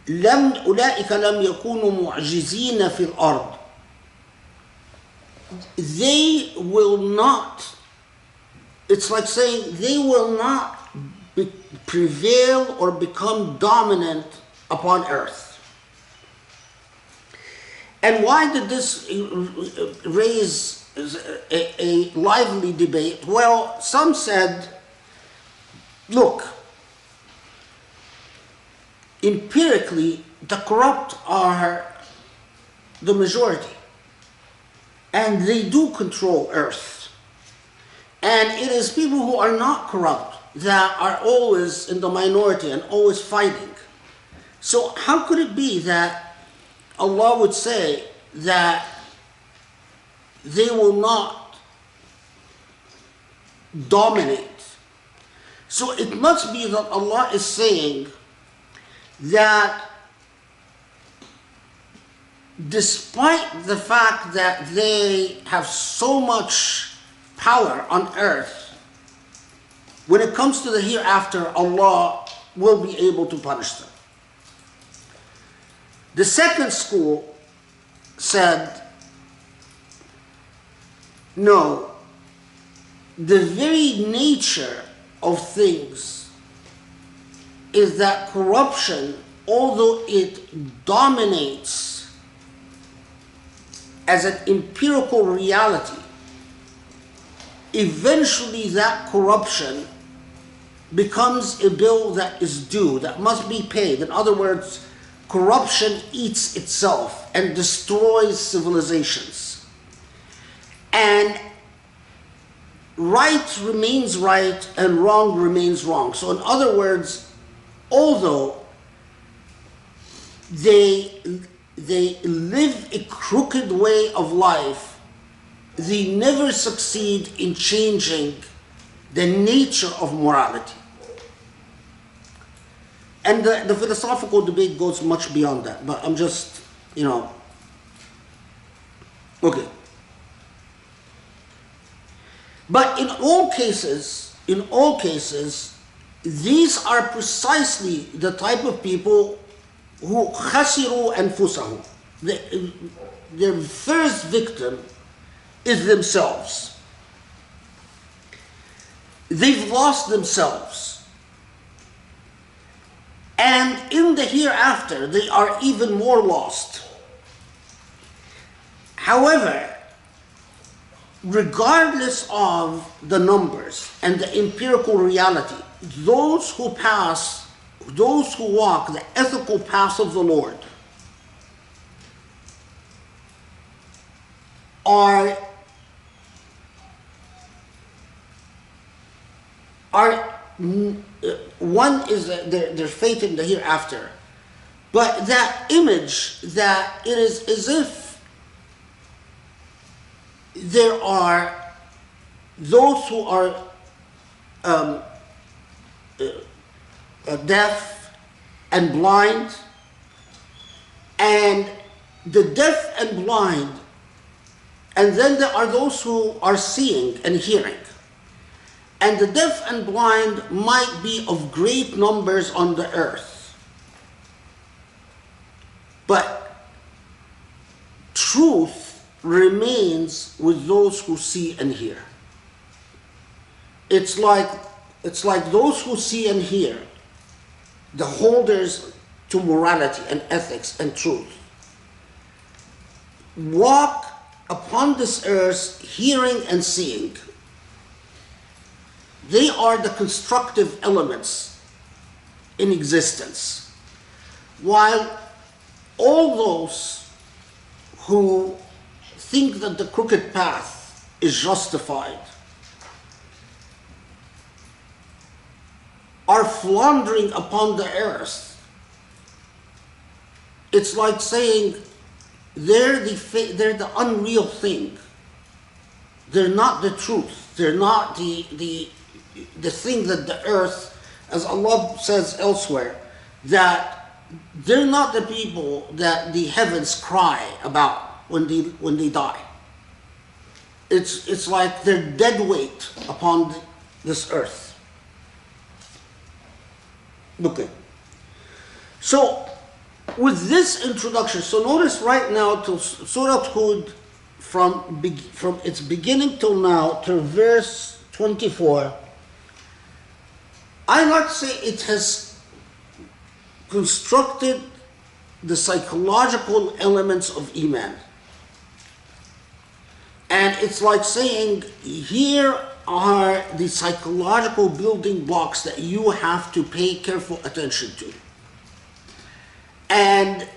S2: أولئك لم يكونوا معجزين في الأرض. They will not, it's like saying they will not prevail or become dominant upon earth. And why did this raise a lively debate? Well, some said, look, empirically, the corrupt are the majority. And they do control earth. And it is people who are not corrupt that are always in the minority and always fighting. So how could it be that Allah would say that they will not dominate? So it must be that Allah is saying that despite the fact that they have so much power on earth, when it comes to the hereafter, Allah will be able to punish them. The second school said, no, the very nature of things is that corruption, although it dominates as an empirical reality, eventually that corruption becomes a bill that is due, that must be paid. In other words, corruption eats itself and destroys civilizations. And right remains right and wrong remains wrong. So in other words, although they live a crooked way of life, they never succeed in changing the nature of morality. And the philosophical debate goes much beyond that, but I'm just, okay. But in all cases, these are precisely the type of people who khasiru anfusahum. Their first victim is themselves. They've lost themselves. And in the hereafter, they are even more lost. However, regardless of the numbers and the empirical reality, those who walk the ethical path of the Lord are one is their fate in the hereafter, but that image that it is as if there are those who are deaf and blind, and the deaf and blind, and then there are those who are seeing and hearing. And the deaf and blind might be of great numbers on the earth. But truth remains with those who see and hear. It's like those who see and hear, the holders to morality and ethics and truth, walk upon this earth hearing and seeing. They are the constructive elements in existence. While all those who think that the crooked path is justified are floundering upon the earth. It's like saying they're the unreal thing. They're not the truth. They're not the thing that the earth, as Allah says elsewhere, that they're not the people that the heavens cry about when they die. It's like they're dead weight upon this earth. Okay. So with this introduction, so notice right now to Surah Hud, from its beginning till now to verse 24, I like to say it has constructed the psychological elements of Iman. And it's like saying, here are the psychological building blocks that you have to pay careful attention to. And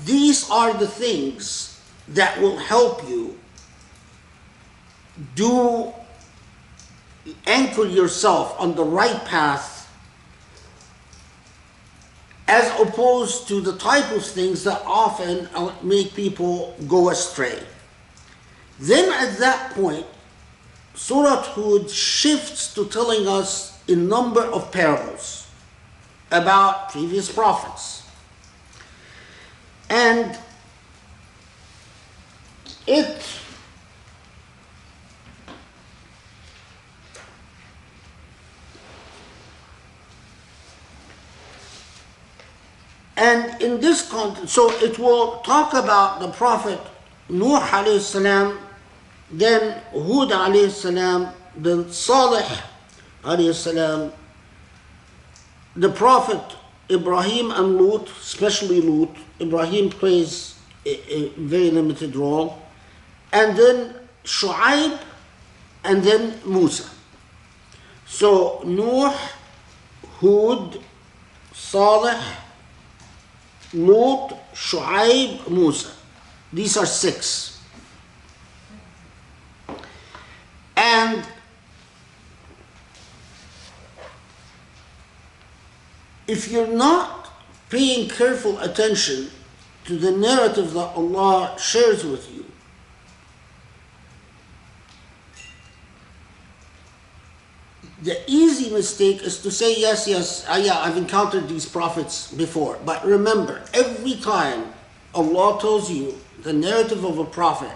S2: these are the things that will help you anchor yourself on the right path, as opposed to the type of things that often make people go astray. Then at that point, Surah Hud shifts to telling us a number of parables about previous prophets. And in this context, so it will talk about the Prophet Nuh alayhi salam, then Hud alayhi salam, then Salih alayhi salam, the Prophet Ibrahim and Lut, especially Lut. Ibrahim plays a very limited role. And then Shu'aib, and then Musa. So Nuh, Hud, Salih, Lut, Shu'aib, Musa. These are 6. And if you're not paying careful attention to the narrative that Allah shares with you, the easy mistake is to say, yes, yeah, I've encountered these prophets before. But remember, every time Allah tells you the narrative of a prophet,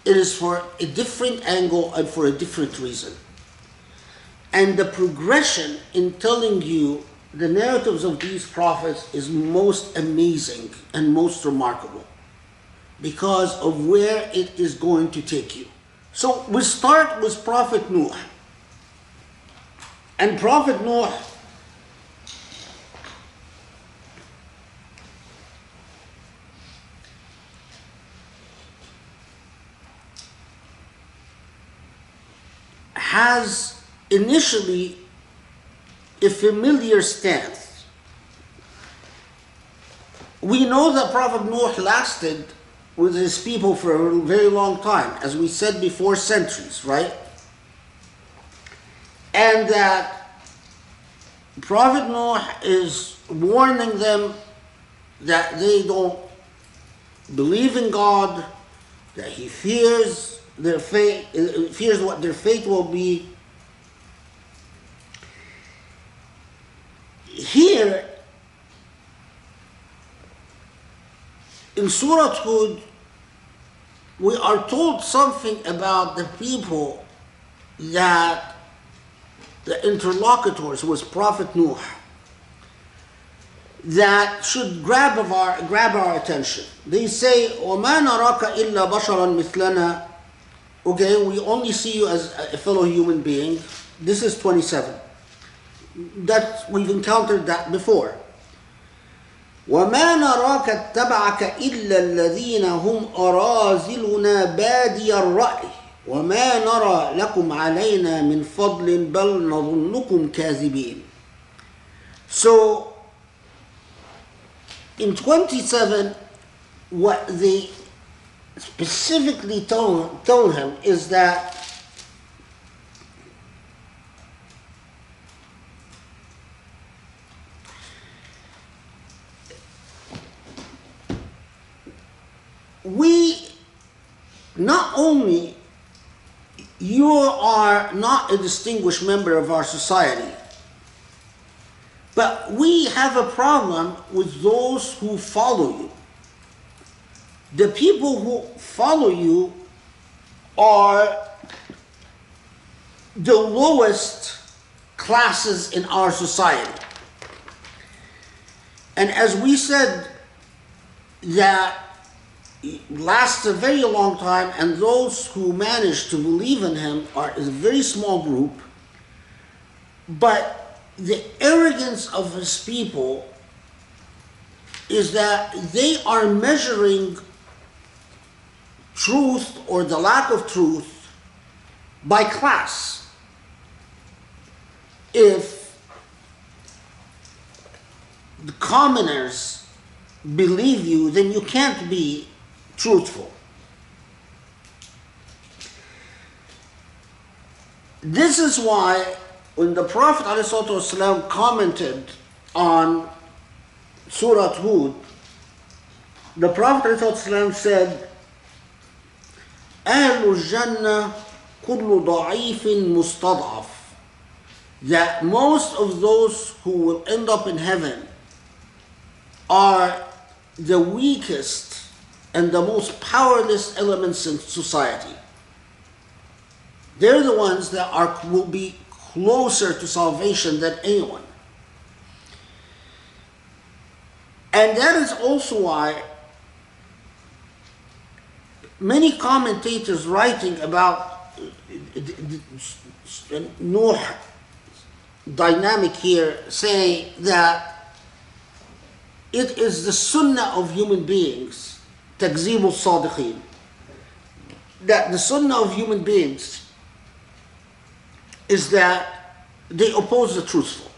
S2: it is for a different angle and for a different reason. And the progression in telling you the narratives of these prophets is most amazing and most remarkable because of where it is going to take you. So we start with Prophet Nuh. And Prophet Nuh has initially a familiar stance. We know that Prophet Nuh lasted with his people for a very long time, as we said before, centuries, right? And that Prophet Noah is warning them that they don't believe in God, that he fears their fate, fears what their fate will be. Here, in Surah Hud, we are told something about the people that the interlocutors was Prophet Nuh that should grab our attention. They say, وَمَا نَرَاكَ إِلَّا بَشَرًا مِثْلَنَا. Okay, we only see you as a fellow human being. This is 27. We've encountered that before. وَمَا نَرَاكَ اتَّبَعَكَ إِلَّا الَّذِينَ هُمْ أَرَاذِلُنَا بَادِيَ الرَّأْيِ وَمَا نَرَى لَكُمْ عَلَيْنَا مِنْ فَضْلٍ بَلْ نَظُنُّكُمْ كَاذِبِينَ. So, in 27, what they specifically told him is that we not only you are not a distinguished member of our society, but we have a problem with those who follow you. The people who follow you are the lowest classes in our society. And as we said, that lasts a very long time, and those who manage to believe in him are a very small group. But the arrogance of his people is that they are measuring truth or the lack of truth by class. If the commoners believe you, then you can't be truthful. This is why when the Prophet ﷺ commented on Surah Hud, the Prophet ﷺ said, أهل الجنة كل ضعيف مستضعف, that most of those who will end up in heaven are the weakest and the most powerless elements in society. They're the ones that will be closer to salvation than anyone. And that is also why many commentators writing about Nuh dynamic here say that it is the sunnah of human beings, takzib al-sadiqeen, that the sunnah of human beings is that they oppose the truthful.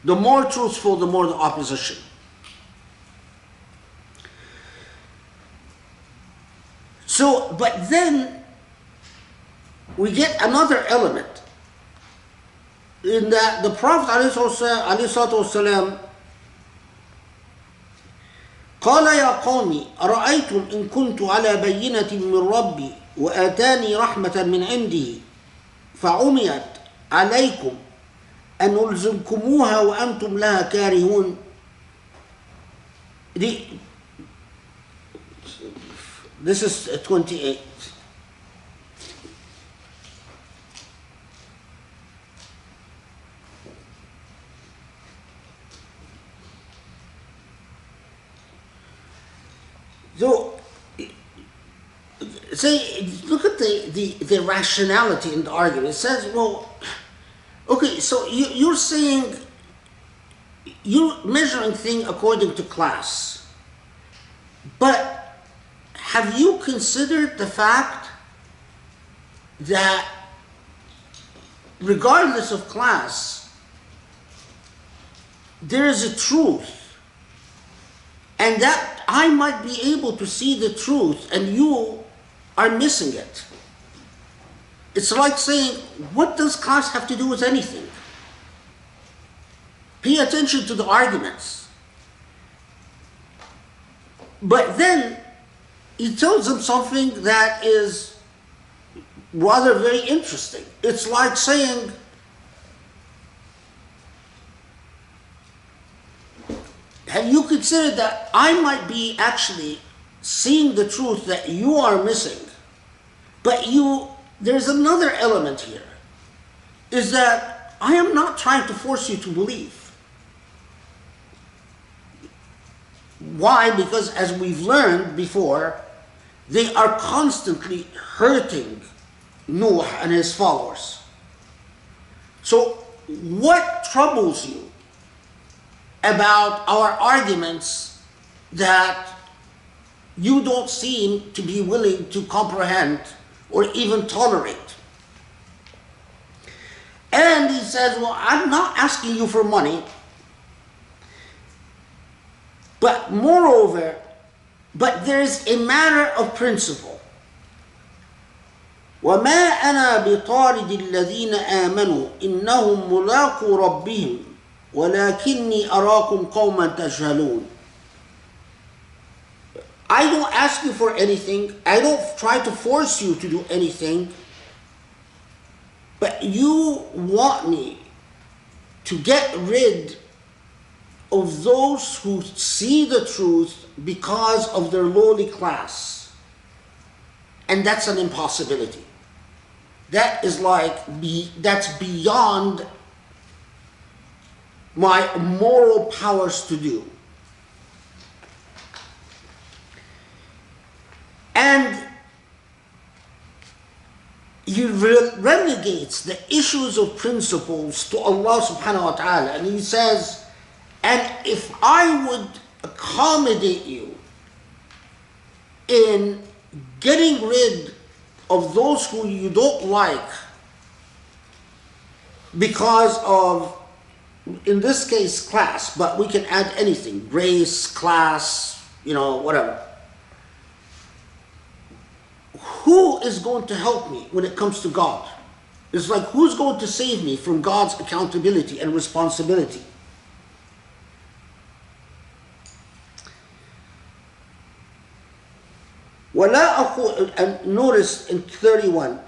S2: The more truthful, the more the opposition. So, but then we get another element in that the Prophet ﷺ قال يا قوم أرأيتم إن كنت على بينة من ربي وآتاني رحمة من عنده فعميت عليكم أن ألزمكموها وأنتم لها كارهون. This is 28. So, say, look at the rationality in the argument. It says, well, okay, so you're saying, you're measuring things according to class. But have you considered the fact that regardless of class, there is a truth, and that I might be able to see the truth and you are missing it? It's like saying, what does class have to do with anything? Pay attention to the arguments. But then he tells them something that is rather very interesting. It's like saying, have you considered that I might be actually seeing the truth that you are missing? But there's another element here, is that I am not trying to force you to believe. Why? Because as we've learned before, they are constantly hurting Nuh and his followers. So what troubles you about our arguments that you don't seem to be willing to comprehend or even tolerate? And he says, well, I'm not asking you for money, but moreover, but there's a matter of principle. وَمَا أَنَا بِطَارِدِ الَّذِينَ آمَنُوا إِنَّهُمْ مُلَاقُو رَبِّهِمْ وَلَكِنِّي أَرَاكُمْ قَوْمًا تَجْهَلُونَ. I don't ask you for anything. I don't try to force you to do anything. But you want me to get rid of those who see the truth because of their lowly class. And that's an impossibility. That is that's beyond my moral powers to do. And he relegates the issues of principles to Allah subhanahu wa ta'ala. And he says, and if I would accommodate you in getting rid of those who you don't like because of, in this case, class, but we can add anything, race, class, whatever. Who is going to help me when it comes to God? It's like, who's going to save me from God's accountability and responsibility? ولا أقول, and notice in 31,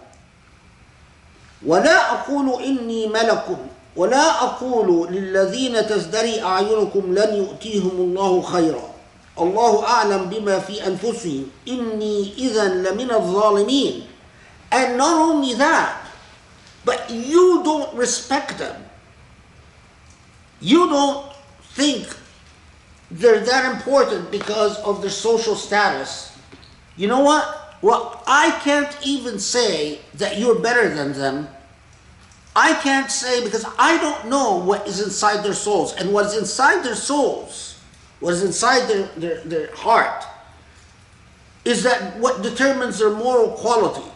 S2: ولا أقول إني ملك ولا أقول للذين تزدري أعينكم لن يؤتيهم الله خيرا الله أعلم بما في أنفسهم إني إذا لمن الظالمين. And not only that, but you don't respect them. You don't think they're that important because of their social status. You know what? Well, I can't even say that you're better than them. I can't say because I don't know what is inside their souls. And what is inside their souls, what is inside their heart, is that what determines their moral quality,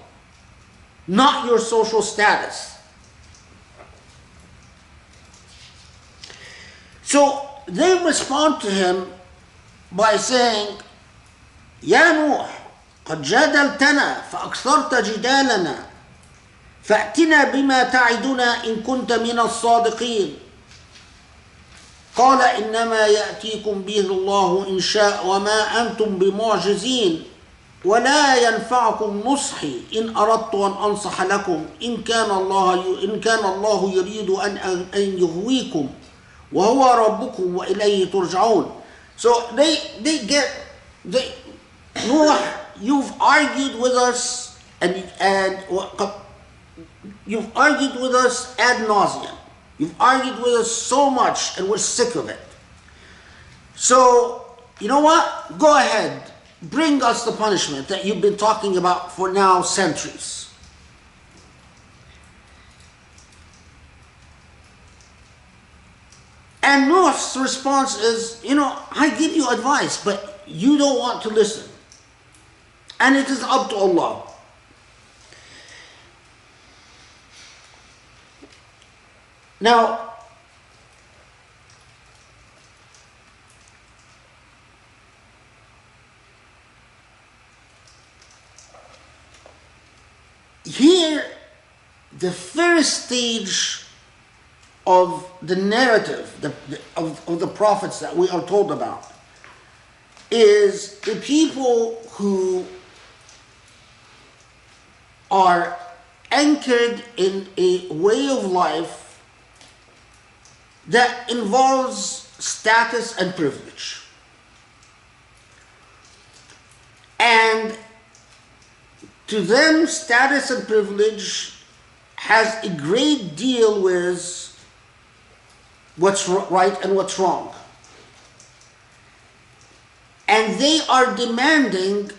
S2: not your social status. So they respond to him by saying, يا نوح قد جادلتنا فأكثرت جدالنا فأتنا بما تعدنا إن كنت من الصادقين قال إنما يأتيكم به الله إن شاء وما أنتم بمعجزين ولا ينفعكم نصحي إن أردت أن أنصح لكم إن كان الله يريد أن يغويكم وهو ربكم وإليه ترجعون. So they Noah, you've argued with us and you've argued with us ad nauseum. You've argued with us so much and we're sick of it. So, you know what? Go ahead. Bring us the punishment that you've been talking about for now centuries. And Noah's response is, I give you advice, but you don't want to listen. And it is up to Allah. Now, here, the first stage of the narrative of the prophets that we are told about is the people who are anchored in a way of life that involves status and privilege. And to them, status and privilege has a great deal with what's right and what's wrong. And they are demanding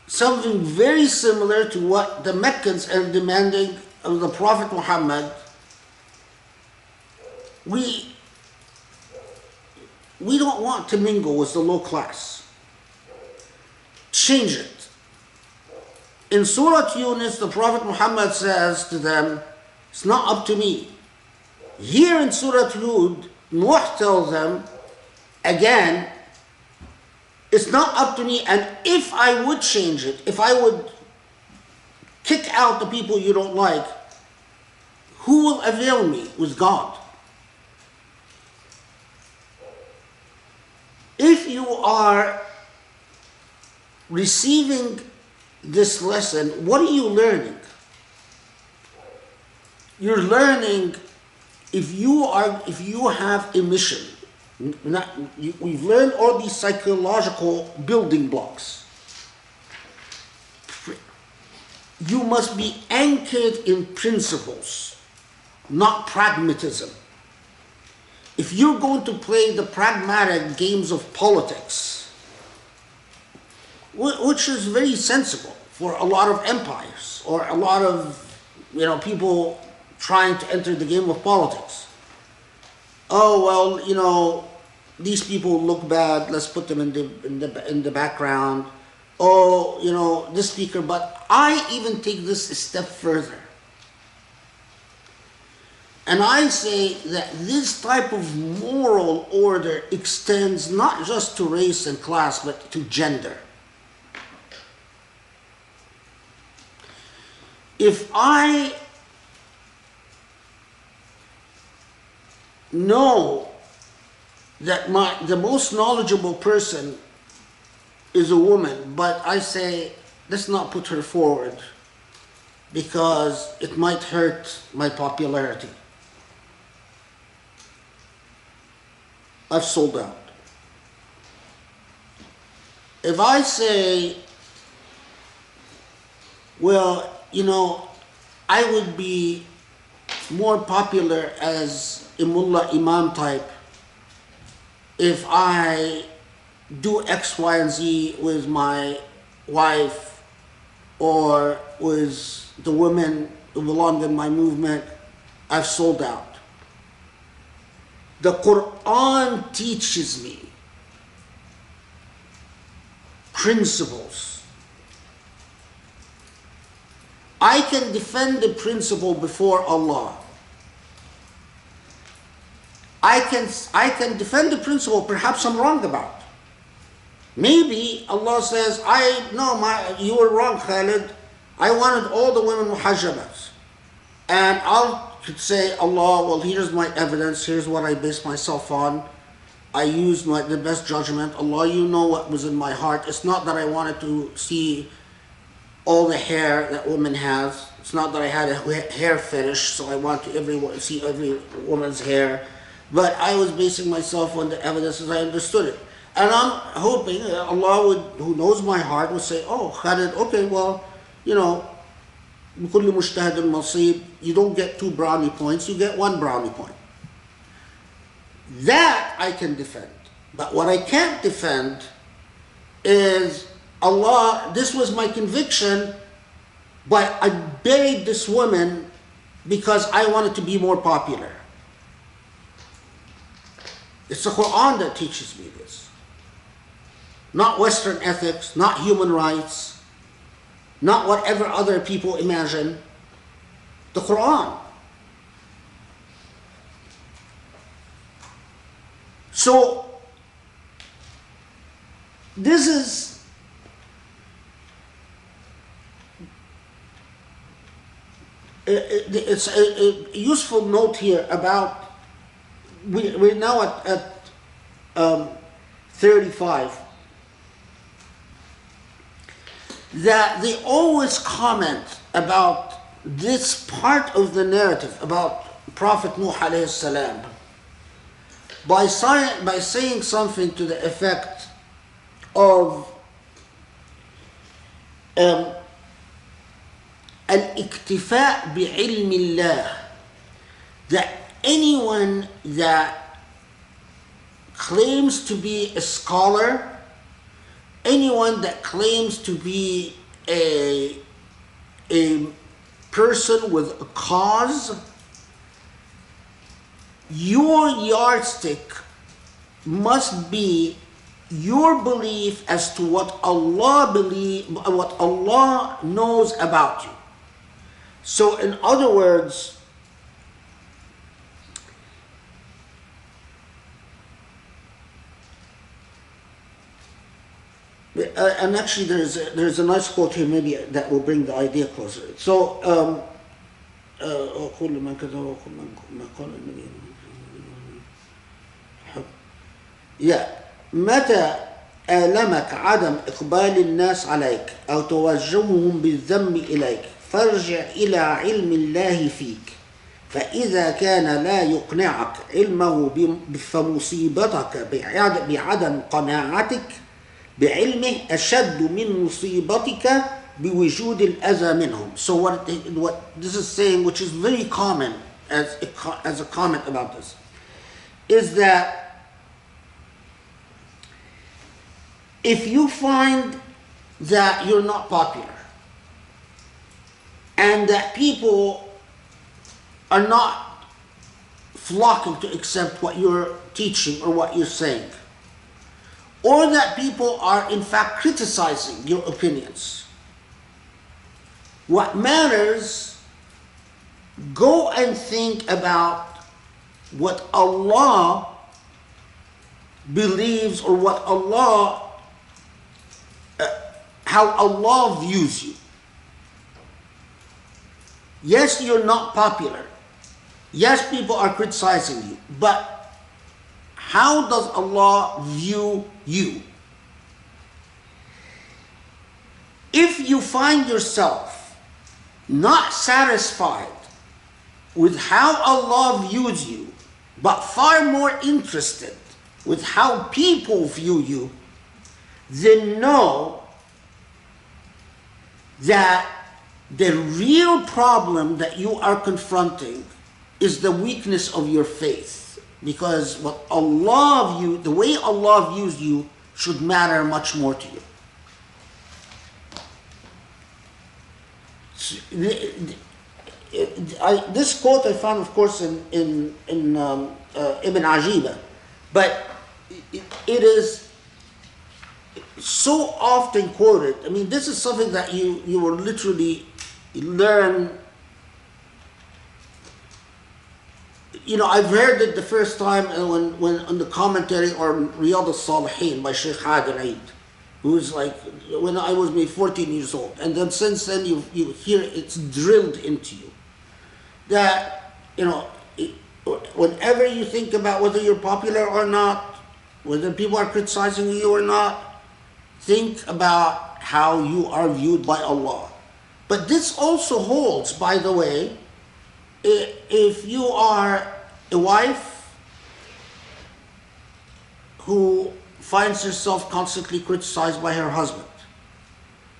S2: something very similar to what the Meccans are demanding of the Prophet Muhammad. We don't want to mingle with the low class. Change it. In Surah Yunus, the Prophet Muhammad says to them, it's not up to me. Here in Surah Hud, Nuh tells them, again, it's not up to me, and if I would change it, if I would kick out the people you don't like, who will avail me with God? If you are receiving this lesson, what are you learning? You're learning if you have a mission. We've learned all these psychological building blocks. You must be anchored in principles, not pragmatism. If you're going to play the pragmatic games of politics, which is very sensible for a lot of empires or a lot of people trying to enter the game of politics. Oh well, these people look bad. Let's put them in the background. Oh, this speaker. But I even take this a step further, and I say that this type of moral order extends not just to race and class, but to gender. If I know that the most knowledgeable person is a woman, but I say, let's not put her forward because it might hurt my popularity, I've sold out. If I say, well, I would be more popular as a mullah imam type if I do X, Y, and Z with my wife or with the women belong in my movement, I've sold out. The Quran teaches me principles. I can defend the principle before Allah. I can defend the principle perhaps I'm wrong about. Maybe Allah says, you were wrong, Khalid. I wanted all the women muhajjabat. And I'll say, Allah, well, here's my evidence, here's what I based myself on. I used the best judgment. Allah, you know what was in my heart. It's not that I wanted to see all the hair that women have. It's not that I had a hair fetish, so I want to see every woman's hair. But I was basing myself on the evidence as I understood it. And I'm hoping that Allah, who knows my heart, would say, oh, Khalid, okay, well, بكل مجتهد نصيب, you don't get 2 brownie points, you get 1 brownie point. That I can defend. But what I can't defend is, Allah, this was my conviction, but I buried this woman because I wanted to be more popular. It's the Quran that teaches me this. Not Western ethics, not human rights, not whatever other people imagine. The Quran. So, this is it's a useful note here about, we're now at 35, that they always comment about this part of the narrative about Prophet Nuh alayhi salam by saying something to the effect of al-iktifa bi'ilmi Allah, that anyone that claims to be a scholar, anyone that claims to be a person with a cause, your yardstick must be your belief as to what Allah knows about you. So in other words, and actually there's a nice quote here maybe that will bring the idea closer. So متى آلمك عدم إقبال الناس عليك أو توجههم بالذم إليك فارجع إلى علم الله فيك، فإذا كان لا يقنعك علمه فمصيبتك بعدم قناعتك بعلمه أشد من مصيبتك بوجود الأذى منهم. So what this is saying, which is very common as a comment about this, is that if you find that you're not popular and that people are not flocking to accept what you're teaching or what you're saying, or that people are in fact criticizing your opinions, what matters, go and think about what Allah believes, or what Allah, how Allah views you. Yes, you're not popular. Yes, people are criticizing you. But how does Allah view you? If you find yourself not satisfied with how Allah views you, but far more interested with how people view you, then know that the real problem that you are confronting is the weakness of your faith. Because what Allah the way Allah views you should matter much more to you. this quote I found, of course, in Ibn Ajiba, but it is so often quoted. I mean, this is something that you will literally learn. You know, I've heard it the first time when on the commentary on Riyadh al-Salihin by Sheikh Hadar Eid, who's like, when I was maybe 14 years old. And then since then you hear it's drilled into you. That, you know, whenever you think about whether you're popular or not, whether people are criticizing you or not, think about how you are viewed by Allah. But this also holds, by the way, if you are a wife who finds herself constantly criticized by her husband,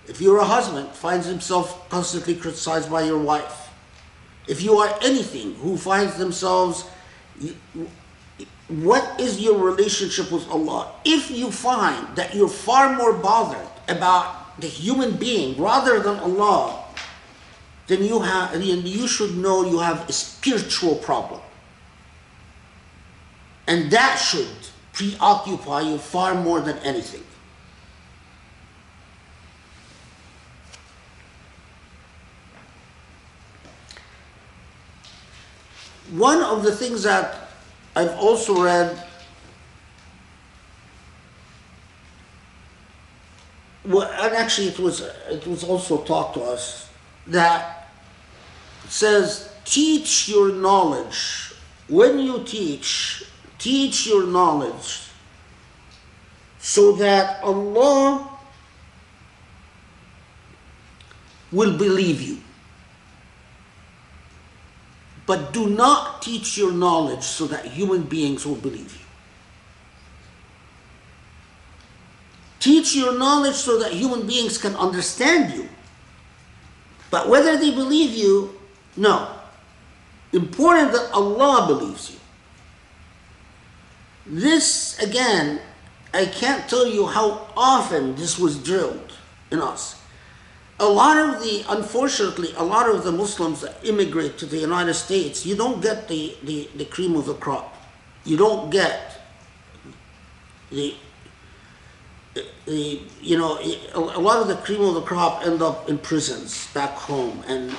S2: if you're a husband finds himself constantly criticized by your wife, if you are anything who finds themselves, what is your relationship with Allah? If you find that you're far more bothered about the human being rather than Allah, then you should know you have a spiritual problem. And that should preoccupy you far more than anything. One of the things that I've also read, well, and actually it was also taught to us, that says, teach your knowledge. When you teach your knowledge so that Allah will believe you. But do not teach your knowledge so that human beings will believe you. Teach your knowledge so that human beings can understand you. But whether they believe you, no. Important that Allah believes you. This, again, I can't tell you how often this was drilled in us. Unfortunately, a lot of the Muslims that immigrate to the United States, you don't get the cream of the crop. You don't get a lot of the cream of the crop end up in prisons back home and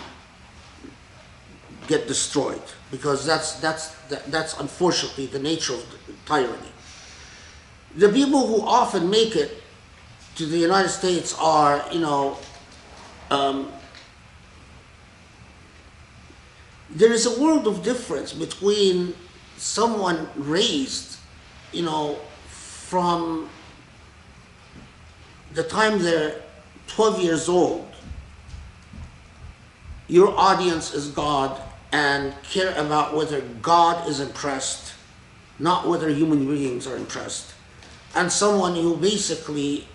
S2: get destroyed, because that's unfortunately the nature of tyranny. The people who often make it to the United States are, there is a world of difference between someone raised, from the time they're 12 years old, your audience is God, and care about whether God is impressed, not whether human beings are impressed. And someone who basically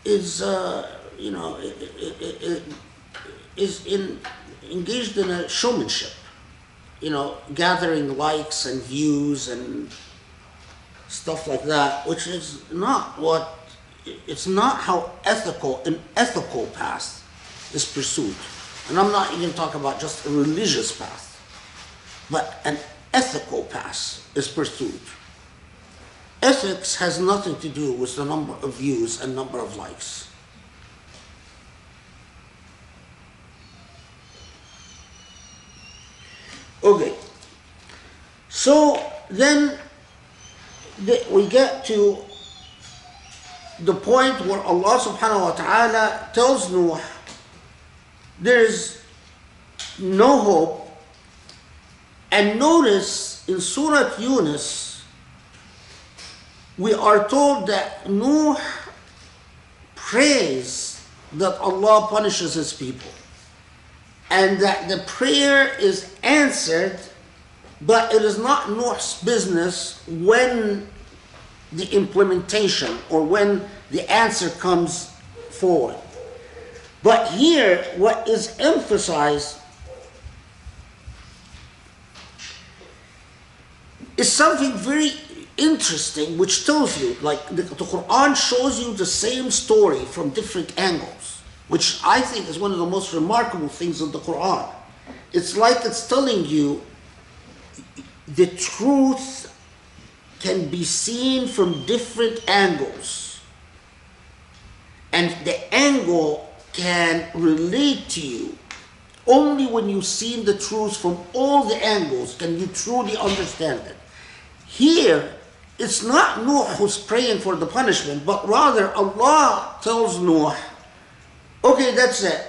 S2: is, engaged in a showmanship, gathering likes and views and stuff like that, which is not it's not how an ethical path is pursued. And I'm not even talking about just a religious path, but an ethical path is pursued. Ethics has nothing to do with the number of views and number of likes. Okay, so then we get to the point where Allah subhanahu wa ta'ala tells Nuh there is no hope. And notice in Surah Yunus, we are told that Nuh prays that Allah punishes his people, and that the prayer is answered, but it is not Nuh's business when the implementation or when the answer comes forward. But here, what is emphasized is something very interesting, which tells you, like the Quran shows you the same story from different angles. which I think is one of the most remarkable things of the Quran. It's like it's telling you the truth can be seen from different angles, and the angle can relate to you. Only when you've seen the truth from all the angles can you truly understand it. Here, it's not Nuh who's praying for the punishment, but rather Allah tells Nuh, okay, that's it.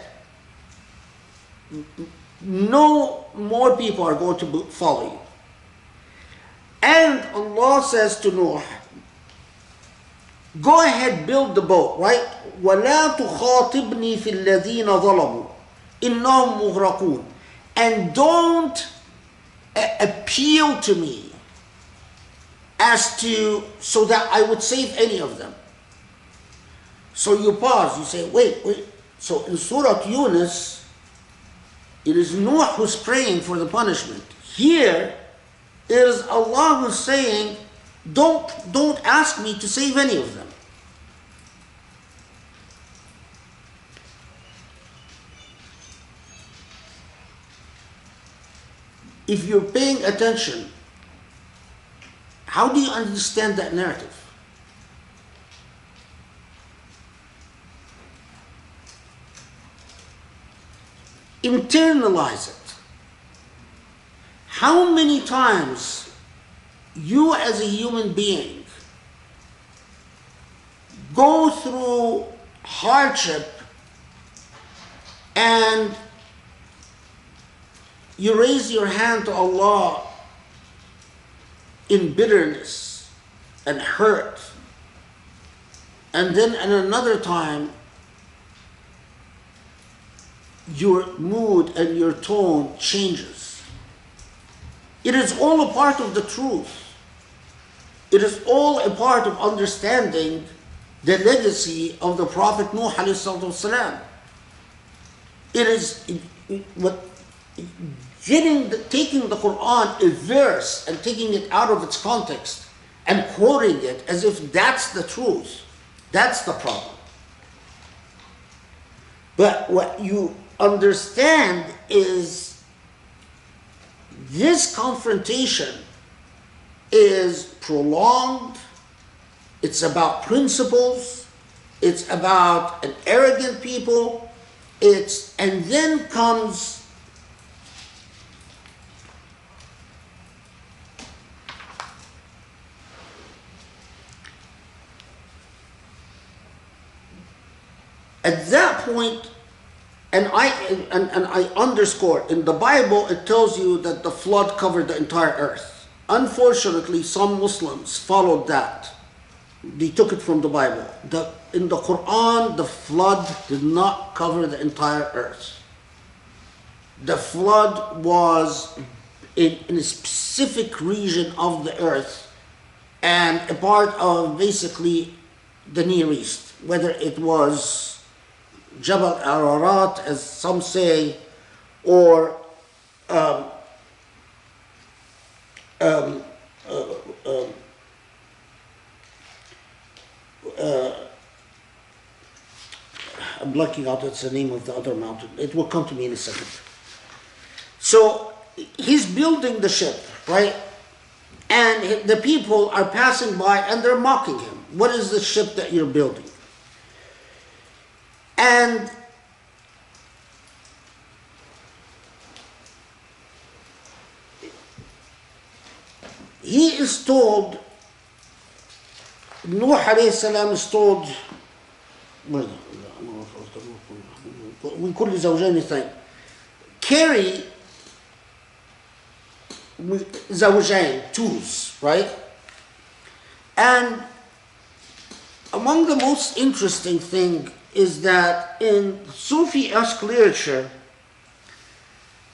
S2: No more people are going to follow you. And Allah says to Nuh, go ahead, build the boat, right? وَلَا تُخَاطِبْنِي فِي الَّذِينَ ظَلَمُوا إِنَّهُمْ مُغْرَقُونَ. And don't appeal to me as to, so that I would save any of them. So you pause, you say, wait. So in Surah Yunus, it is Nuh who's praying for the punishment. Here, it is Allah who's saying, don't ask me to save any of them. If you're paying attention, how do you understand that narrative? Internalize it. How many times you as a human being go through hardship and you raise your hand to Allah in bitterness and hurt, and then at another time your mood and your tone changes. It is all a part of the truth. It is all a part of understanding the legacy of the Prophet Nuh alayhi salatu wasalam. It is taking the Quran, a verse, and taking it out of its context and quoting it as if that's the truth. That's the problem. But what you understand is this confrontation is prolonged. It's about principles. It's about an arrogant people. And then comes at that point, and I underscore, in the Bible it tells you that the flood covered the entire earth. Unfortunately, some Muslims followed that. They took it from the Bible. In the Quran, the flood did not cover the entire earth. The flood was in a specific region of the earth and a part of basically the Near East, whether it was Jabal Ararat, as some say, or I'm blocking out, it's the name of the other mountain. It will come to me in a second. So he's building the ship, right? And the people are passing by and they're mocking him. What is the ship that you're building? And he is told, Nuh alayhi salam is told, من كل زوجين اثنين, carry زوجين, twos, right? And among the most interesting thing is that in Sufi-esque literature,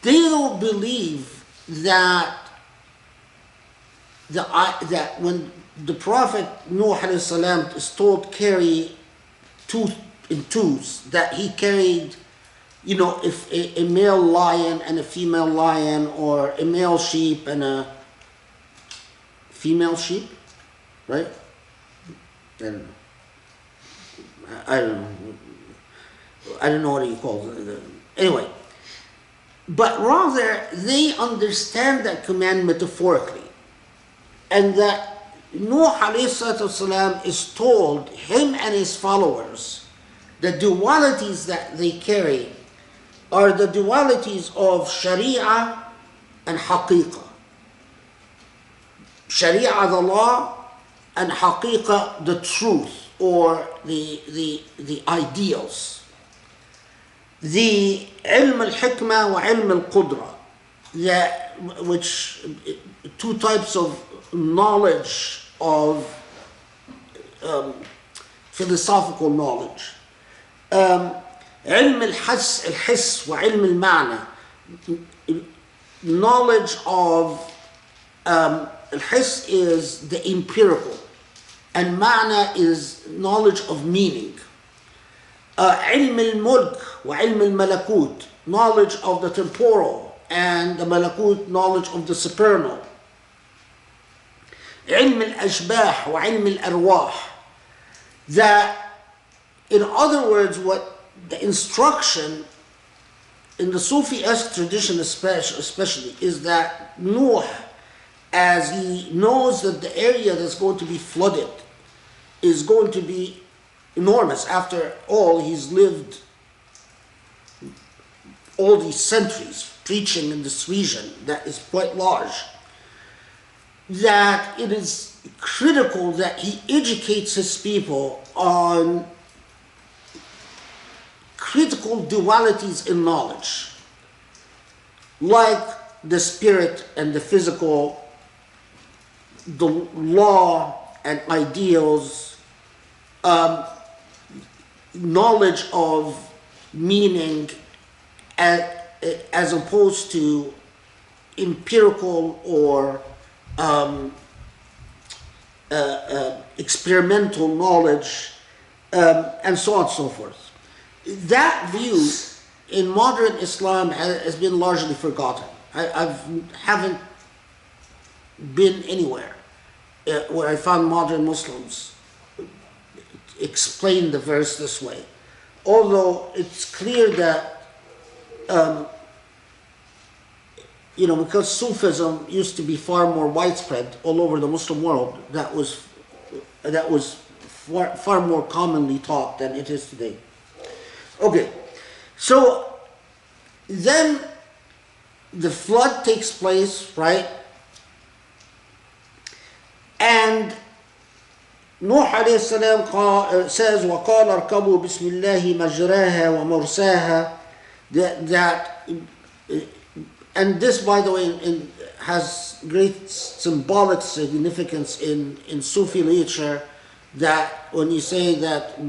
S2: they don't believe that that when the Prophet Nuh alayhi salam is told carry twos, that he carried, if a male lion and a female lion, or a male sheep and a female sheep, right? I don't know. I don't know what he calls it. Anyway, but rather they understand that command metaphorically, and that Nuh alayhi salatu wasalam is told, him and his followers, the dualities that they carry are the dualities of Sharia and Haqiqah. Sharia, the law, and Haqiqah, the truth, or the ideals. The ilm al-hikmah wa ilm al-qudra, which two types of knowledge of philosophical knowledge. علم الحس وعلم المعنى, knowledge of الحس is the empirical, and معنى is knowledge of meaning. علم الملك وعلم الملكوت, knowledge of the temporal, and the malakut, knowledge of the supernal. علم الأشباح وعلم الأرواح, that, in other words, what the instruction in the Sufi-esque tradition especially is that Nuh, as he knows that the area that's going to be flooded is going to be enormous. After all, he's lived all these centuries preaching in this region that is quite large, that it is critical that he educates his people on critical dualities in knowledge, like the spirit and the physical, the law and ideals, knowledge of meaning as opposed to empirical or experimental knowledge, and so on and so forth. That view in modern Islam has been largely forgotten. I haven't been anywhere where I found modern Muslims explain the verse this way. Although it's clear that, because Sufism used to be far more widespread all over the Muslim world, that was far more commonly taught than it is today. Okay, so then the flood takes place, right? And Nuh alayhi salam says, وَقَالَ ارْكَبُوا بِسْمِ اللَّهِ مَجْرَاهَا وَمُرْسَاهَا, and this, by the way, has great symbolic significance in Sufi literature, that when you say that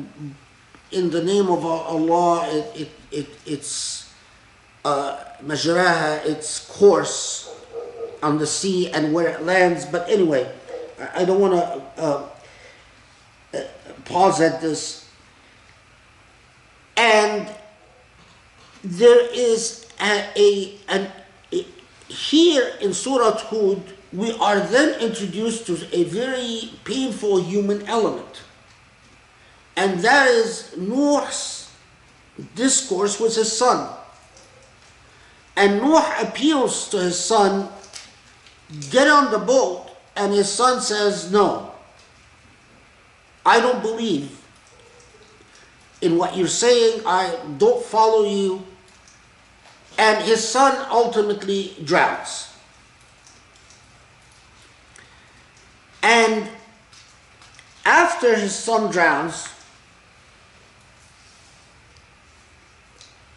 S2: in the name of Allah, it's majraha, its course on the sea and where it lands. But anyway, I don't want to pause at this. And there is here in Surah Hud, we are then introduced to a very painful human element. And that is Nuh's discourse with his son. And Nuh appeals to his son, get on the boat, and his son says, no, I don't believe in what you're saying, I don't follow you. And his son ultimately drowns. And after his son drowns,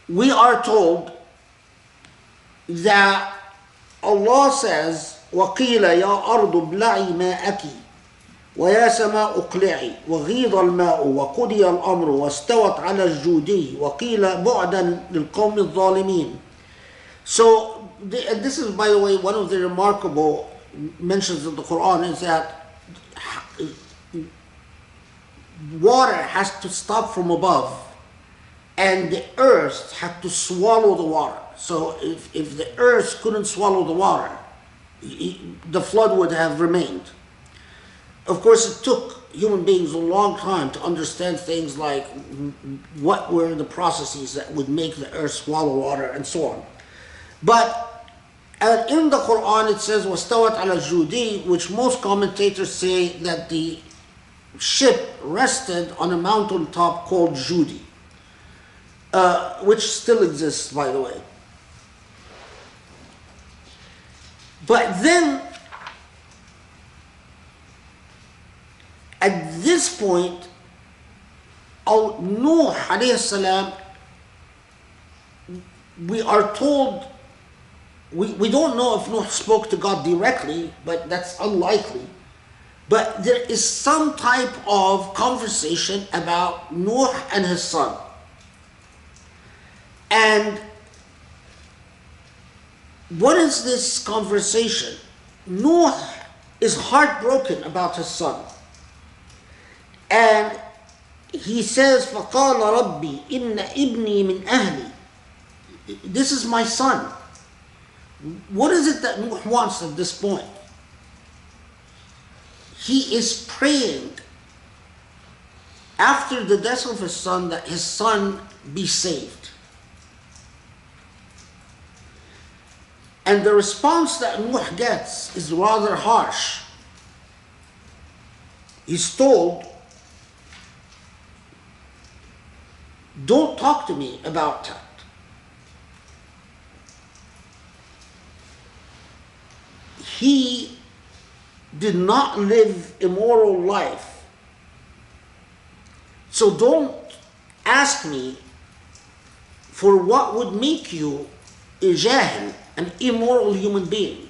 S2: we are told that Allah says, وَقِيلَ يَا أَرْضُ ابْلَعِي مَاءَكِ وَيَا سَمَاءُ اقْلِعِي وَغِيضَ الْمَاءُ وَقُضِيَ الْأَمْرُ وَاسْتَوَتْ عَلَى الْجُودِيِّ وَقِيلَ بُعْدًا لِلْقَوْمِ الظَّالِمِينَ. So, and this is, by the way, one of the remarkable mentions of the Quran, is that water has to stop from above, and the earth had to swallow the water. So if the earth couldn't swallow the water, the flood would have remained. Of course, it took human beings a long time to understand things like what were the processes that would make the earth swallow water and so on. But in the Quran it says وَاسْتَوَتْ عَلَى الْجُودِي, which most commentators say that the ship rested on a mountain top called Judi, which still exists, by the way. But then, at this point, Nuh alayhi salam, we are told, we don't know if Nuh spoke to God directly, but that's unlikely. But there is some type of conversation about Nuh and his son. And what is this conversation? Nuh is heartbroken about his son. And he says, فَقَالَ رَبِّي إِنَّ إِبْنِي مِنْ أَهْلِي. This is my son. What is it that Nuh wants at this point? He is praying after the death of his son that his son be saved. And the response that Nuh gets is rather harsh. He's told, don't talk to me about that. He did not live a moral life. So don't ask me for what would make you a jahil, an immoral human being.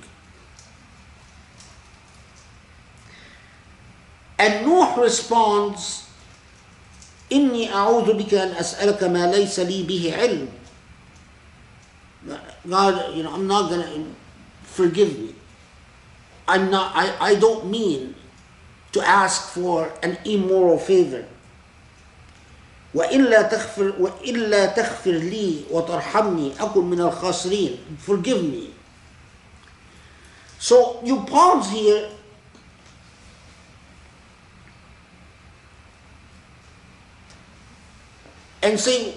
S2: And Nuh responds, إِنِّي أَعُوذُ بِكَ أَنْ أَسْأَلَكَ مَا لَيْسَ لِي بِهِ عِلْمٍ. God, I'm not going to, forgive me. I don't mean to ask for an immoral favor. وَإِلَّا تَغْفِرْ لِي وَتَرْحَمْنِي أَكُنْ مِنَ الْخَاسِرِينَ. Forgive me. So you pause here and say,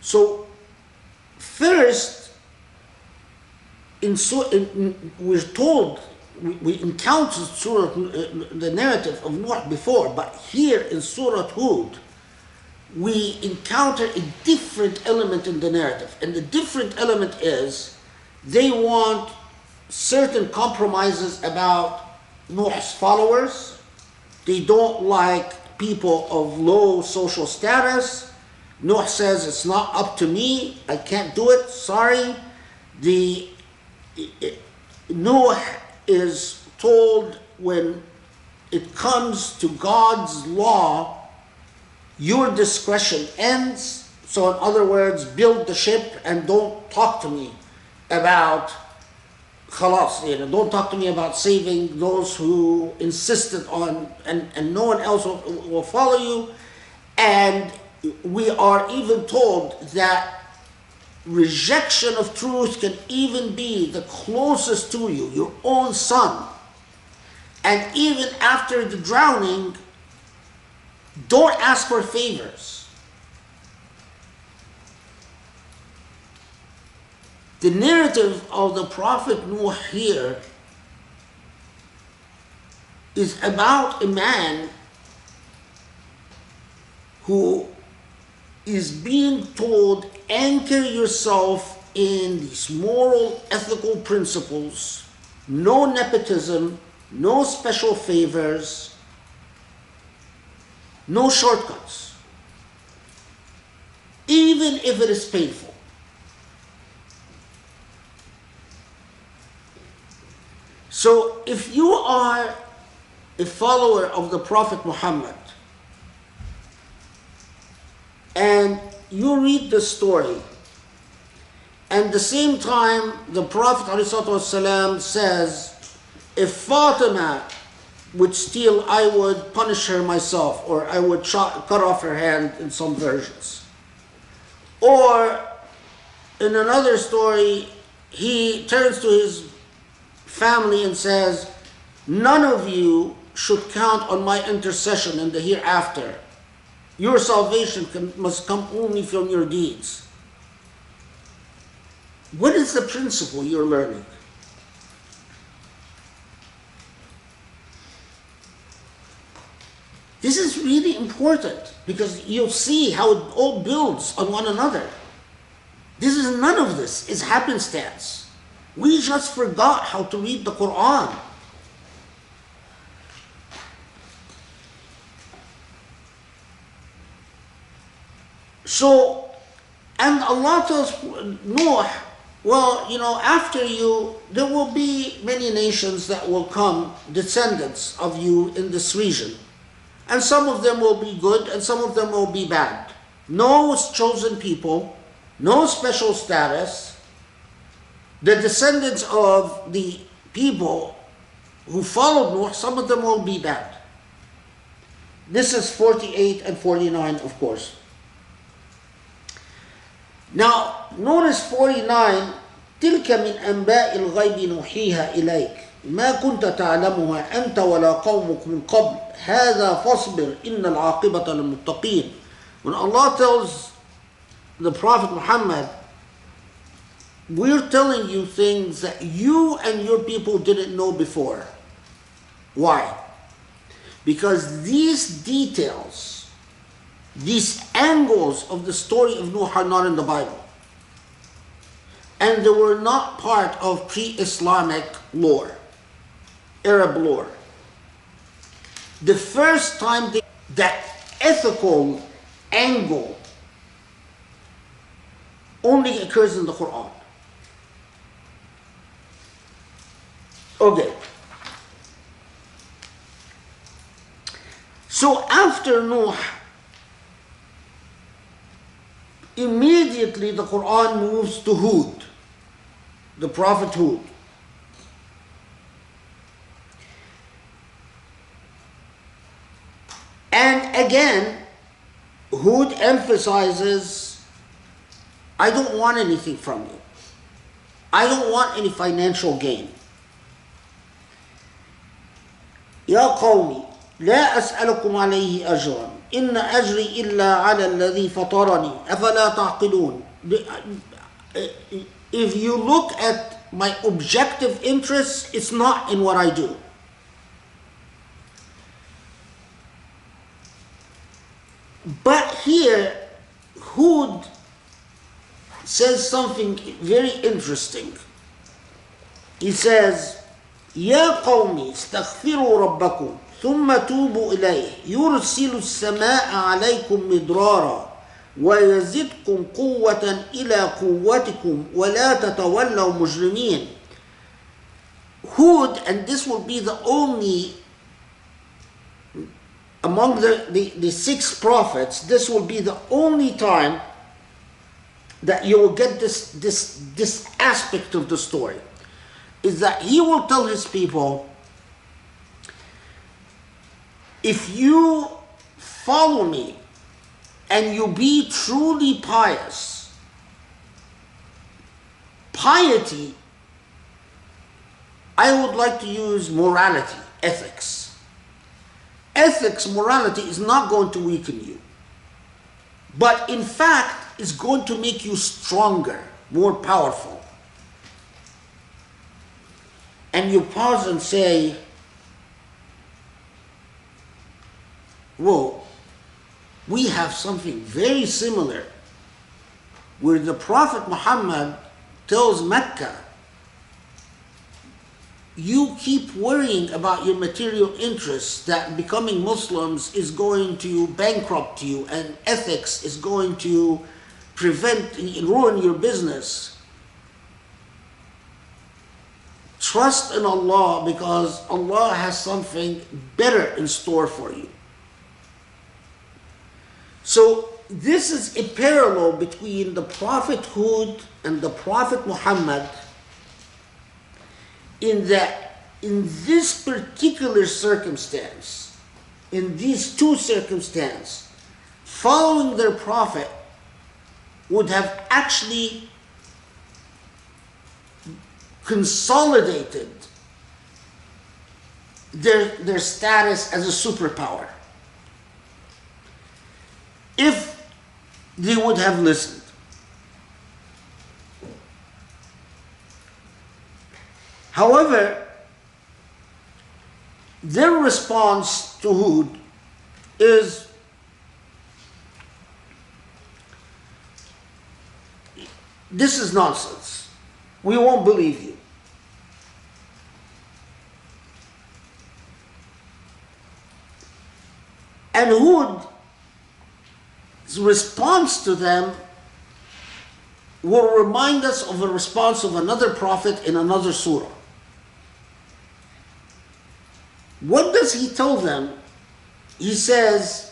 S2: so first, we're told, we encountered the narrative of Nuh before, but here in Surah Hud, we encounter a different element in the narrative. And the different element is, they want certain compromises about Nuh's followers. They don't like people of low social status. Nuh says, it's not up to me, I can't do it, sorry. Nuh is told, when it comes to God's law, your discretion ends. So in other words, build the ship and don't talk to me about halas, don't talk to me about saving those who insisted on, and no one else will follow you. And we are even told that rejection of truth can even be the closest to you, your own son. And even after the drowning, don't ask for favors. The narrative of the Prophet Nuh here is about a man who is being told, anchor yourself in these moral, ethical principles, no nepotism, no special favors, no shortcuts, even if it is painful. So if you are a follower of the Prophet Muhammad, and you read the story, and at the same time the Prophet ﷺ says, if Fatima would steal, I would punish her myself, or I would cut off her hand in some versions. Or in another story, he turns to his family and says, none of you should count on my intercession in the hereafter. Your salvation must come only from your deeds. What is the principle you're learning? This is really important because you'll see how it all builds on one another. None of this is happenstance. We just forgot how to read the Quran. So, and Allah tells Noah, well, after you, there will be many nations that will come, descendants of you in this region. And some of them will be good and some of them will be bad. No chosen people, no special status. The descendants of the people who followed Noah, some of them will be bad. This is 48 and 49, of course. Now, notice 49, تلك من أنباء الغيب نوحيها إليك ما كنت تعلمها أنت ولا قومك من قبل هذا فاصبر إن العاقبة للمتقين. When Allah tells the Prophet Muhammad, we're telling you things that you and your people didn't know before. Why? Because these details, these angles of the story of Noah are not in the Bible. And they were not part of pre-Islamic lore, Arab lore. The first time that ethical angle only occurs in the Quran. Okay. So after Noah, immediately the Quran moves to Hud, the Prophet Hud. And again, Hud emphasizes, I don't want anything from you. I don't want any financial gain. يا قومي لا أسألكم عليه أجرا إن أجري إلا على الذي فطرني أفلا تعقلون. If you look at my objective interests, it's not in what I do. But here, Hud says something very interesting. He says, يا قومي استغفروا ربكم ثم توبوا إليه يرسل السماء عليكم مدرارا ويزدكم قوة إلى قوتكم ولا تتولوا مجرمين. Hud, and this will be the only, among the 6 prophets, this will be the only time that you will get this aspect of the story, is that he will tell his people, if you follow me and you be truly pious, piety, I would like to use morality, ethics. Ethics, morality is not going to weaken you, but in fact is going to make you stronger, more powerful. And you pause and say, whoa, we have something very similar where the Prophet Muhammad tells Mecca, you keep worrying about your material interests, that becoming Muslims is going to bankrupt you and ethics is going to ruin your business. Trust in Allah because Allah has something better in store for you. So this is a parallel between the Prophet Hud and the Prophet Muhammad, in that in this particular circumstance, in these 2 circumstances, following their prophet would have actually consolidated their status as a superpower. If they would have listened. However, their response to Hud is, this is nonsense. We won't believe you. And Hud's response to them will remind us of a response of another prophet in another surah. What does he tell them? He says,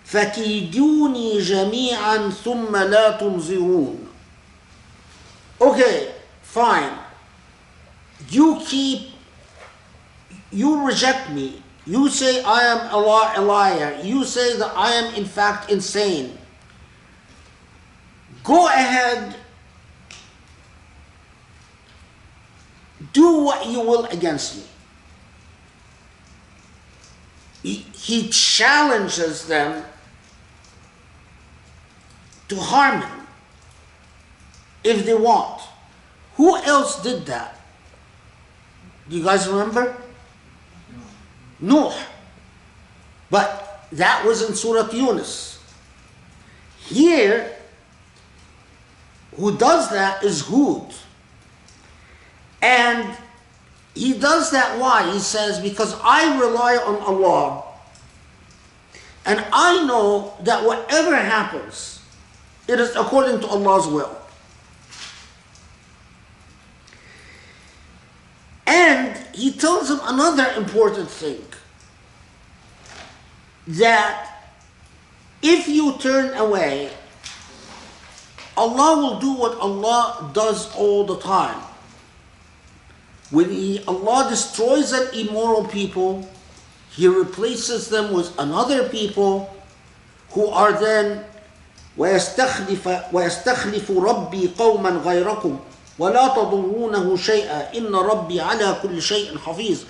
S2: فَكِيدُونِي جَمِيعًا ثُمَّ لَا تُنظِرُونَ. Okay, fine. You reject me. You say I am a liar. You say that I am in fact insane. Go ahead. Do what you will against me. He challenges them to harm him if they want. Who else did that? Do you guys remember? Nuh. But that was in Surah Yunus. Here, who does that is Hud. And he does that why? He says, because I rely on Allah. And I know that whatever happens, it is according to Allah's will. And he tells him another important thing. That if you turn away, Allah will do what Allah does all the time. When Allah destroys an immoral people, He replaces them with another people who are then وَيَسْتَخْلِفُ رَبِّي قَوْمًا غَيْرَكُمْ وَلَا تَضُرُّونَهُ شَيْئًا إِنَّ رَبِّي عَلَى كُلِّ شَيْءٍ حَفِيظٌ.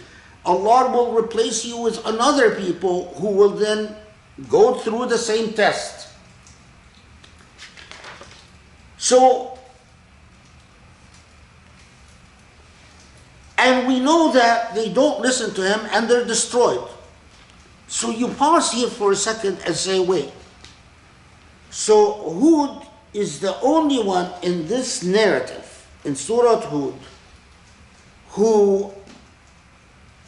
S2: Allah will replace you with another people who will then go through the same test. So, and we know that they don't listen to him and they're destroyed. So you pause here for a second and say, wait. So Hud is the only one in this narrative, in Surah Hud, who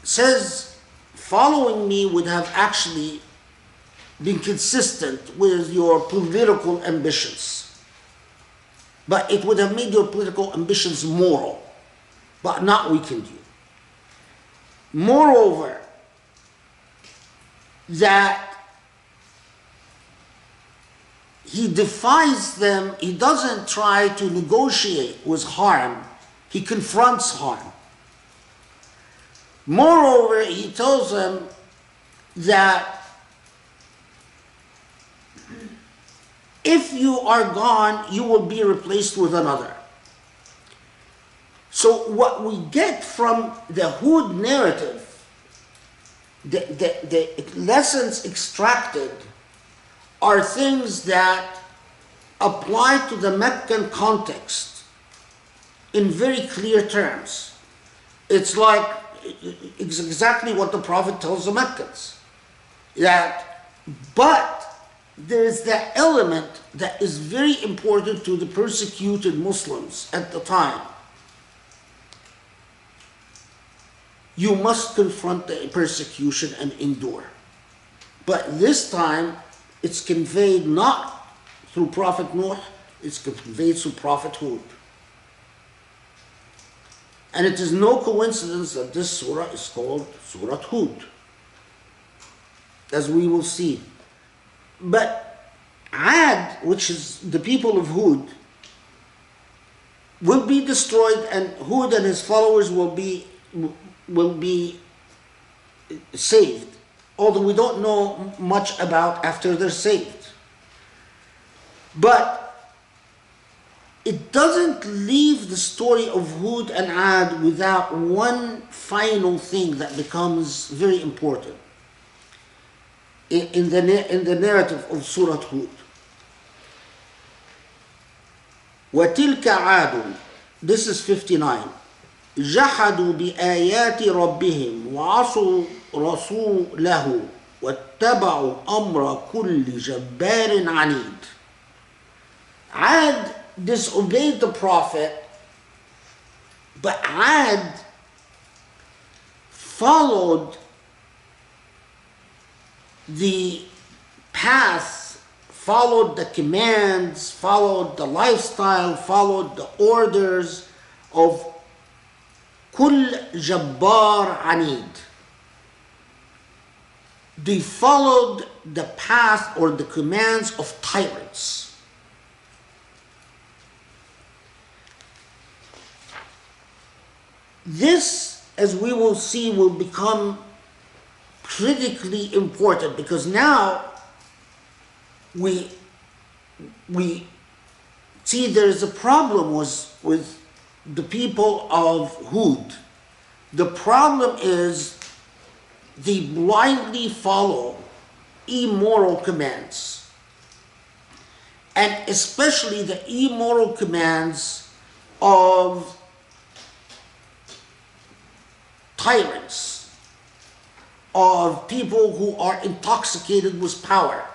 S2: says, following me would have actually been consistent with your political ambitions. But it would have made your political ambitions moral, but not weakened you. Moreover, that he defies them, he doesn't try to negotiate with harm, he confronts harm. Moreover, he tells them that if you are gone, you will be replaced with another. So what we get from the Hud narrative, the lessons extracted are things that apply to the Meccan context in very clear terms. It's like exactly what the Prophet tells the Meccans. But there's that element that is very important to the persecuted Muslims at the time. You must confront the persecution and endure. But this time, it's conveyed not through Prophet Nuh, it's conveyed through Prophet Hud. And it is no coincidence that this surah is called Surah Hud, as we will see. But Ad, which is the people of Hud, will be destroyed, and Hud and his followers will be saved, although we don't know much about after they're saved. But it doesn't leave the story of Hud and Ad without one final thing that becomes very important in the narrative of Surah Hud. وَتِلْكَ عَادٌ, this is 59. جحدوا بآيات ربهم وعصوا رسوله واتبعوا أمر كل جبار عنيد. Ad disobeyed the Prophet, but Ad followed the path, followed the commands, followed the lifestyle, followed the orders of كل جبار عنيد. They followed the path or the commands of tyrants. This, as we will see, will become critically important, because now we see there is a problem with the people of Hud. The problem is they blindly follow immoral commands, and especially the immoral commands of tyrants, of people who are intoxicated with power.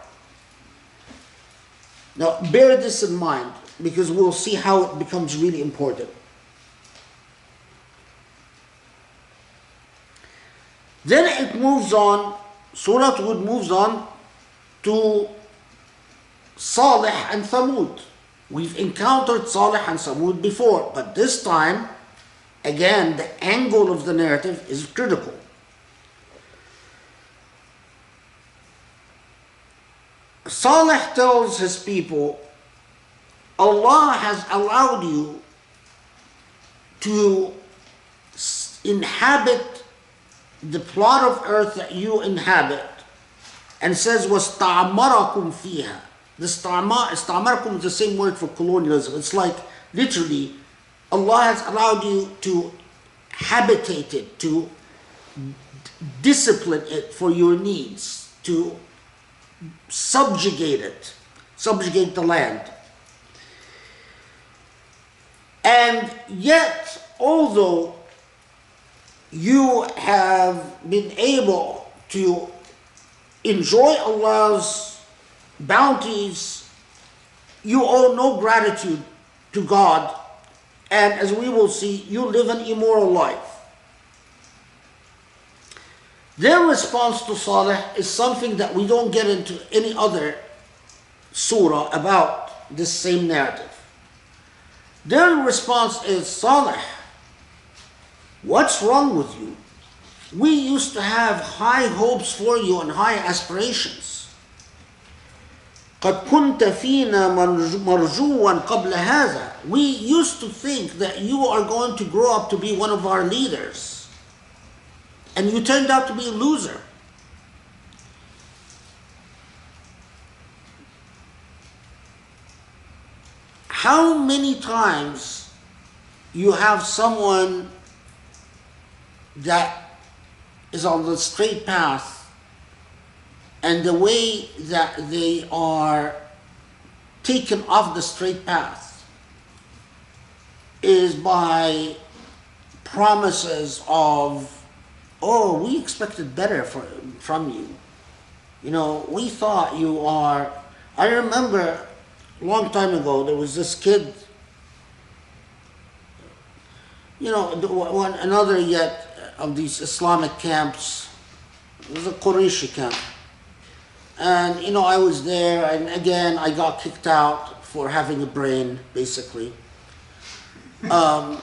S2: Now, bear this in mind, because we'll see how it becomes really important. Then it moves on, Surah Hud moves on to Salih and Thamud. We've encountered Salih and Thamud before, but this time, again, the angle of the narrative is critical. Salih tells his people, Allah has allowed you to inhabit the plot of earth that you inhabit, and says, وَاسْتَعْمَرَكُمْ فِيهَا. The istamarakum is the same word for colonialism. It's like, literally, Allah has allowed you to habitate it, to discipline it for your needs, to subjugate it, subjugate the land. And yet, although you have been able to enjoy Allah's bounties, you owe no gratitude to God, and as we will see, you live an immoral life. Their response to Salih is something that we don't get into any other surah about this same narrative. Their response is, Salih, what's wrong with you? We used to have high hopes for you and high aspirations. قَدْ كُنْتَ فِينَا مَرْجُوًا قَبْلَ هَذَا. We used to think that you are going to grow up to be one of our leaders, and you turned out to be a loser. How many times you have someone that is on the straight path, and the way that they are taken off the straight path is by promises of, oh, we expected better from you. You know, we thought you are... I remember a long time ago, there was this kid, you know, another yet of these Islamic camps. It was a Qurayshi camp. And, you know, I was there, and again, I got kicked out for having a brain, basically. And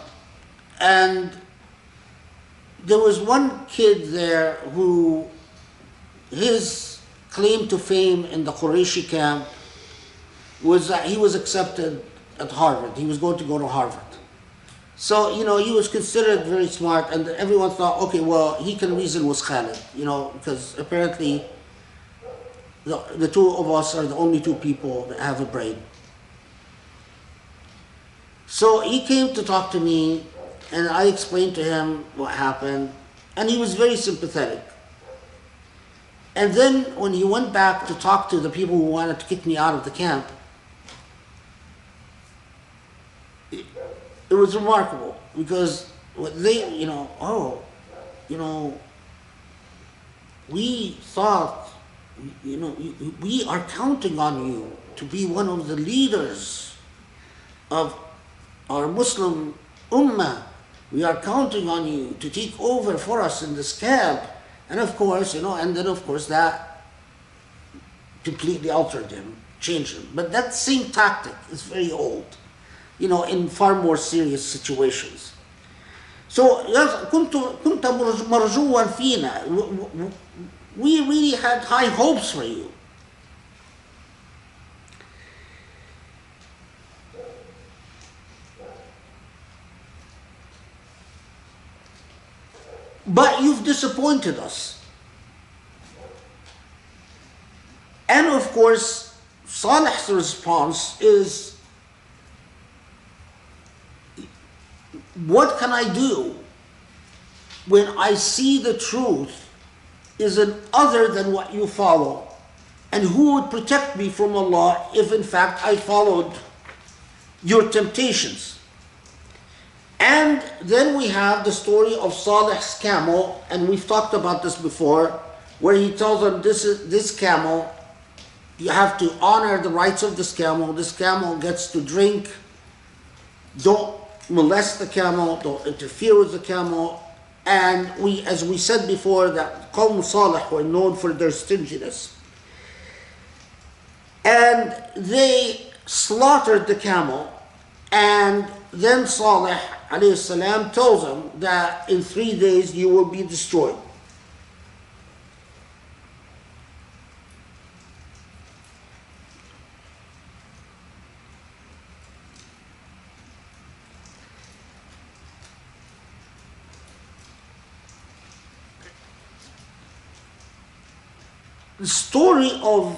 S2: there was one kid there who, his claim to fame in the Qurayshi camp was that he was accepted at Harvard. He was going to go to Harvard. So, you know, he was considered very smart, and everyone thought, okay, well, he can reason with Khalid, you know, because apparently the two of us are the only two people that have a brain. So he came to talk to me, and I explained to him what happened, and he was very sympathetic. And then when he went back to talk to the people who wanted to kick me out of the camp, it was remarkable, because they, we thought, we are counting on you to be one of the leaders of our Muslim ummah. We are counting on you to take over for us in this camp. And of course, and then of course that completely altered him, changed him. But that same tactic is very old, in far more serious situations. So, كنت مرجوا فينا. We really had high hopes for you. But you've disappointed us. And of course, Salih's response is, what can I do when I see the truth is an other than what you follow? And who would protect me from Allah if in fact I followed your temptations? And then we have the story of Salih's camel, and we've talked about this before, where he tells them, this camel, you have to honor the rights of this camel. This camel gets to drink. Don't molest the camel, don't interfere with the camel. And as we said before, that Qawm Salih were known for their stinginess. And they slaughtered the camel, and then Salih alayhi salam tells them that in 3 days you will be destroyed. The story of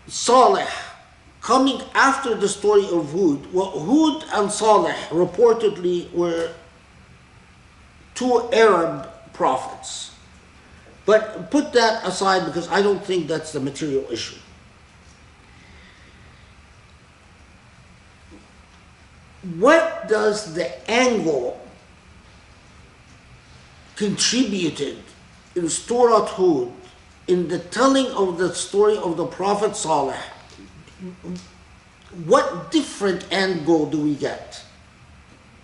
S2: Salih coming after the story of Hud. Well, Hud and Salih reportedly were two Arab prophets. But put that aside, because I don't think that's the material issue. What does the angle contributed in Surah Hud, in the telling of the story of the Prophet Salih? What different angle do we get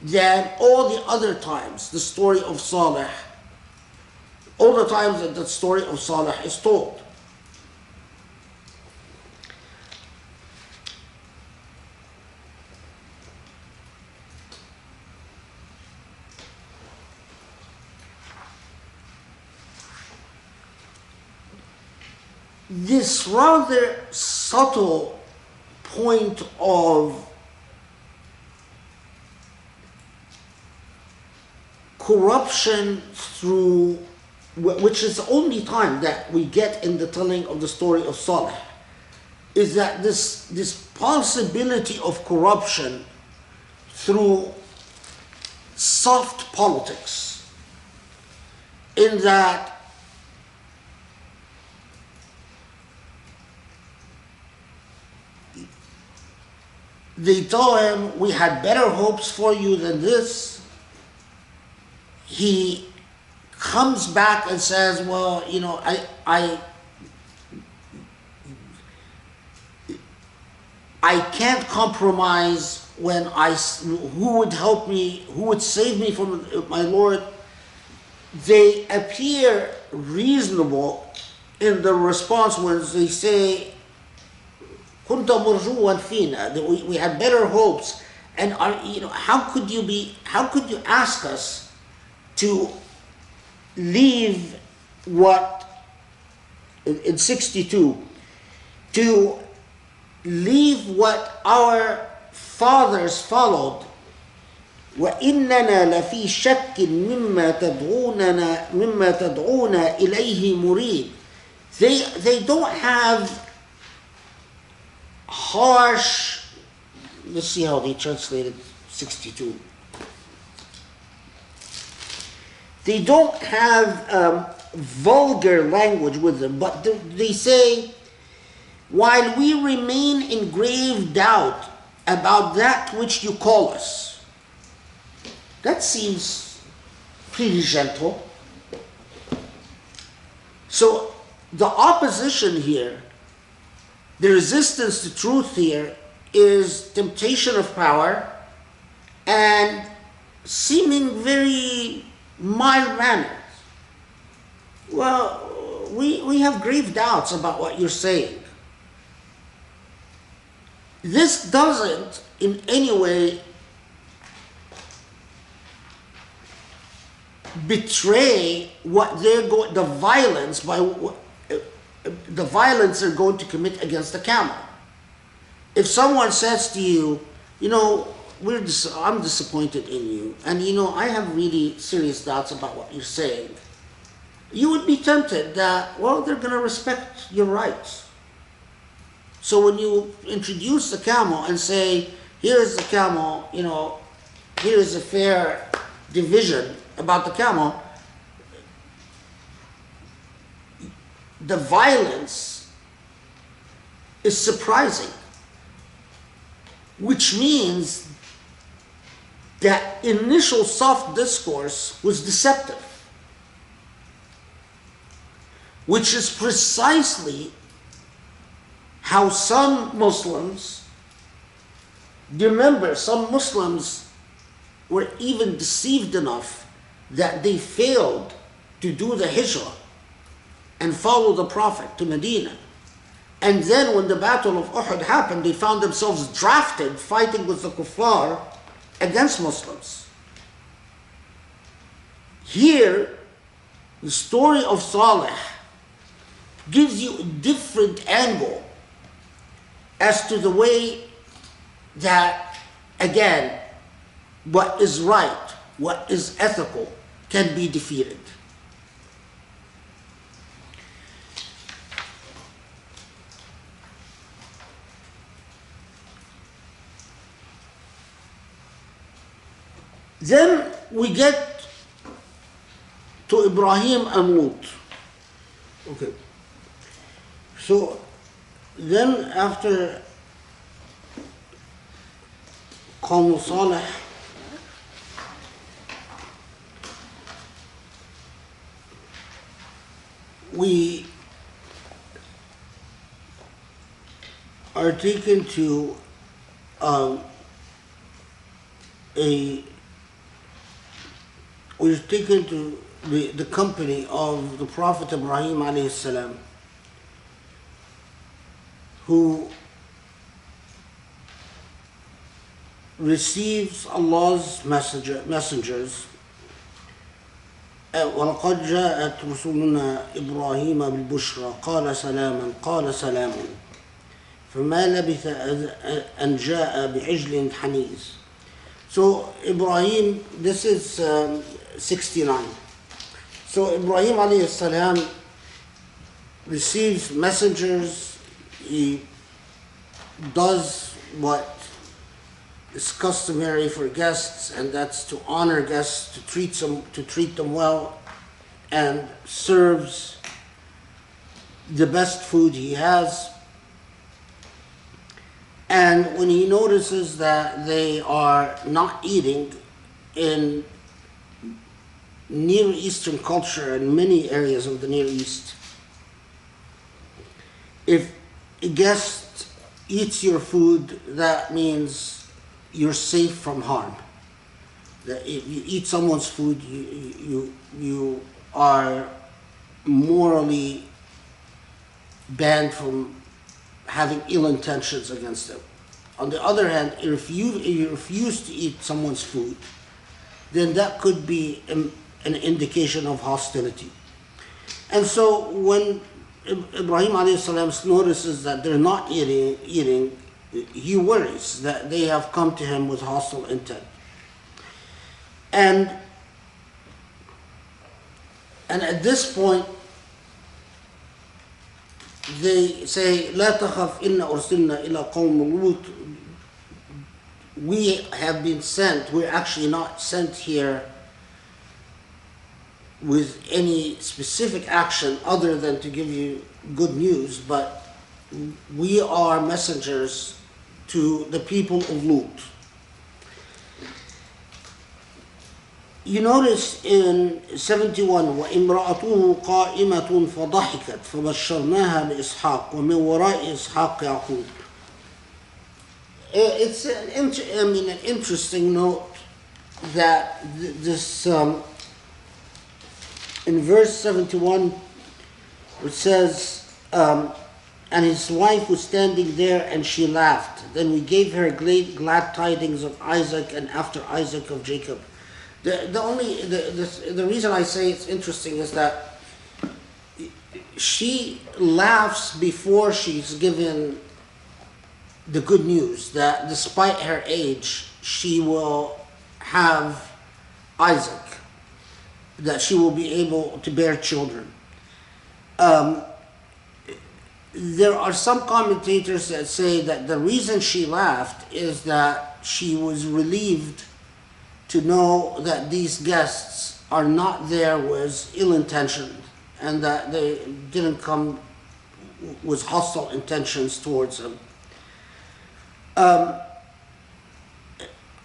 S2: than all the other times the story of Salih, all the times that the story of Salih is told? This rather subtle point of corruption through, which is the only time that we get in the telling of the story of Salih, is that this possibility of corruption through soft politics, in that they told him, we had better hopes for you than this. He comes back and says, well, I can't compromise when who would help me, who would save me from my Lord? They appear reasonable in the response when they say, كنت مرجوا فينا, that we had better hopes, and how could you ask us to leave what in 62, to leave what our fathers followed? وإننا لفي شك مما تدعونا إليه مريب. They don't have harsh let's see how they translated 62. They don't have vulgar language with them, but they say, while we remain in grave doubt about that which you call us. That seems pretty gentle. So the opposition here, the resistance to truth here, is temptation of power and seeming very mild manners. Well, we have grave doubts about what you're saying. This doesn't in any way betray what they're going, the violence they're going to commit against the camel. If someone says to you, you know, I'm disappointed in you, and you know, I have really serious doubts about what you're saying, you would be tempted that, well, they're going to respect your rights. So when you introduce the camel and say, here's the camel, you know, here's a fair division about the camel, the violence is surprising, which means that initial soft discourse was deceptive, which is precisely how some Muslims, remember, some Muslims were even deceived enough that they failed to do the hijrah and follow the Prophet to Medina. And then when the Battle of Uhud happened, they found themselves drafted fighting with the kuffar against Muslims. Here, the story of Saleh gives you a different angle as to the way that, again, what is right, what is ethical, can be defeated. Then we get to Ibrahim and Lut. Okay. So then after Qawm Salih, we are taken to we're taken to the company of the Prophet Ibrahim alayhi salam, who receives Allah's messengers. وَلَقَدْ جَاءَتْ رُسُلُنَا إِبْرَاهِيمَ بِالْبُشْرَى قَالَ سَلَامًا قَالَ سَلَامٌ فَمَا لَبِثَ أَنْ جَاءَ بِعِجْلٍ حَنِيذٍ. So Ibrahim, this is 69. So Ibrahim alayhi salam receives messengers. He does what is customary for guests, and that's to honor guests, to treat them well, and serves the best food he has. And when he notices that they are not eating, in Near Eastern culture and many areas of the Near East, if a guest eats your food, that means you're safe from harm. That if you eat someone's food, you are morally banned from having ill intentions against them. On the other hand, if you refuse to eat someone's food, then that could be an indication of hostility. And so when Ibrahim alayhi salam notices that they're not eating, he worries that they have come to him with hostile intent. And at this point, they say, لا تخف إن أرسلنا إلى قوم لوط. we have been sent, we're actually not sent here with any specific action other than to give you good news, but we are messengers to the people of Lut. You notice in 71, وَإِمْرَأَتُهُ قَائِمَةٌ فَضَحِكَتْ فَبَشَّرْنَاهَا بِإِسْحَاقَ وَمِنْ وَرَاءِ إِسْحَاقَ يَعْقُوبَ. It's an interesting note that this in verse 71 it says, and his wife was standing there and she laughed. Then we gave her glad tidings of Isaac, and after Isaac of Jacob. The reason I say it's interesting is that she laughs before she's given the good news that despite her age, she will have Isaac, that she will be able to bear children. There are some commentators that say that the reason she laughed is that she was relieved to know that these guests are not there with ill intention, and that they didn't come with hostile intentions towards them.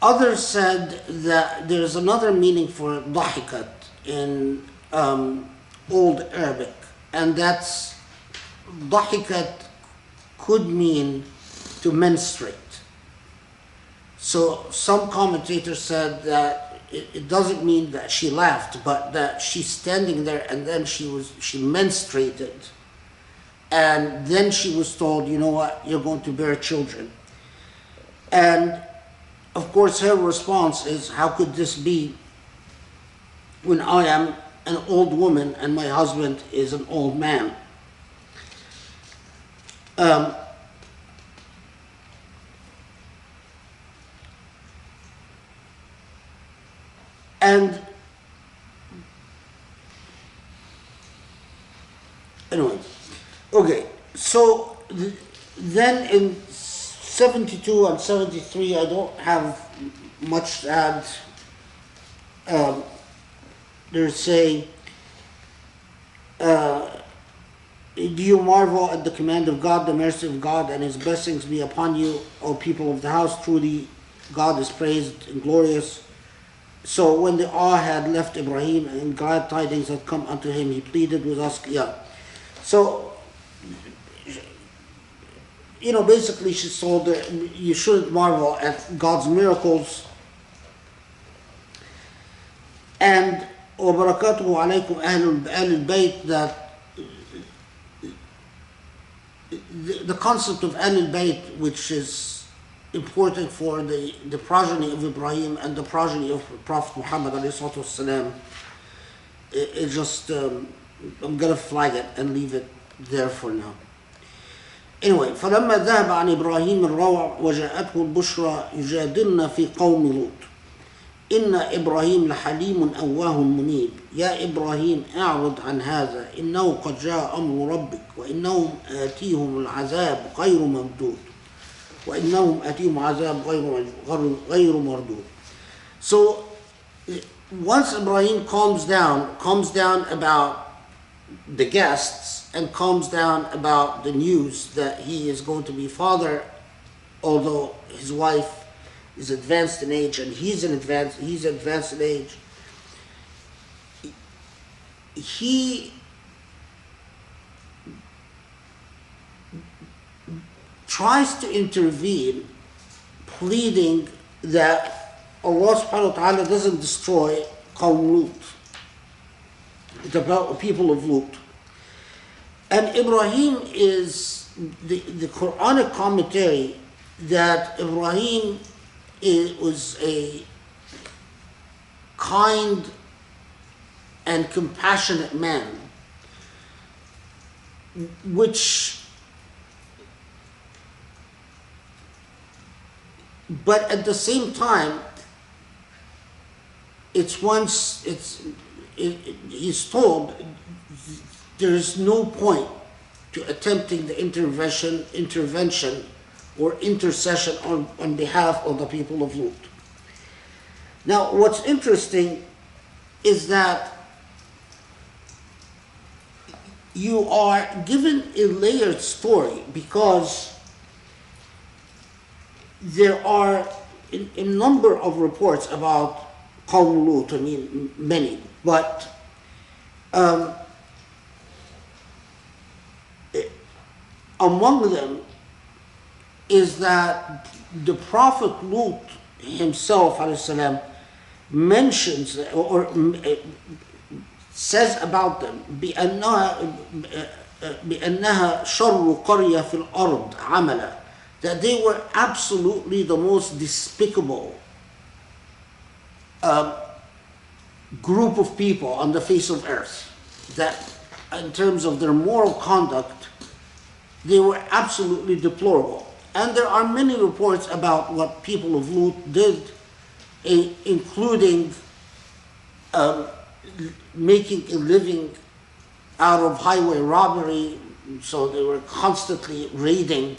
S2: Others said that there's another meaning for dahikat in Old Arabic, and that's dahikat could mean to menstruate. So some commentators said that it doesn't mean that she laughed, but that she's standing there and then she menstruated, and then she was told, you know what, you're going to bear children. And of course her response is, how could this be when I am an old woman and my husband is an old man? And anyway, okay, so then in 72 and 73, I don't have much to add. They say, do you marvel at the command of God, the mercy of God, and his blessings be upon you, O people of the house? Truly, God is praised and glorious. So when the awe had left Ibrahim and glad tidings had come unto him, he pleaded with us. Yeah. So, basically she told that you shouldn't marvel at God's miracles. And وَبَرَكَاتُهُ عَلَيْكُمْ أَهْلُ الْبَيْتِ, that the concept of Ahlul Bayt, which is important for the progeny of Ibrahim and the progeny of Prophet Muhammad ﷺ, it just, I'm going to flag it and leave it there for now. Anyway, فَلَمَّا ذَهَبَ عَنْ إِبْرَاهِيمِ الرَّوْعُ وَجَاءَتْهُ الْبُشْرَى يُجَادِلْنَا فِي قَوْمِ لُوطٍ إِنَّ إِبْرَاهِيمَ لَحَلِيمٌ أَوَّاهٌ مُنِيبٌ يَا إِبْرَاهِيمُ أَعْرِضْ عَنْ هَذَا إِنَّهُ قَدْ جَاءَ أَمْرُ رَبِّكَ وَإِنَّهُمْ آتِيهُمُ الْعَذَابُ غَيْرُ مَمْدُودٍ وَإِنَّهُمْ آتِيهُمُ عَذَابُ غَيْرُ مَرْدُودٍ. So once Ibrahim calms down about the guests and calms down about the news that he is going to be father, although his wife is advanced in age and he's advanced in age, he tries to intervene, pleading that Allah subhanahu wa ta'ala doesn't destroy Qawm Lut, the people of Lut. And Ibrahim is the Quranic commentary that Ibrahim was a kind and compassionate man, but at the same time, he's told there is no point to attempting the intervention or intercession on behalf of the people of Lut. Now, what's interesting is that you are given a layered story because there are a number of reports about Qawm Lut, I mean many, but among them is that the Prophet Lut himself, alayhi salam, mentions or says about them بأنها شر قرية في الأرض عملا, that they were absolutely the most despicable group of people on the face of earth, that in terms of their moral conduct they were absolutely deplorable. And there are many reports about what people of Lut did, including making a living out of highway robbery, so they were constantly raiding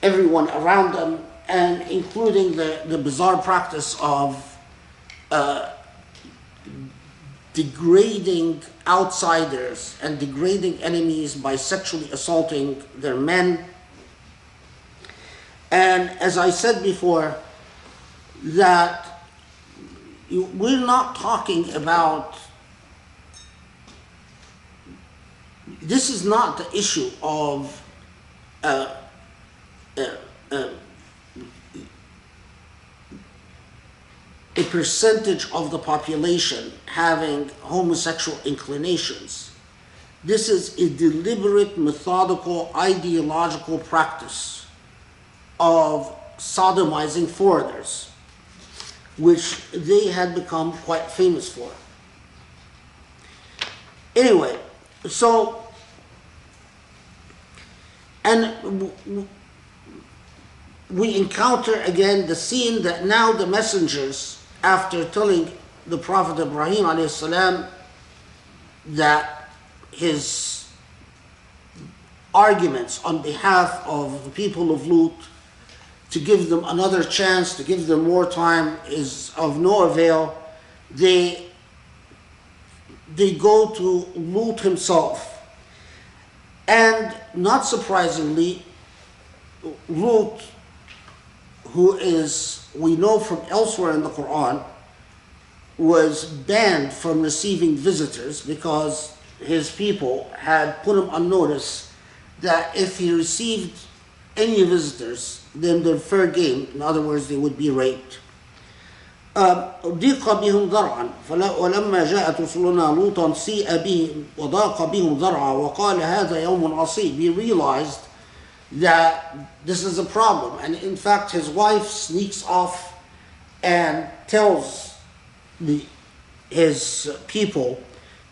S2: everyone around them, and including the bizarre practice of degrading outsiders and degrading enemies by sexually assaulting their men. And as I said before, that we're not talking about, this is not the issue of a percentage of the population having homosexual inclinations. This is a deliberate, methodical, ideological practice of sodomizing foreigners, which they had become quite famous for. Anyway, so, and we encounter again the scene that now the messengers, after telling the Prophet Ibrahim alayhi salam that his arguments on behalf of the people of Lut, to give them another chance, to give them more time, is of no avail, they go to Lut himself. And not surprisingly, Lut, who is, we know from elsewhere in the Quran, was banned from receiving visitors because his people had put him on notice that if he received any visitors, then they're fair game. In other words, they would be raped. ضيق بهم ذرعا ولما جاءت رسلنا لوطا سيء بهم وضاق بهم ذرعا وقال هذا يوم عصيب. He realized that this is a problem, and in fact his wife sneaks off and tells his people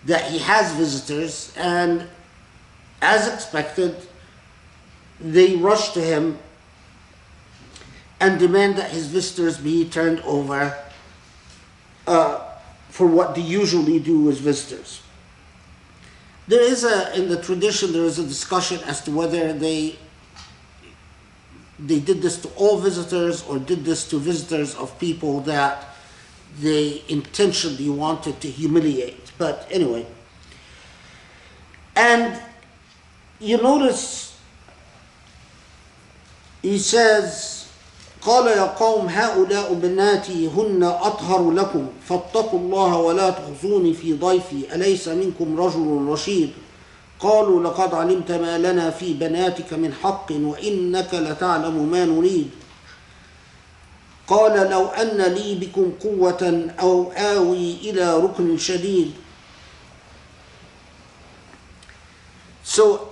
S2: that he has visitors, and as expected they rush to him and demand that his visitors be turned over for what they usually do with visitors. There is in the tradition, there is a discussion as to whether they did this to all visitors or did this to visitors of people that they intentionally wanted to humiliate. But anyway, and you notice he says, قال يا قوم هؤلاء بناتي هن أطهر لكم فاتقوا الله ولا تخزوني في ضيفي أليس منكم رجل رشيد قالوا لقد علمت ما لنا في بناتك من حق وإنك لتعلم ما نريد قال لو أن لي بكم قوة أو آوي إلى ركن شديد. So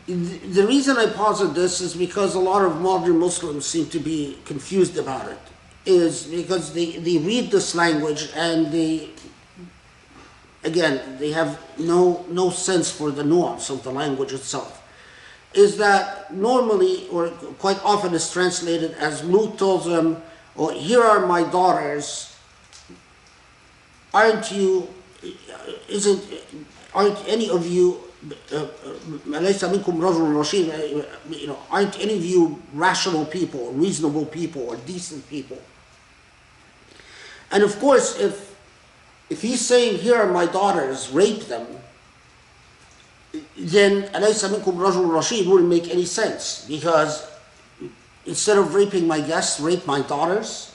S2: the reason I posit this is because a lot of modern Muslims seem to be confused about it, is because they read this language and they have no sense for the nuance of the language itself. Is that normally, or quite often, is translated as Lut tells them, oh, here are my daughters, aren't you isn't, aren't any of you, أليس منكم رجل رشيد, aren't any of you rational people, or reasonable people, or decent people? And of course, if he's saying, here are my daughters, rape them, then أليس منكم رجل رشيد wouldn't make any sense, because instead of raping my guests, rape my daughters.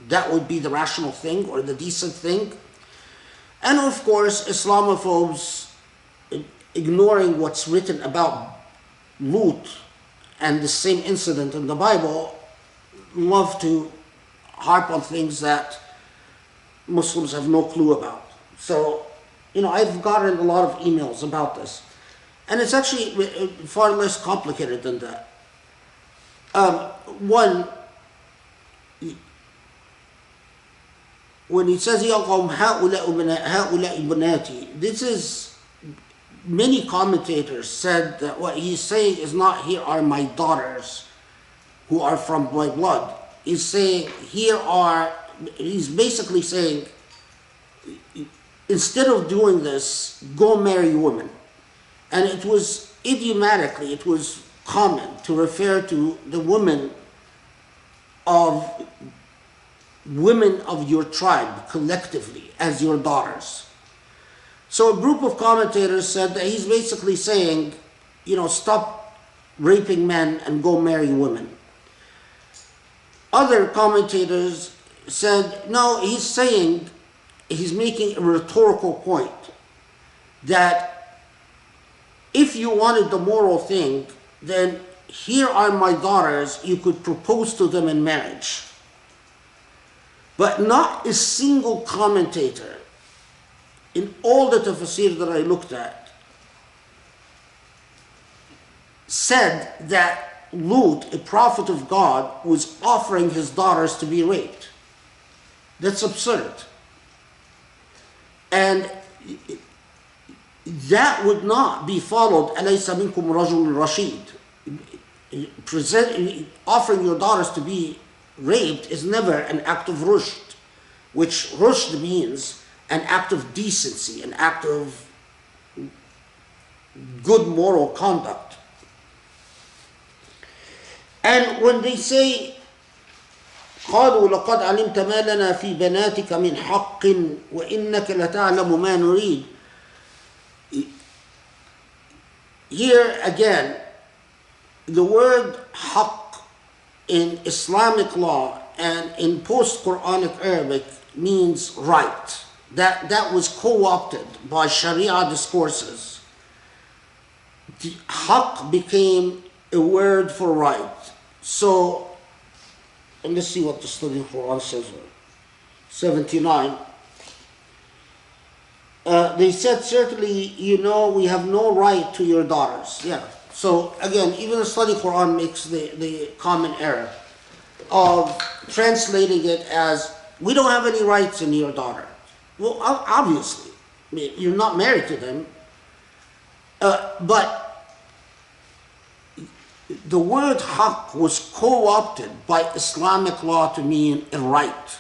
S2: That would be the rational thing, or the decent thing. And of course, Islamophobes, ignoring what's written about Lut and the same incident in the Bible, love to harp on things that Muslims have no clue about. So, I've gotten a lot of emails about this. And it's actually far less complicated than that. One, when he says, يَا قَوْمْ هَؤُلَاءِ بَنَاتِي, this is, many commentators said that what he's saying is not, here are my daughters who are from my blood. He's saying, he's basically saying, instead of doing this, go marry women. And it was idiomatically, it was common to refer to the women of your tribe collectively as your daughters. So a group of commentators said that he's basically saying, stop raping men and go marry women. Other commentators said, no, he's making a rhetorical point that if you wanted the moral thing, then here are my daughters, you could propose to them in marriage. But not a single commentator in all the tafsir that I looked at said that Lut, a prophet of God, was offering his daughters to be raped. That's absurd. And that would not be followed, أَلَيْسَ مِنْكُمْ رَجُلٌ رَشِيدٌ. Offering your daughters to be raped is never an act of rushd, which rushd means an act of decency, an act of good moral conduct. And when they say, قالوا لقد علمت ما لنا في بناتك من حق وإنك لتعلم ما نريد. Here again, the word haqq in Islamic law and in post-Quranic Arabic means right. That was co-opted by Sharia discourses. The haqq became a word for right. So, and let's see what the study Quran says. 79. They said, certainly, we have no right to your daughters. Yeah. So, again, even the study Quran makes the common error of translating it as, we don't have any rights in your daughter. Well, obviously, you're not married to them. But the word haqq was co-opted by Islamic law to mean a right.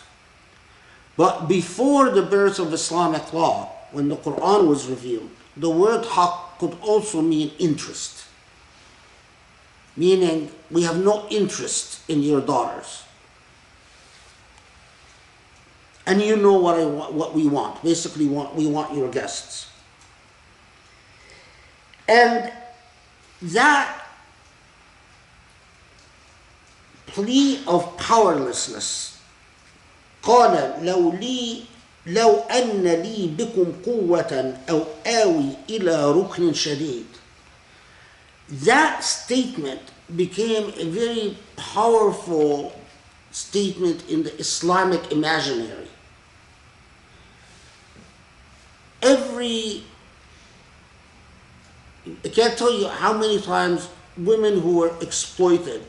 S2: But before the birth of Islamic law, when the Quran was revealed, the word haqq could also mean interest. Meaning, we have no interest in your daughters. And you know what we want. Basically, we want your guests. And that plea of powerlessness, قال لو أن لي بكم قوة أو آوي إلى ركن شديد. That statement became a very powerful statement in the Islamic imaginary. I can't tell you how many times women who were exploited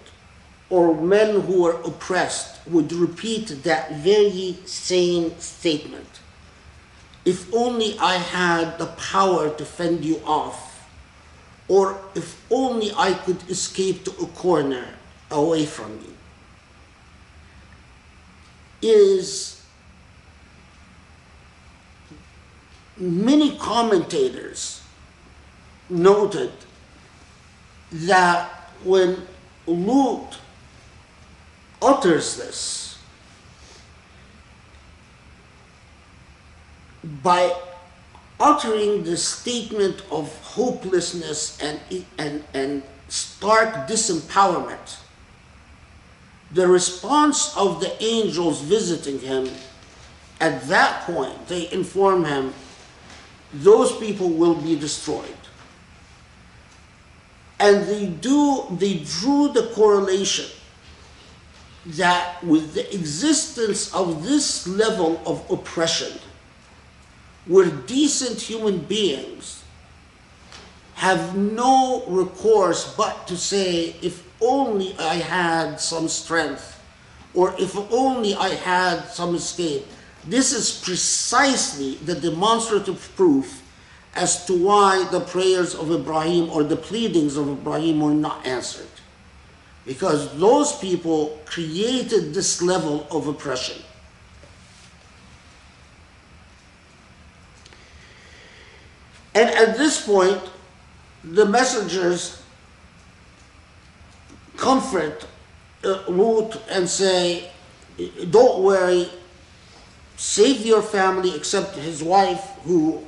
S2: or men who were oppressed would repeat that very same statement. If only I had the power to fend you off, or if only I could escape to a corner away from you, is many commentators noted that when Lut utters this, by uttering the statement of hopelessness and stark disempowerment, the response of the angels visiting him, at that point, they inform him, those people will be destroyed. And they drew the correlation that with the existence of this level of oppression, where decent human beings have no recourse but to say, if only I had some strength, or if only I had some escape. This is precisely the demonstrative proof as to why the prayers of Ibrahim or the pleadings of Ibrahim were not answered. Because those people created this level of oppression. And at this point, the messengers comfort Lut and say, don't worry, save your family, except his wife, who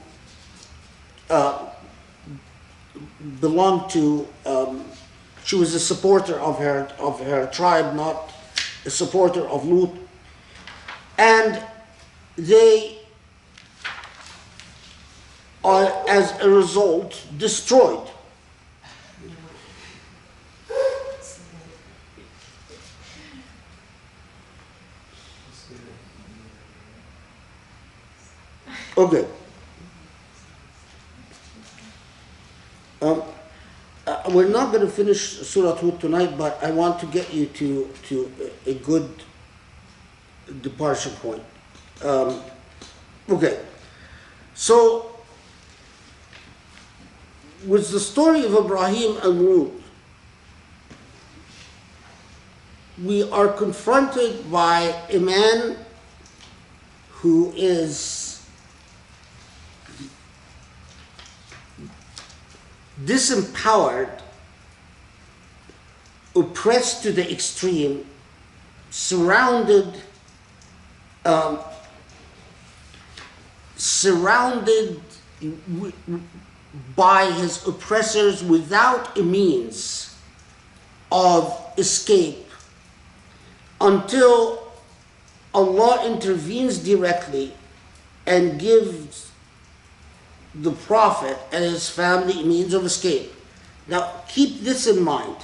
S2: belonged to, she was a supporter of her tribe, not a supporter of Lut. And they are, as a result, destroyed. Okay. We're not going to finish Surah Hud tonight, but I want to get you to a good departure point. Okay. So, with the story of Ibrahim and Lut, we are confronted by a man who is disempowered, oppressed to the extreme, surrounded by his oppressors without a means of escape, until Allah intervenes directly and gives the Prophet and his family a means of escape. Now keep this in mind.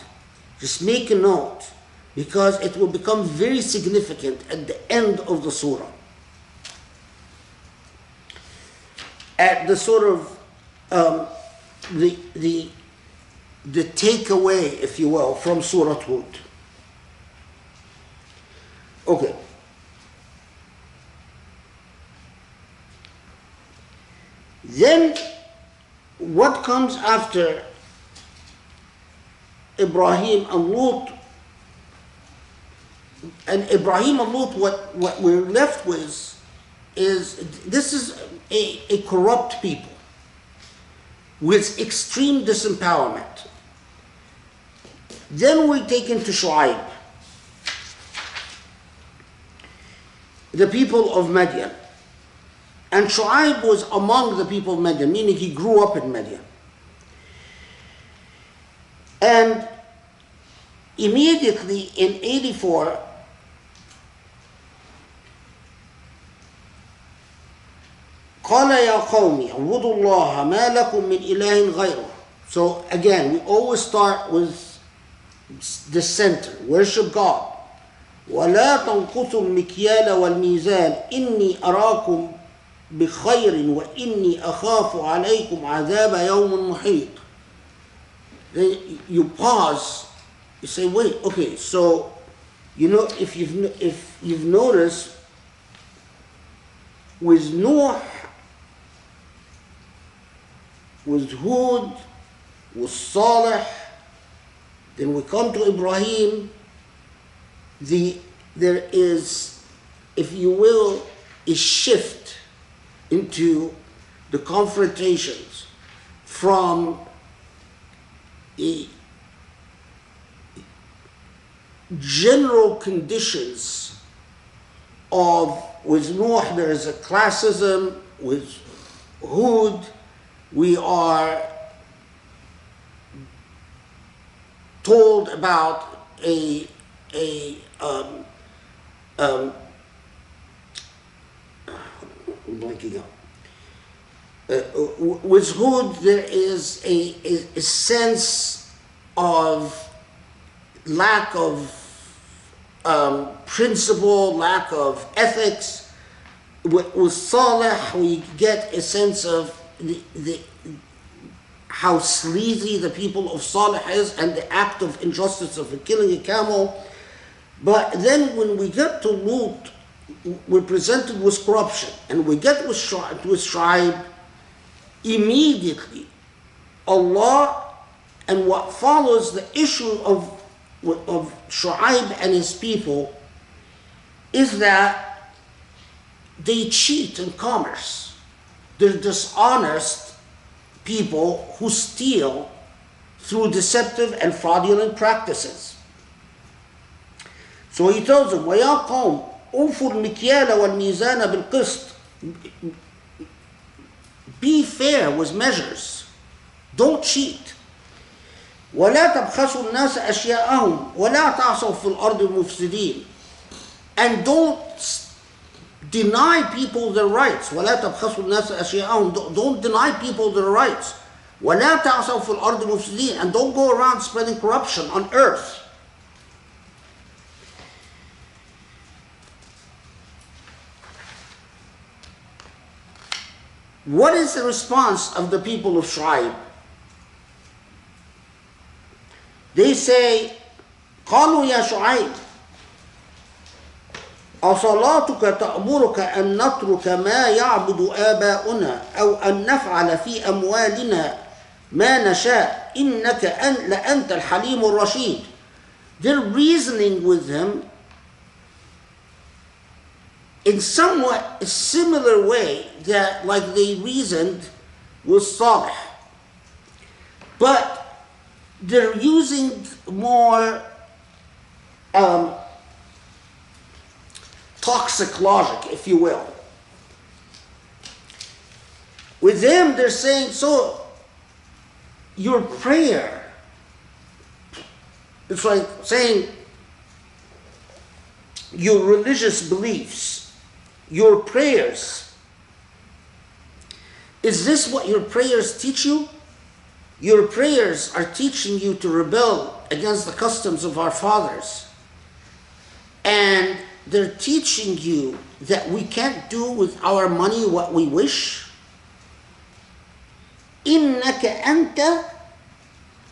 S2: Just make a note, because it will become very significant at the end of the surah. At the sort of the takeaway, if you will, from Surah Hud. Okay. Then, what comes after Ibrahim and Lut? And Ibrahim and Lut, what we're left with is, this is a corrupt people with extreme disempowerment. Then we take into Shu'aib, the people of Madian. And Shu'aib was among the people of Madian, meaning he grew up in Madian. And immediately in 84, قال يا قوم اعبدوا الله ما لكم من إله غيره. So again, we always start with the center. Worship God. ولا تنقصوا المكيال والميزان إني أراكم بخير وإني أخاف عليكم عذاب يوم محيط. Then you pause, you say, wait, okay, so, you know, if you've noticed, with Noah, with Hud, with Salih, then we come to Ibrahim, there is, if you will, a shift into the confrontations from general conditions of, with Nuh there is a classism, with Hud we are told about I'm blanking out. With Hud there is a sense of lack of principle, lack of ethics. With Salih we get a sense of how sleazy the people of Salih is and the act of injustice of killing a camel. But then when we get to Lut, we're presented with corruption, and we get with Shu'aib, immediately Allah and what follows the issue of Shu'aib and his people is that they cheat in commerce. They're dishonest people who steal through deceptive and fraudulent practices. So he tells them, وَيَا قَوْمِ أُوفُوا الْمِكْيَالَ وَالْمِيزَانَ بِالْقِسْطِ. Be fair with measures. Don't cheat. وَلَا تَبْخَسُوا النَّاسَ أَشْيَاءَهُمْ وَلَا تَعْصَوْا فِي الْأَرْضِ مُفْسِدِينَ. And don't deny people their rights. وَلَا تَبْخَسُوا النَّاسَ أَشْيَاءَهُمْ. Don't deny people their rights. وَلَا تَعْصَوْا فِي الْأَرْضِ مُفْسِدِينَ. And don't go around spreading corruption on earth. What is the response of the people of Shu'aib? They say, قالوا يا شعيب أصلاتك تأمرك أن نترك ما يعبد آباؤنا أو أن نفعل في أموالنا ما نشاء إنك لأنت الحليم الرشيد. They're reasoning with him in somewhat a similar way that like they reasoned with Salih. But they're using more toxic logic, if you will. With them, they're saying, so your prayer, it's like saying your religious beliefs, your prayers, is this what your prayers teach you? Your prayers are teaching you to rebel against the customs of our fathers. And they're teaching you that we can't do with our money what we wish. إِنَّكَ أَنْتَ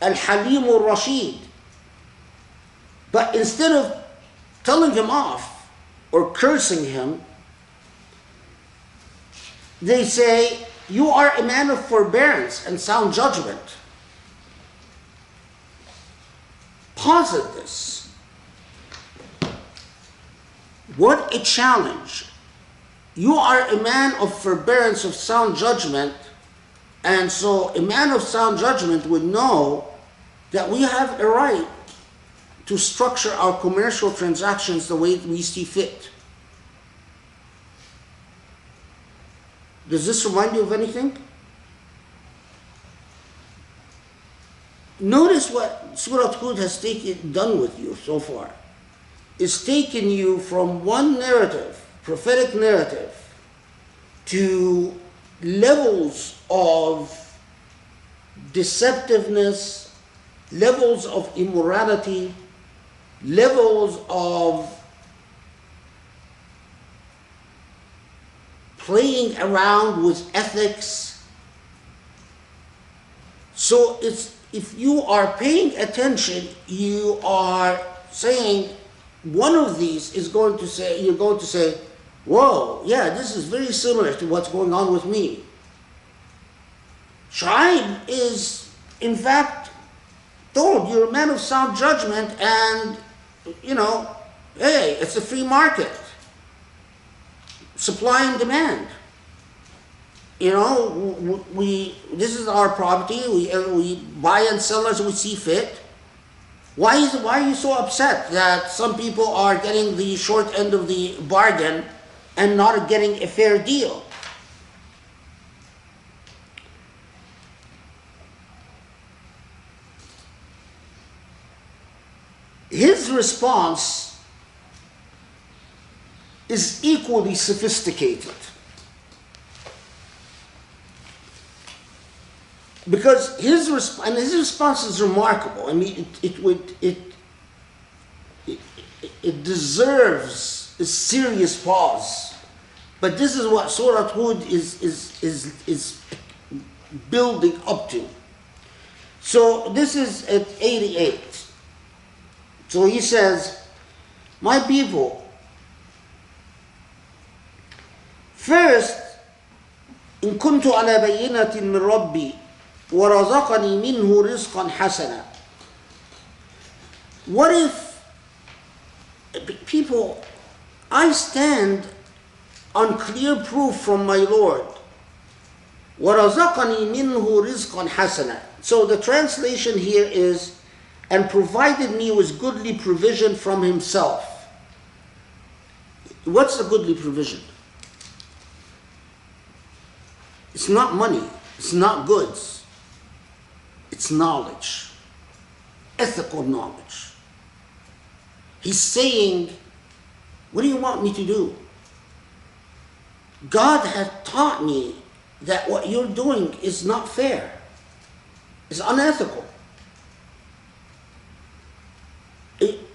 S2: الْحَلِيمُ الرَّشِيدُ. But instead of telling him off or cursing him, they say, you are a man of forbearance and sound judgment. Pause at this. What a challenge. You are a man of forbearance, of sound judgment, and so a man of sound judgment would know that we have a right to structure our commercial transactions the way we see fit. Does this remind you of anything? Notice what Surah Hud has done with you so far. It's taken you from one narrative, prophetic narrative, to levels of deceptiveness, levels of immorality, levels of playing around with ethics. So if you are paying attention, you are saying one of these is going to say, you're going to say, whoa, yeah, this is very similar to what's going on with me. Shu'aib is, in fact, told you're a man of sound judgment and, hey, it's a free market. Supply and demand. You know, this is our property. We buy and sell as we see fit. Why are you so upset that some people are getting the short end of the bargain and not getting a fair deal? His response is equally sophisticated. Because his response is remarkable. I mean, it deserves a serious pause. But this is what Surah Hud is building up to. So this is at 88. So he says, my people, first, إن كنت على بينة من ربي ورزقني منه رزقا حسنا. What if, people, I stand on clear proof from my Lord. وَرَزَقَنِي مِنْهُ رِزْقًا حَسَنًا. So the translation here is, and provided me with goodly provision from himself. What's the goodly provision? It's not money, it's not goods, it's knowledge, ethical knowledge. He's saying, what do you want me to do? God has taught me that what you're doing is not fair, it's unethical.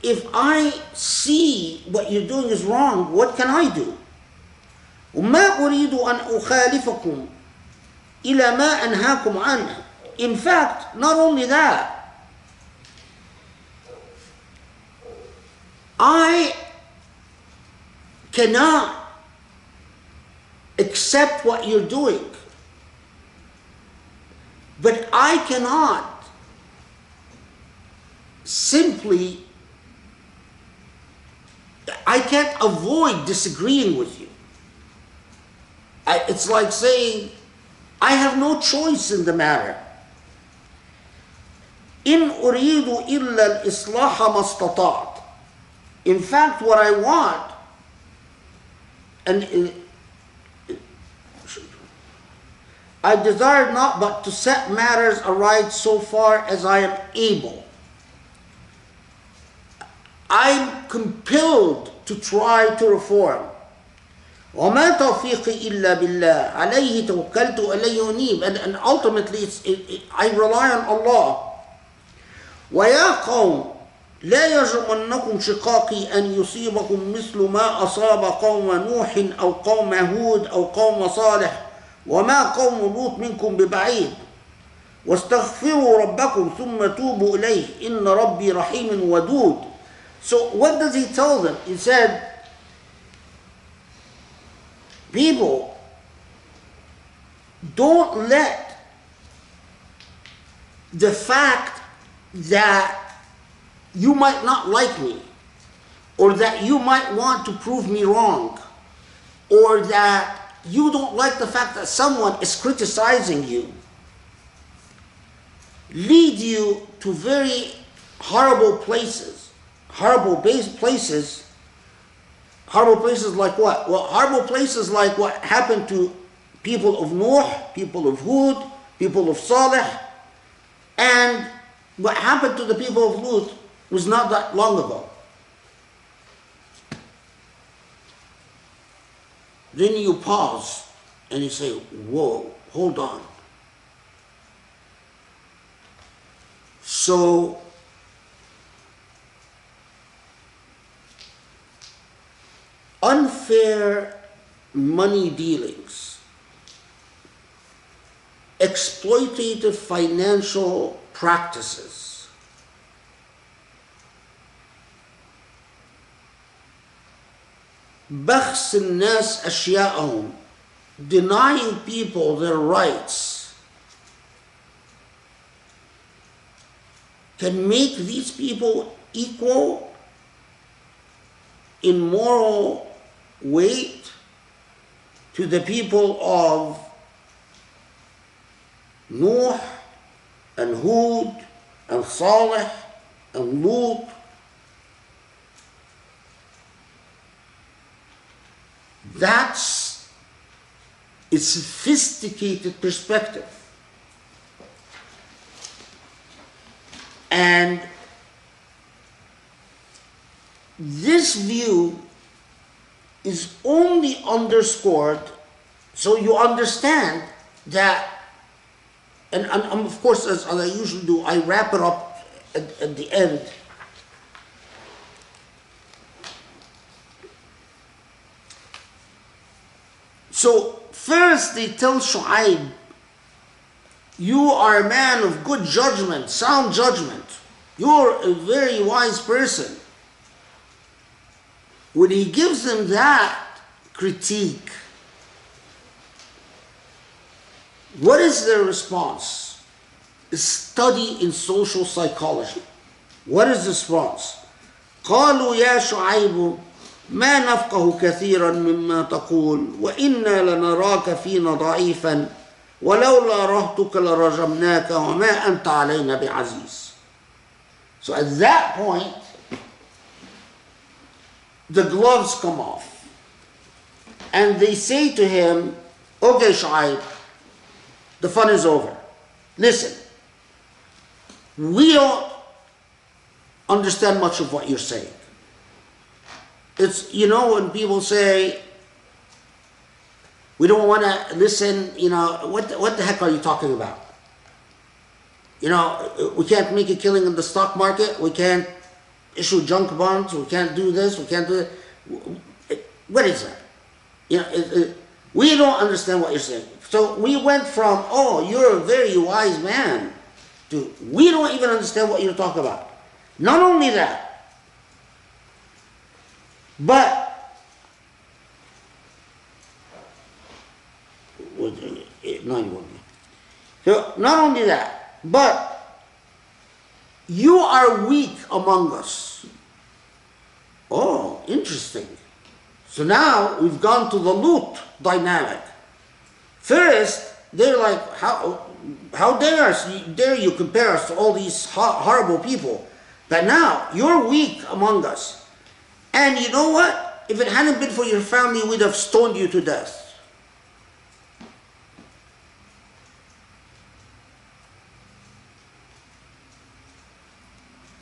S2: If I see what you're doing is wrong, what can I do? وما أريد أن أخالفكم إلى ما أنهاكم عنه. In fact, not only that, I cannot accept what you're doing, but I cannot simply, I can't avoid disagreeing with you. It's like saying, I have no choice in the matter. إن أريد إلا الإصلاح ما استطعت. In fact, what I want, and I desire not but to set matters aright so far as I am able. I'm compelled to try to reform. وَمَا تَوْفِيقِي إِلَّا بِاللَّهِ عَلَيْهِ تَوَكَّلْتُ وَإِلَيْهِ أُنِيبُ. And ultimately, I rely on Allah. وَيَا قَوْمِ لَا يَجْرُمَنَّكُمْ شِقَاقِي أَنْ يُصِيبَكُمْ مِثْلُ مَا أَصَابَ قَوْمَ نُوحٍ أَوْ قَوْمَ هُودٍ أَوْ قَوْمَ صَالِحٍ وَمَا قَوْمُ لُوطٍ مِنْكُمْ بِبَعِيدٍ وَاسْتَغْفِرُوا رَبَّكُمْ ثُمَّ تُوبُوا إِلَيْهِ إِنَّ رَبِّي رَحِيمٌ وَدُودٌ. So what does he tell them? He said, people, don't let the fact that you might not like me, or that you might want to prove me wrong, or that you don't like the fact that someone is criticizing you, lead you to very horrible places. Horrible places like what? Well, horrible places like what happened to people of Nuh, people of Hud, people of Salih, and what happened to the people of Lut was not that long ago. Then you pause and you say, whoa, hold on. So, unfair money dealings, exploitative financial practices, بخس الناس أشياءهم, denying people their rights, can make these people equal in moral weight to the people of Nuh and Hud and Saleh and Lut. That's a sophisticated perspective. And this view is only underscored, so you understand that, and of course, as I usually do, I wrap it up at the end. So first they tell Shu'aib, you are a man of good judgment, sound judgment. You're a very wise person. When he gives them that critique, what is their response? A study in social psychology. What is the response? قالوا يا شعيب ما نفقه كثيرا مما تقول وإنا لنراك فينا ضعيفا ولولا رهتك لرجمناك وما أنت علينا بعزيز. So at that point, the gloves come off. And they say to him, okay, Shu'aib, the fun is over. Listen, we don't understand much of what you're saying. It's, you know, when people say, we don't want to listen, you know, what the heck are you talking about? You know, we can't make a killing in the stock market, we can't issue junk bonds, we can't do this, we can't do that. What is that? You know, we don't understand what you're saying. So we went from, oh, you're a very wise man, to we don't even understand what you're talking about. Not only that, but so not only that, but you are weak among us. Oh, interesting. So now we've gone to the Lut dynamic. First, they're like, how dare you compare us to all these horrible people? But now you're weak among us. And you know what? If it hadn't been for your family, we'd have stoned you to death.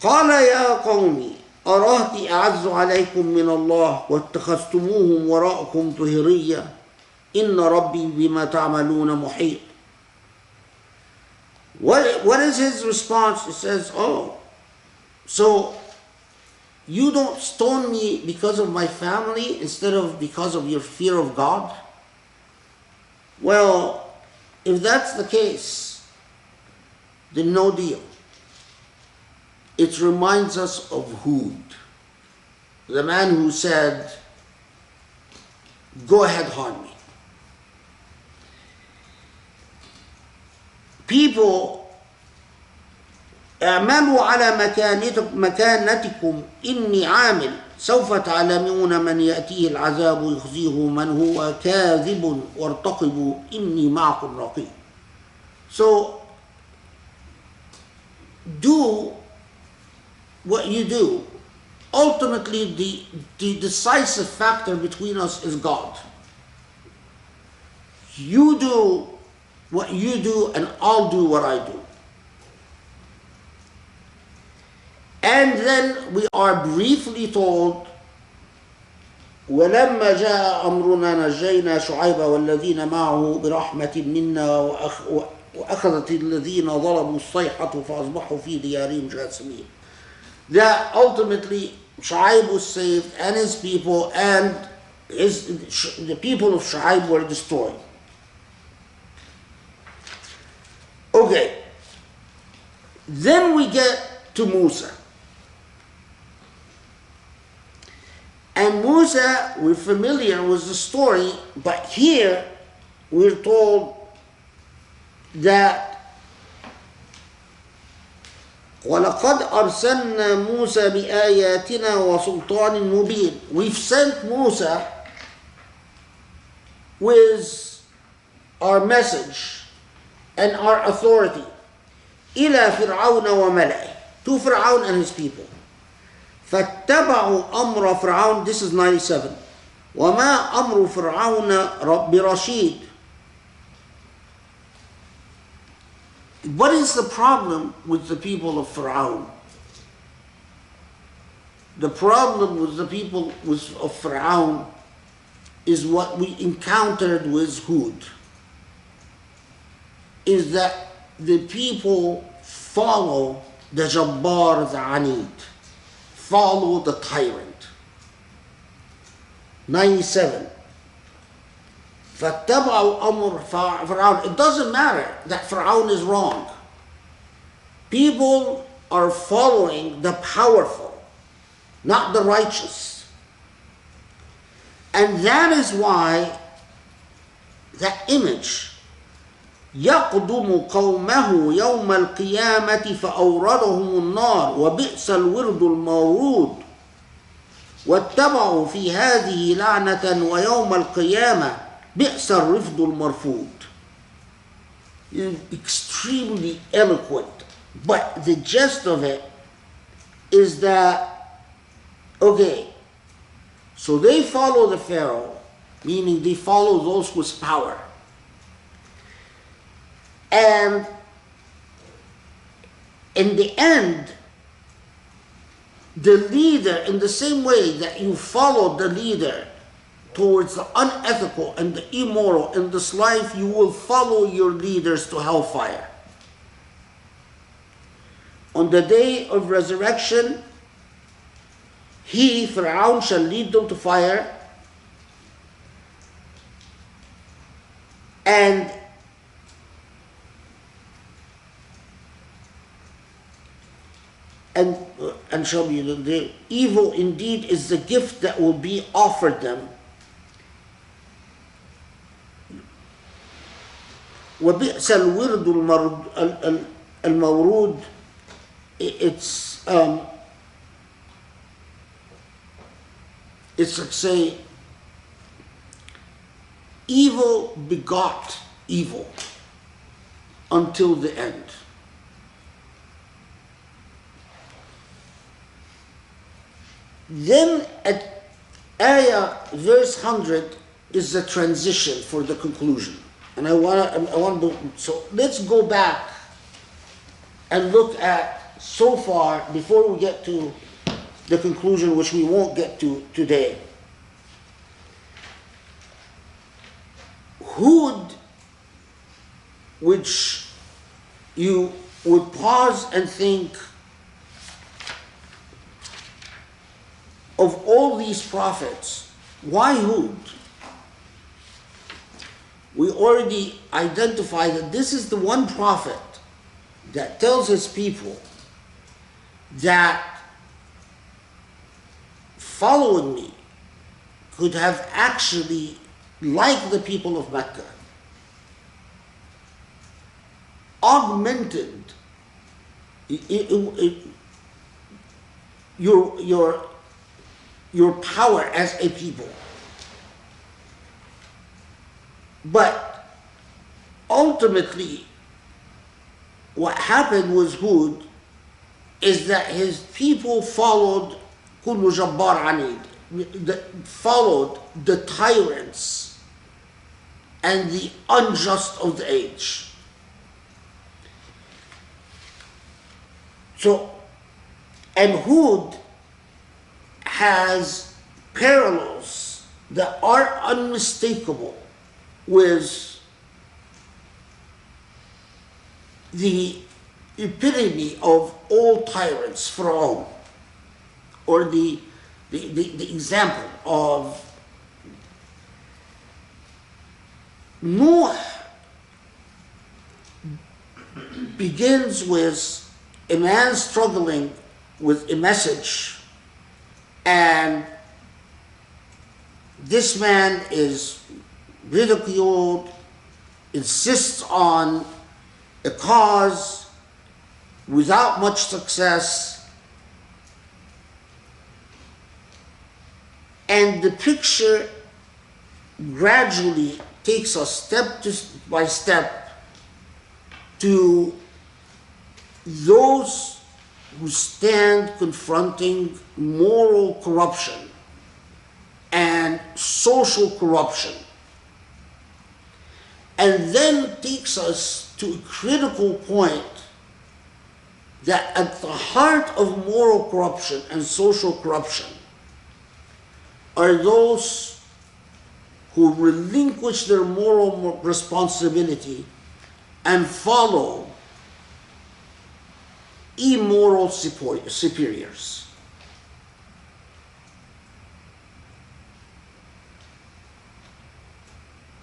S2: قال يا قوم أرهطي أعز عليكم من الله واتخذتموهم وراءكم ظهريا إن ربي بما تعملون محيط. What is his response? He says, oh, so you don't stone me because of my family instead of because of your fear of God? Well, if that's the case, then no deal. It reminds us of Hud, the man who said, go ahead, harm me. People, اعملوا على مكانتكم إني عامل سوف تعلمون من يأتيه العذاب يخزيه من هو كاذب وارتقبوا إني معكم رقيب. So, do what you do. Ultimately, the decisive factor between us is God. You do what you do and I'll do what I do. And then we are briefly told, ولما جاء أمرنا نجينا شعيب والذين معه برحمة منا وأخذت الذين ظلموا الصيحة فأصبحوا في ديارهم جاثمين. That ultimately Shu'aib was saved and his people, and the people of Shu'aib were destroyed. Okay, then we get to Musa. And Musa, we're familiar with the story, but here we're told that وَلَقَدْ أَرْسَلْنَا مُوسَى بِآيَاتِنَا وَسُلْطَانٍ مُبِينٍ. We've sent Musa with our message and our authority. إلى فرعون وملئه, to Fir'aun and his people. فاتبعوا أمر فرعون, this is 97. وما أمر فرعون برشيد. What is the problem with the people of Fir'aun? The problem with the people of Fir'aun is what we encountered with Hud, is that the people follow the Jabbar, the Anid, follow the tyrant. 97. فَاتَّبَعُوا أَمْرَ فِرْعَوْنَ. It doesn't matter that Fir'aun is wrong. People are following the powerful, not the righteous. And that is why that image, يَقْدُمُ قَوْمَهُ يَوْمَ الْقِيَامَةِ فَأَوْرَدَهُمُ النَّارِ وَبِئْسَ الْوِرْدُ الْمَوْرُودُ وَاتَّبَعُوا فِي هَذِهِ لَعْنَةً وَيَوْمَ الْقِيَامَةِ بِئْسَ الرِّفْدُ الْمَرْفُودُ. Extremely eloquent, but the gist of it is that, okay, so they follow the Pharaoh, meaning they follow those with power. And in the end, the leader, in the same way that you follow the leader towards the unethical and the immoral in this life, you will follow your leaders to hellfire. On the day of resurrection, he, Fir'aun, shall lead them to fire, and shall be the evil indeed is the gift that will be offered them. وبئس الورد المورود. It's like say, evil begot evil until the end. Then at ayah verse 100 is the transition for the conclusion. And I want to, so let's go back and look at so far before we get to the conclusion, which we won't get to today. Hud, which you would pause and think, of all these prophets, why Hud? We already identified that this is the one prophet that tells his people that following me could have actually, like the people of Mecca, augmented your power as a people. But ultimately, what happened with Hud is that his people followed kullu jabbar anid, followed the tyrants and the unjust of the age. So, and Hud has parallels that are unmistakable with the epitome of all tyrants, Pharaoh, or the example of Nuh. Begins with a man struggling with a message, and this man is ridiculed, insists on a cause without much success, and the picture gradually takes us step by step to those who stand confronting moral corruption and social corruption, and then takes us to a critical point that at the heart of moral corruption and social corruption are those who relinquish their moral responsibility and follow immoral superiors.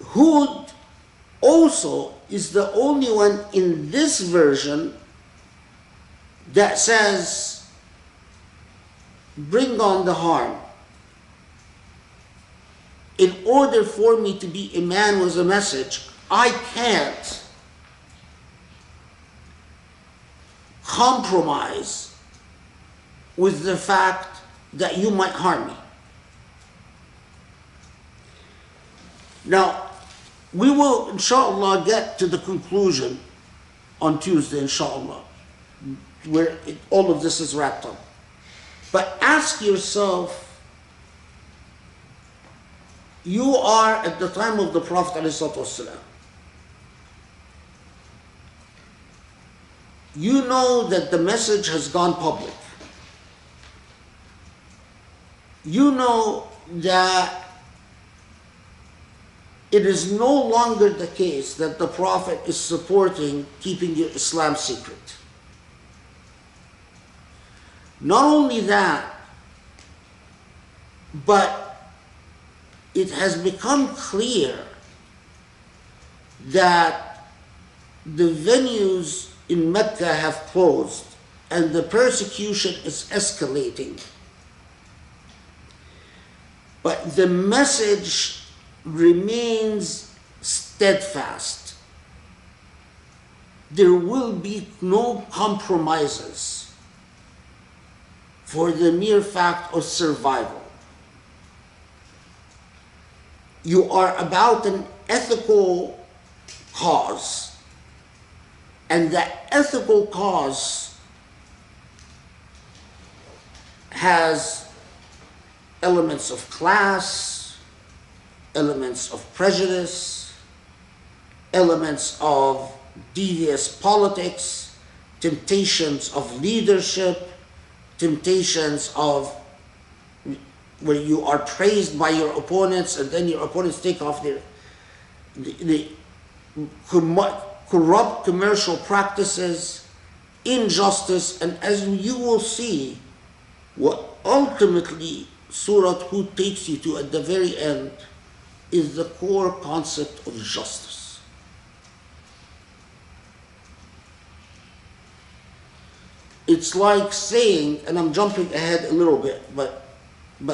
S2: Hud also is the only one in this version that says, bring on the harm. In order for me to be a man with a message, I can't compromise with the fact that you might harm me. Now, we will, inshallah, get to the conclusion on Tuesday, inshallah, where all of this is wrapped up. But ask yourself, you are at the time of the Prophet ﷺ. You know that the message has gone public. You know that it is no longer the case that the Prophet is supporting keeping your Islam secret. Not only that, but it has become clear that the venues in Mecca have closed and the persecution is escalating. But the message remains steadfast. There will be no compromises for the mere fact of survival. You are about an ethical cause, and that ethical cause has elements of class, elements of prejudice, elements of devious politics, temptations of leadership, temptations of where you are praised by your opponents and then your opponents take off the corrupt commercial practices, injustice, and as you will see, what ultimately Surah Hud takes you to at the very end is the core concept of justice. It's like saying, and I'm jumping ahead a little bit, but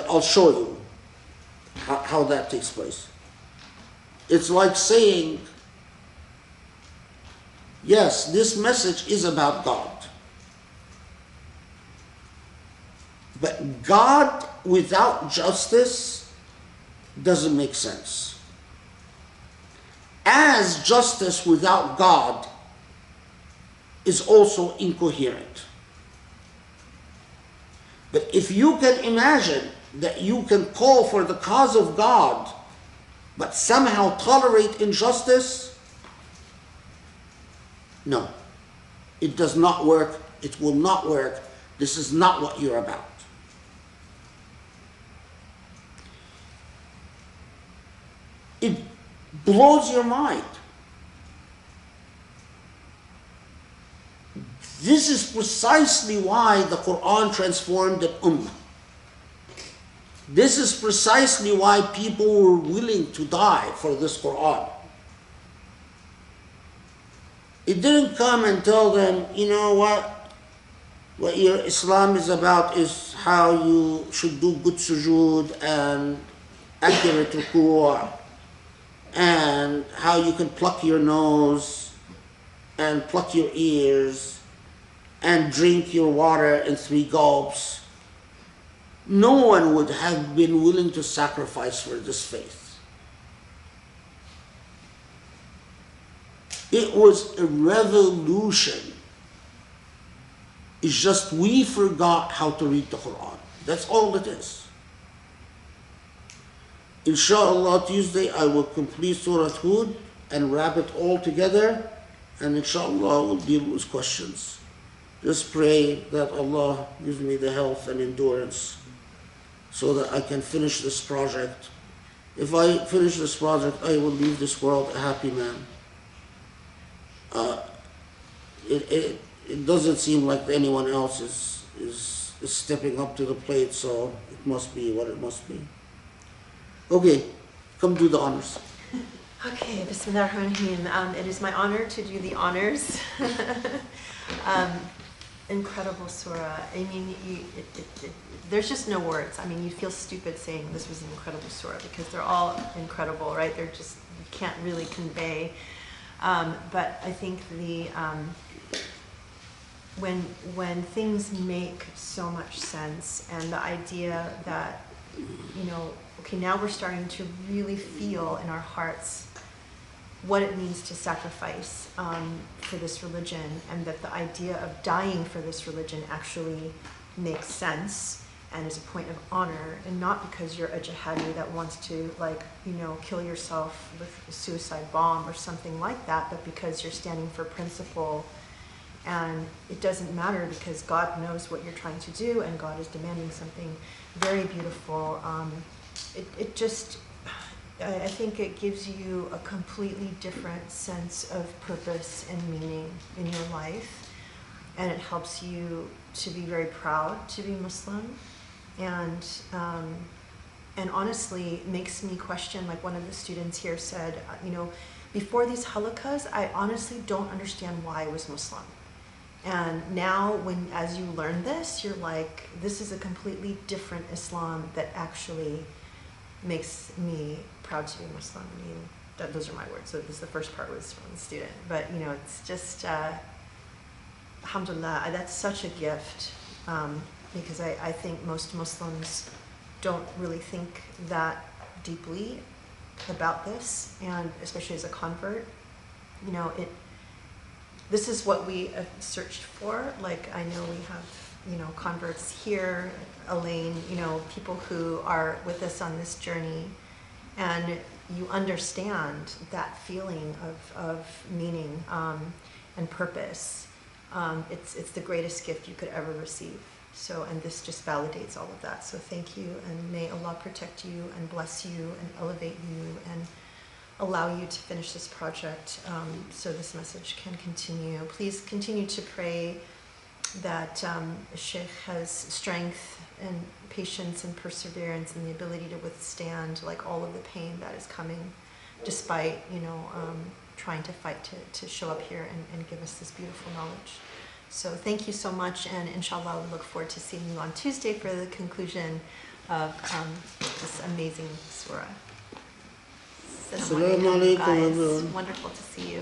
S2: I'll show you how that takes place. It's like saying, yes, this message is about God. But God without justice doesn't make sense. As justice without God is also incoherent. But if you can imagine that you can call for the cause of God, but somehow tolerate injustice, no, it does not work, it will not work, this is not what you're about. It blows your mind. This is precisely why the Quran transformed the Ummah. This is precisely why people were willing to die for this Quran. It didn't come and tell them, you know what your Islam is about is how you should do good sujood and accurate ruku' and how you can pluck your nose and pluck your ears and drink your water in 3 gulps. No one would have been willing to sacrifice for this faith. It was a revolution. It's just we forgot how to read the Quran. That's all it is. Inshallah, Tuesday I will complete Surah Hud and wrap it all together, and inshallah we'll deal with questions. Just pray that Allah gives me the health and endurance so that I can finish this project. If I finish this project, I will leave this world a happy man. It doesn't seem like anyone else is stepping up to the plate, so it must be what it must be. Okay, come do the honors.
S1: Okay, Bismillahirrahmanirrahim. It is my honor to do the honors. Incredible surah. I mean, there's just no words. I mean, you'd feel stupid saying this was an incredible surah because they're all incredible, right? They're just, you can't really convey. But I think when things make so much sense, and the idea that, you know, okay, now we're starting to really feel in our hearts what it means to sacrifice for this religion, and that the idea of dying for this religion actually makes sense and is a point of honor, and not because you're a jihadi that wants to, like, you know, kill yourself with a suicide bomb or something like that, but because you're standing for principle. And it doesn't matter because God knows what you're trying to do, and God is demanding something very beautiful. It just, I think it gives you a completely different sense of purpose and meaning in your life, and it helps you to be very proud to be Muslim, and honestly makes me question, like one of the students here said, you know, before these halaqas, I honestly don't understand why I was Muslim. And now, as you learn this, you're like, this is a completely different Islam that actually makes me proud to be Muslim. I mean, those are my words. So the first part was from the student. But, you know, it's just, alhamdulillah, that's such a gift, because I think most Muslims don't really think that deeply about this, and especially as a convert, you know, this is what we searched for. Like, I know we have, you know, converts here, Elaine, you know, people who are with us on this journey, and you understand that feeling of meaning and purpose. It's the greatest gift you could ever receive. So, and this just validates all of that. So thank you, and may Allah protect you and bless you and elevate you and allow you to finish this project, so this message can continue. Please continue to pray that Sheikh has strength and patience and perseverance and the ability to withstand, like, all of the pain that is coming, despite, you know, trying to fight to show up here and give us this beautiful knowledge. So thank you so much, and inshallah we look forward to seeing you on Tuesday for the conclusion of this amazing surah.
S2: Assalamu alaikum,
S1: guys.
S2: everyone.
S1: Wonderful to see you.